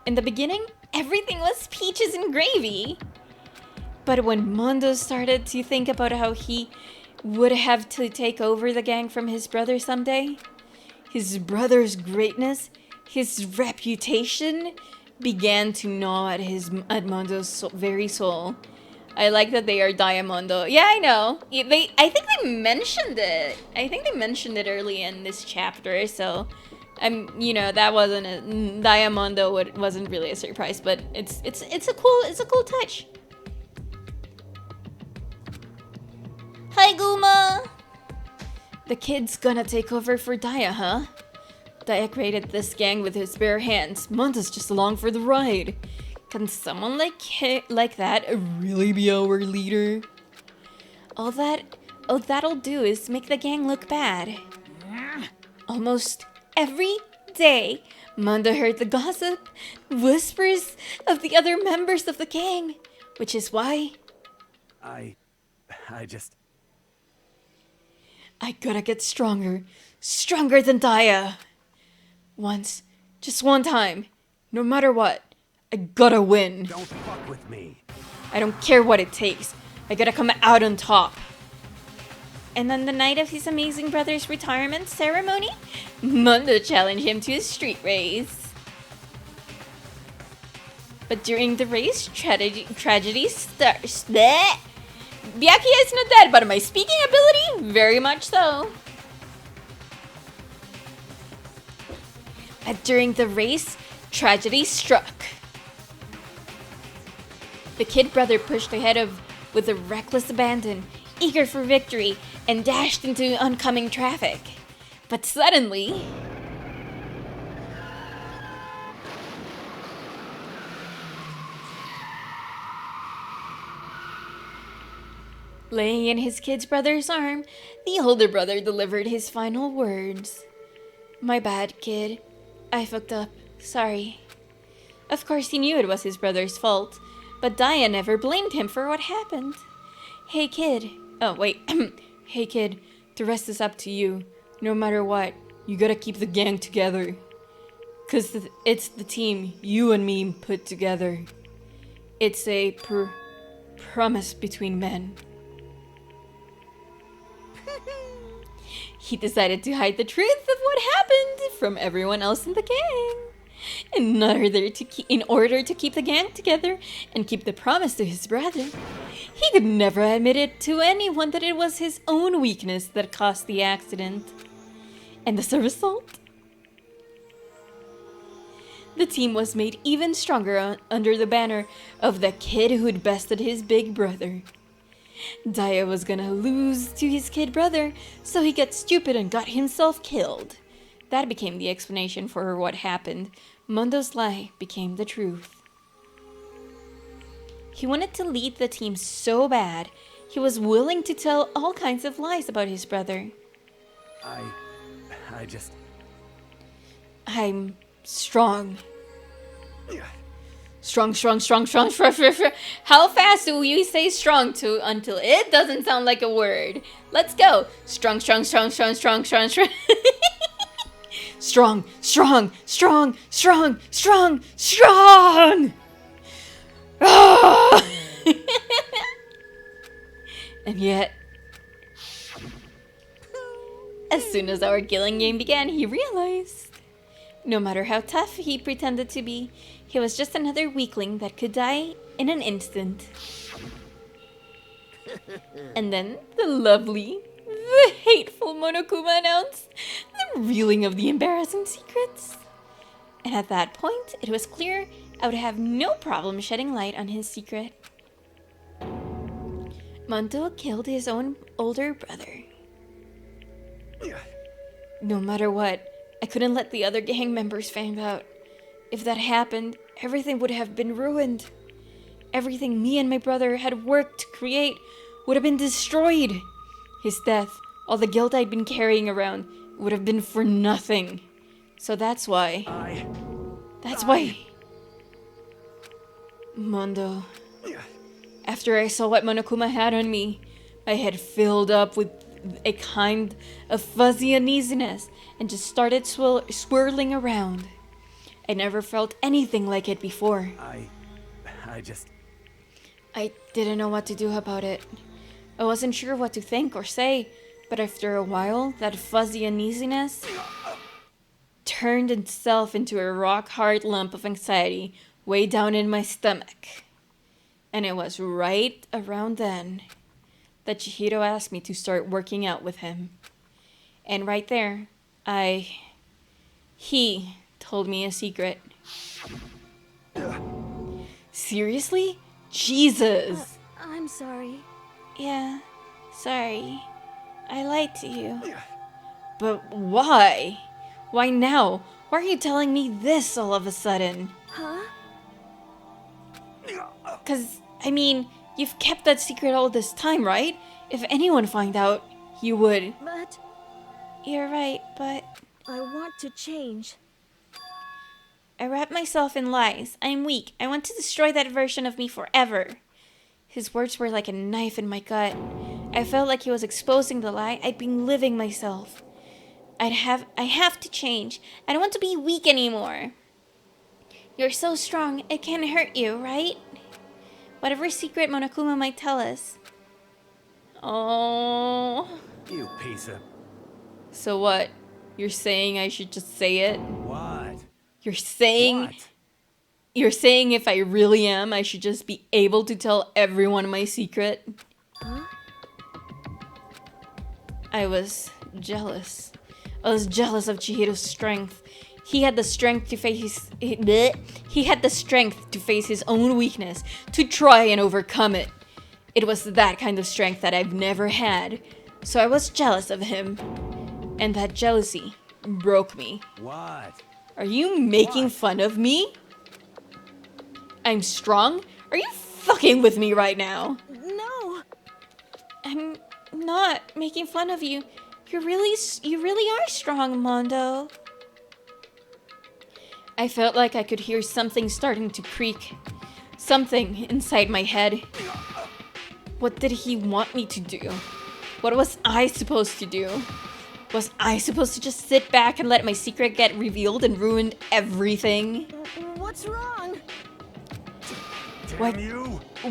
In the beginning, everything was peaches and gravy. But when Mondo started to think about how he would have to take over the gang from his brother someday, his brother's greatness, his reputation, began to gnaw at Mondo's very soul. I like that they are Diamondo. Yeah, I know. I think they mentioned it. I think they mentioned it early in this chapter, so that wasn't Diamondo wasn't really a surprise, but it's a cool touch. Hi, Guma. The kid's gonna take over for Daya, huh? Daya created this gang with his bare hands. Mondo's just along for the ride. Can someone like that really be our leader? All that'll do is make the gang look bad. Almost every day, Mondo heard the gossip, whispers of the other members of the gang, which is why I gotta get stronger than Daya. Just one time, no matter what. I gotta win. Don't fuck with me. I don't care what it takes. I gotta come out on top. And on the night of his amazing brother's retirement ceremony, Mondo challenged him to a street race. But during the race, tragedy starts. Byakuya is not dead, but my speaking ability, very much so. But during the race, tragedy struck. The kid brother pushed ahead with a reckless abandon, eager for victory, and dashed into oncoming traffic. But suddenly, laying in his kid brother's arm, the older brother delivered his final words. My bad, kid. I fucked up. Sorry. Of course he knew it was his brother's fault, but Daya never blamed him for what happened. Hey kid. Oh, wait. Hey kid, the rest is up to you. No matter what, you gotta keep the gang together. 'Cause it's the team you and me put together. It's a promise between men. He decided to hide the truth of what happened from everyone else in the gang. In order to keep the gang together and keep the promise to his brother, he could never admit it to anyone that it was his own weakness that caused the accident. And as a result, the team was made even stronger under the banner of the kid who'd bested his big brother. Daya was gonna lose to his kid brother, so he got stupid and got himself killed. That became the explanation for what happened. Mondo's lie became the truth. He wanted to lead the team so bad, he was willing to tell all kinds of lies about his brother. I'm strong. Strong. How fast do you say strong to until it doesn't sound like a word? Let's go. Strong. Strong. Ah! And yet, as soon as our killing game began, he realized no matter how tough he pretended to be, he was just another weakling that could die in an instant. And then the hateful Monokuma announced the revealing of the embarrassing secrets. And at that point, it was clear I would have no problem shedding light on his secret. Mondo killed his own older brother. No matter what, I couldn't let the other gang members find out. If that happened, everything would have been ruined. Everything me and my brother had worked to create would have been destroyed. His death, all the guilt I'd been carrying around, would have been for nothing. So that's why... Mondo. After I saw what Monokuma had on me, my head filled up with a kind of fuzzy uneasiness and just started swirling around. I never felt anything like it before. I didn't know what to do about it. I wasn't sure what to think or say, but after a while, that fuzzy uneasiness turned itself into a rock-hard lump of anxiety way down in my stomach. And it was right around then that Chihiro asked me to start working out with him. And right there, he told me a secret. Seriously? Jesus! I'm sorry. Yeah, sorry. I lied to you. But why? Why now? Why are you telling me this all of a sudden? Huh? 'Cause, I mean, you've kept that secret all this time, right? If anyone find out, you would. But... You're right, but... I want to change. I wrap myself in lies. I'm weak. I want to destroy that version of me forever. His words were like a knife in my gut. I felt like he was exposing the lie I'd been living myself. I have to change. I don't want to be weak anymore. You're so strong, it can't hurt you, right? Whatever secret Monokuma might tell us. Oh. You piece of... So what? You're saying I should just say it? What? You're saying... What? You're saying if I really am, I should just be able to tell everyone my secret? Huh? I was jealous. I was jealous of Chihiro's strength. He had the strength to face his own weakness, to try and overcome it. It was that kind of strength that I've never had. So I was jealous of him. And that jealousy broke me. What? Are you making fun of me? I'm strong? Are you fucking with me right now? No. I'm not making fun of you. You really are strong, Mondo. I felt like I could hear something starting to creak. Something inside my head. What did he want me to do? What was I supposed to do? Was I supposed to just sit back and let my secret get revealed and ruin everything? What's wrong? What?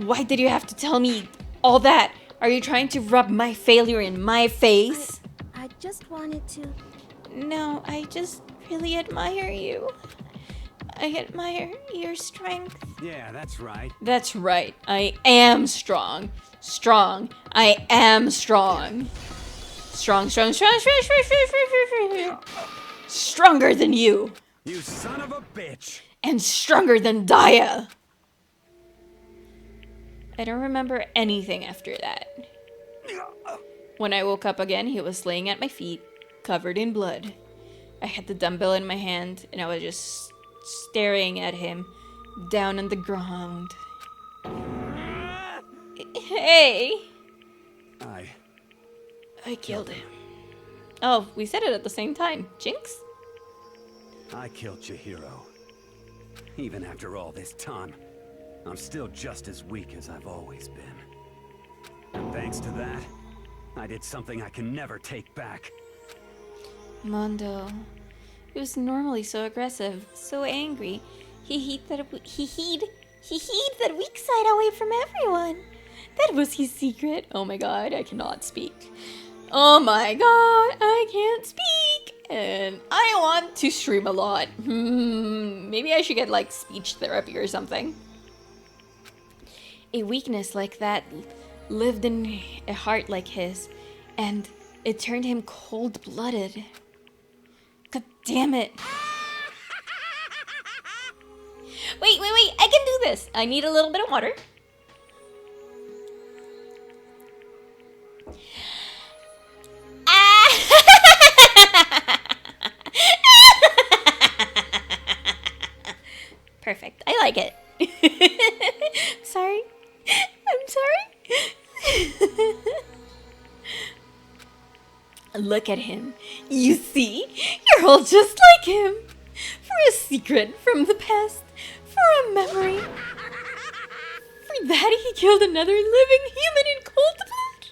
Why did you have to tell me all that? Are you trying to rub my failure in my face? I just wanted to... No, I just really admire you. I admire your strength. Yeah, that's right. That's right. I am strong. Strong. I am strong. Strong. Stronger than you. You son of a bitch. And stronger than Daya. I don't remember anything after that. When I woke up again, he was laying at my feet, covered in blood. I had the dumbbell in my hand, and I was just staring at him down on the ground. Hey! I killed him. Oh, we said it at the same time. Jinx? I killed Chihiro. Even after all this time, I'm still just as weak as I've always been. And thanks to that, I did something I can never take back. Mondo. He was normally so aggressive, so angry. He hid that weak side away from everyone. That was his secret. Oh my god, I cannot speak. Oh my god, I can't speak. And I want to stream a lot. Maybe I should get like speech therapy or something. A weakness like that lived in a heart like his, and it turned him cold-blooded. God damn it. Wait, I can do this. I need a little bit of water. Perfect. I like it. Sorry. I'm sorry. Look at him. You see? You're all just like him. For a secret from the past. For a memory. For that he killed another living human in cold blood.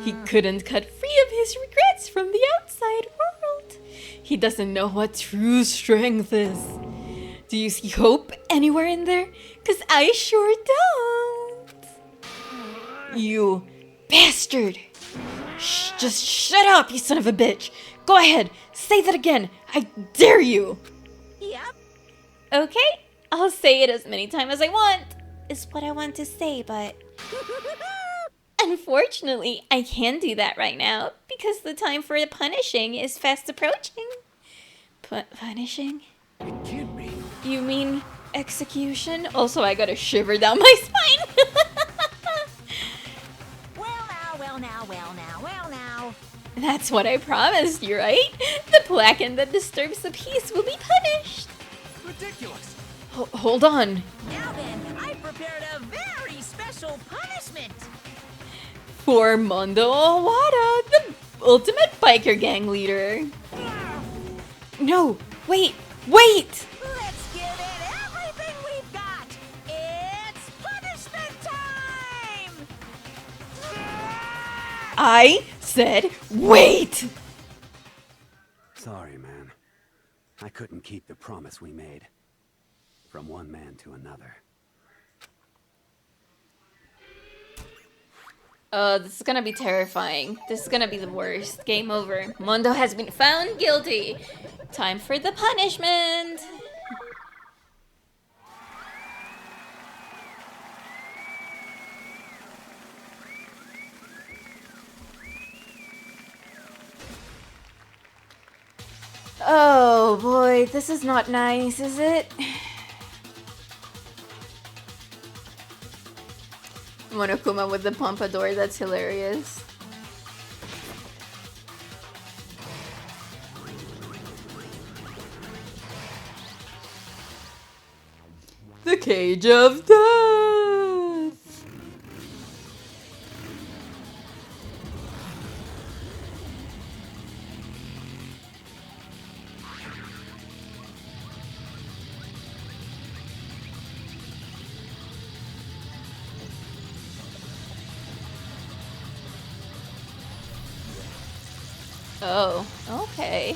He couldn't cut free of his regrets from the outside world. He doesn't know what true strength is. Do you see hope anywhere in there? 'Cause I sure don't. You bastard. Shh, just shut up, you son of a bitch. Go ahead, say that again. I dare you. Yep. Okay, I'll say it as many times as I want. Is what I want to say, but... Unfortunately, I can't do that right now because the time for the punishing is fast approaching. Punishing? It can't be. You mean execution? Also, I got a shiver down my spine. Well now. That's what I promised you, right? The placken that disturbs the peace will be punished. Ridiculous. Hold on. Now then, I prepared a very special punishment. For Mondo Owada, the ultimate biker gang leader. No, wait! Let's give it everything we've got. It's punishment time. I said wait! Sorry, man. I couldn't keep the promise we made. From one man to another. This is gonna be terrifying. This is gonna be the worst. Game over. Mondo has been found guilty. Time for the punishment. Oh boy, this is not nice, is it? Monokuma with the pompadour, that's hilarious. The Cage of Death! Oh, okay.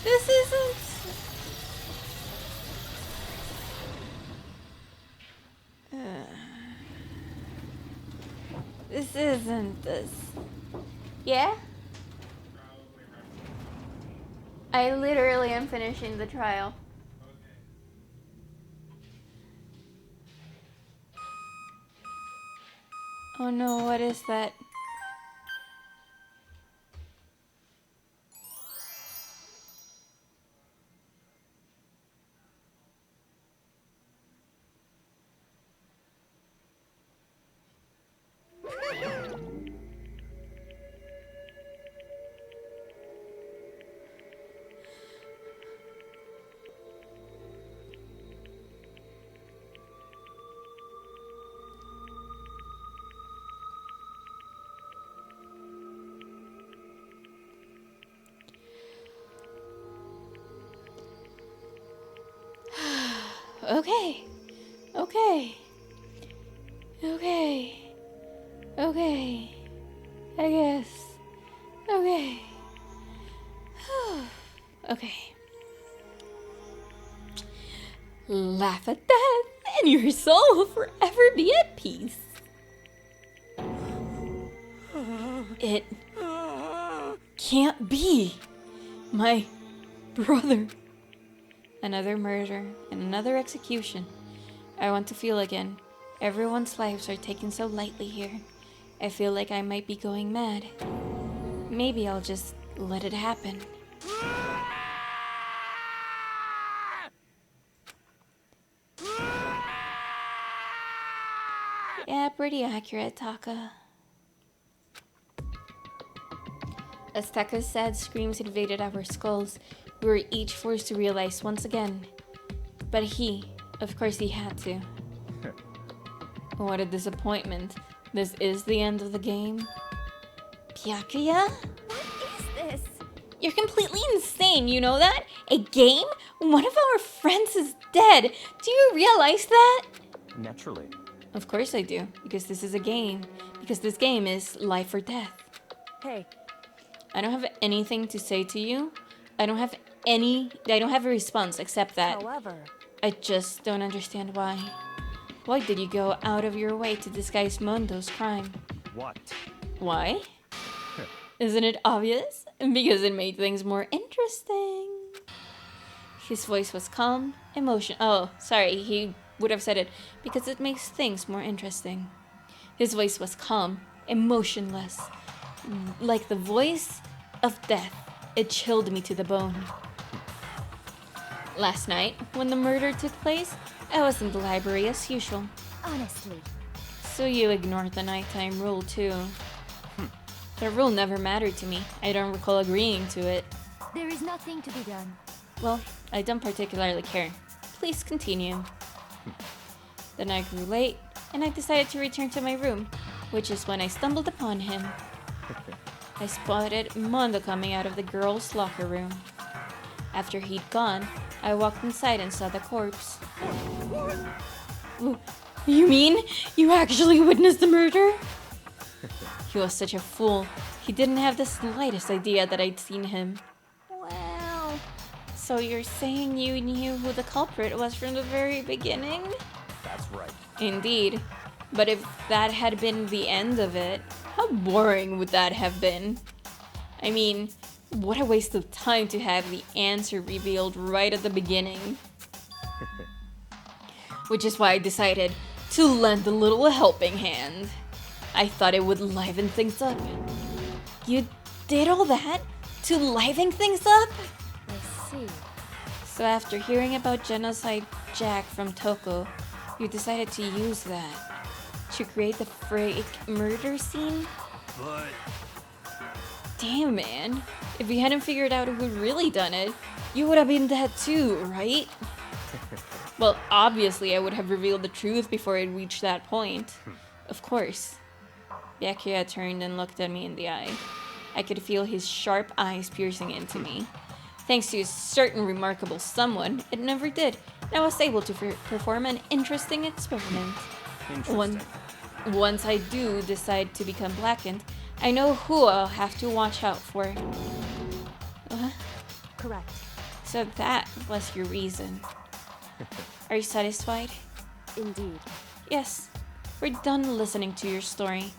This isn't... This isn't this. Yeah? I literally am finishing the trial. Oh no, what is that? Okay. Okay. Okay. Okay. I guess. Okay. Okay. Laugh at death, and your soul will forever be at peace. It can't be. My brother. Another murder and another execution. I want to feel again. Everyone's lives are taken so lightly here. I feel like I might be going mad. Maybe I'll just let it happen. Yeah, pretty accurate, Taka. As Taka's sad screams invaded our skulls, we were each forced to realize once again. But of course he had to. What a disappointment. This is the end of the game. Byakuya? What is this? You're completely insane, you know that? A game? One of our friends is dead. Do you realize that? Naturally. Of course I do, because this is a game. Because this game is life or death. Hey. I don't have anything to say to you. I don't have a response except that. However, I just don't understand why. Why did you go out of your way to disguise Mondo's crime? What? Why? Isn't it obvious? Because it made things more interesting. His voice was calm, Oh, sorry, he would have said it. Because it makes things more interesting. His voice was calm, emotionless. Like the voice of death. It chilled me to the bone. Last night, when the murder took place, I was in the library as usual. Honestly. So you ignored the nighttime rule too. The rule never mattered to me. I don't recall agreeing to it. There is nothing to be done. Well, I don't particularly care. Please continue. The night grew late, and I decided to return to my room, which is when I stumbled upon him. I spotted Mondo coming out of the girls' locker room. After he'd gone, I walked inside and saw the corpse. You mean you actually witnessed the murder? He was such a fool. He didn't have the slightest idea that I'd seen him. Well, so you're saying you knew who the culprit was from the very beginning? That's right. Indeed. But if that had been the end of it, how boring would that have been? I mean, what a waste of time to have the answer revealed right at the beginning. Which is why I decided to lend a little helping hand. I thought it would liven things up. You did all that to liven things up? I see. So after hearing about Genocide Jack from Toko, you decided to use that to create the fake murder scene? But... Damn, man. If you hadn't figured out who'd really done it, you would have been dead too, right? Well, obviously I would have revealed the truth before it reached that point. Of course. Byakuya turned and looked at me in the eye. I could feel his sharp eyes piercing into me. Thanks to a certain remarkable someone, it never did, and I was able to perform an interesting experiment. Interesting. Once I do decide to become blackened, I know who I'll have to watch out for. Correct. So that was your reason. Are you satisfied? Indeed. Yes. We're done listening to your story.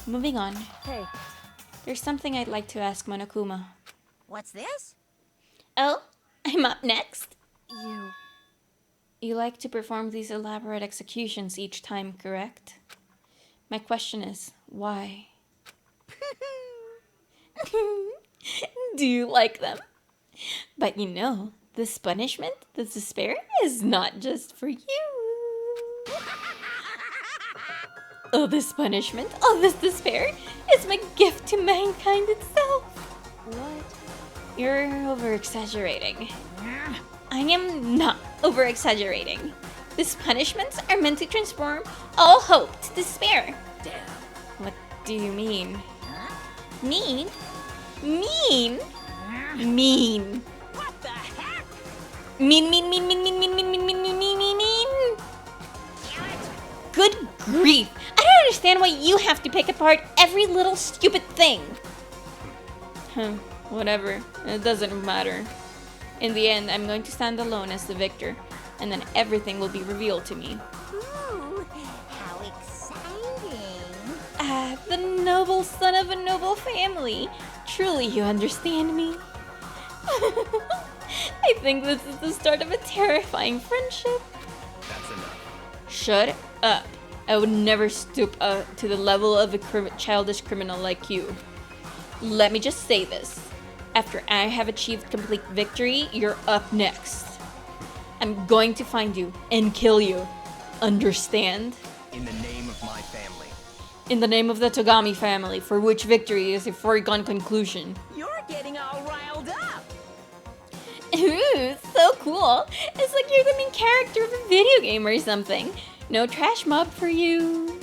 Moving on. Hey. There's something I'd like to ask Monokuma. What's this? Oh, I'm up next. You... You like to perform these elaborate executions each time, correct? My question is, why? Do you like them? But you know, this punishment, this despair, is not just for you. Oh, this punishment, oh, this despair, is my gift to mankind itself. What? You're over-exaggerating. I am not over-exaggerating. These punishments are meant to transform all hope to despair. Damn. What do you mean? Mean? Mean? Mean. What the heck? Mean. Good grief. I don't understand why you have to pick apart every little stupid thing. Whatever. It doesn't matter. In the end, I'm going to stand alone as the victor, and then everything will be revealed to me. Ooh, how exciting. The noble son of a noble family. Truly, you understand me? I think this is the start of a terrifying friendship. That's enough. Shut up. I would never stoop to the level of a childish criminal like you. Let me just say this. After I have achieved complete victory, you're up next. I'm going to find you and kill you. Understand? In the name of my family. In the name of the Togami family, for which victory is a foregone conclusion. You're getting all riled up. Ooh, so cool. It's like you're the main character of a video game or something. No trash mob for you.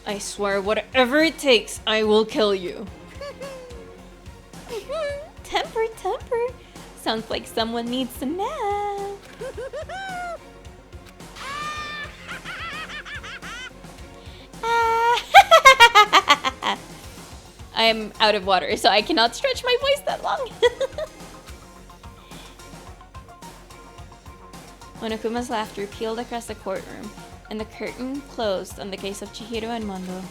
I swear, whatever it takes, I will kill you. Temper. Sounds like someone needs a nap. I am out of water, so I cannot stretch my voice that long. Monokuma's laughter peeled across the courtroom, and the curtain closed on the case of Chihiro and Mondo.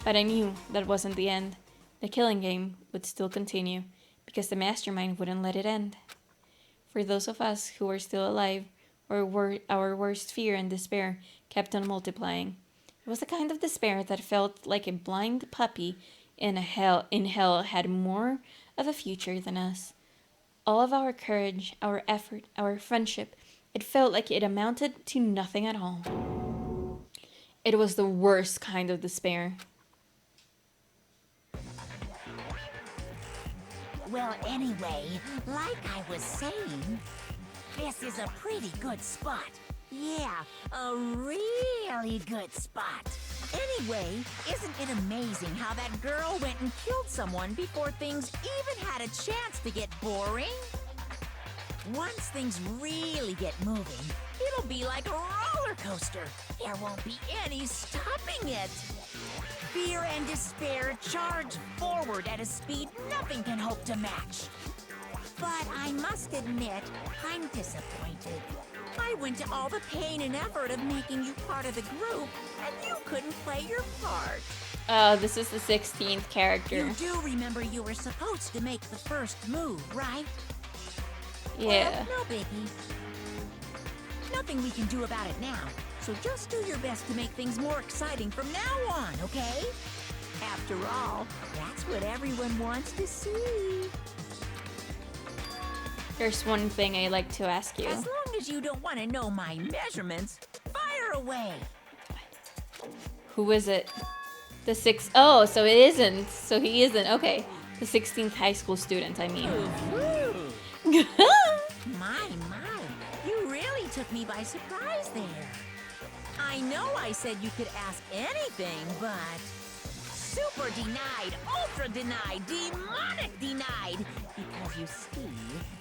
But I knew that wasn't the end. The killing game would still continue, because the mastermind wouldn't let it end. For those of us who were still alive, our worst fear and despair kept on multiplying. It was the kind of despair that felt like a blind puppy in hell had more of a future than us. All of our courage, our effort, our friendship, it felt like it amounted to nothing at all. It was the worst kind of despair. Well, anyway, like I was saying, this is a pretty good spot. Yeah, a really good spot. Anyway, isn't it amazing how that girl went and killed someone before things even had a chance to get boring? Once things really get moving, it'll be like a roller coaster. There won't be any stopping it. Fear and despair charge forward at a speed nothing can hope to match. But I must admit, I'm disappointed. I went to all the pain and effort of making you part of the group, and you couldn't play your part. Oh, this is the 16th character. You do remember you were supposed to make the first move, right? Yeah. Well, no biggie. Nothing we can do about it now, so just do your best to make things more exciting from now on, okay? After all, that's what everyone wants to see. There's one thing I'd like to ask you. As long as you don't want to know my measurements, fire away! Who is it? The Oh, so it isn't. So he isn't. Okay. The 16th high school student, I mean. My, you really took me by surprise there. I know I said you could ask anything, but... Super denied, ultra denied, demonic denied! Because you see,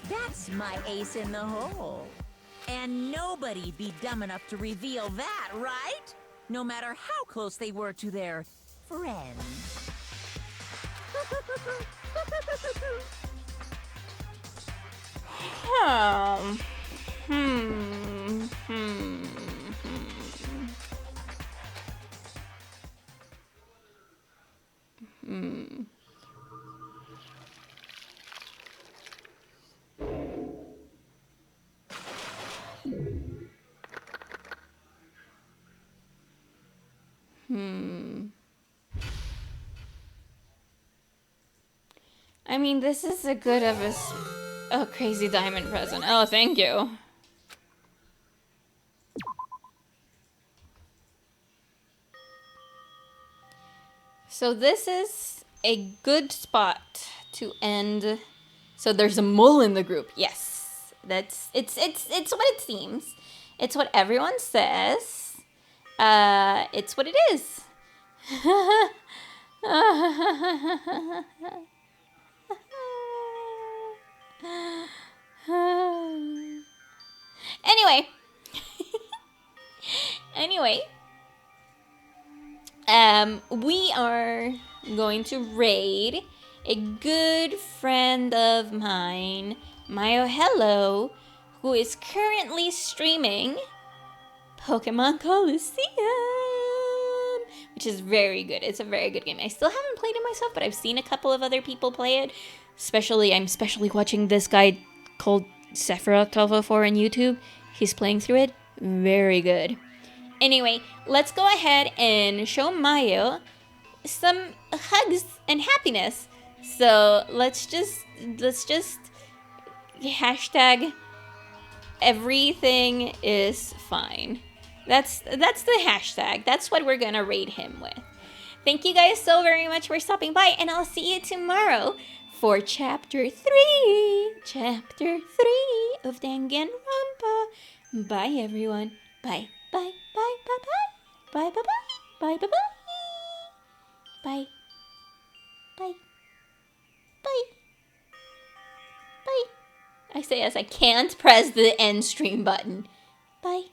that's my ace in the hole. And nobody'd be dumb enough to reveal that, right? No matter how close they were to their friend. Hmm. I mean, this is a good of a crazy diamond present. Oh, thank you. So this is a good spot to end. So there's a mole in the group. Yes, it's what it seems. It's what everyone says. It's what it is. Anyway. Anyway. We are going to raid a good friend of mine, Mayo Hello, who is currently streaming Pokemon Coliseum, which is very good. It's a very good game. I still haven't played it myself, but I've seen a couple of other people play it. I'm especially watching this guy called Sephiroth1204 on YouTube. He's playing through it. Very good. Anyway, let's go ahead and show Mayo some hugs and happiness. So let's just hashtag everything is fine. That's the hashtag. That's what we're gonna rate him with. Thank you guys so very much for stopping by, and I'll see you tomorrow for chapter 3. Chapter 3 of Danganronpa. Bye everyone. Bye. Bye. Bye. Bye. Bye. Bye. Bye. Bye. Bye. Bye. Bye. Bye. Bye. Bye. I say as I can't press the end stream button. Bye.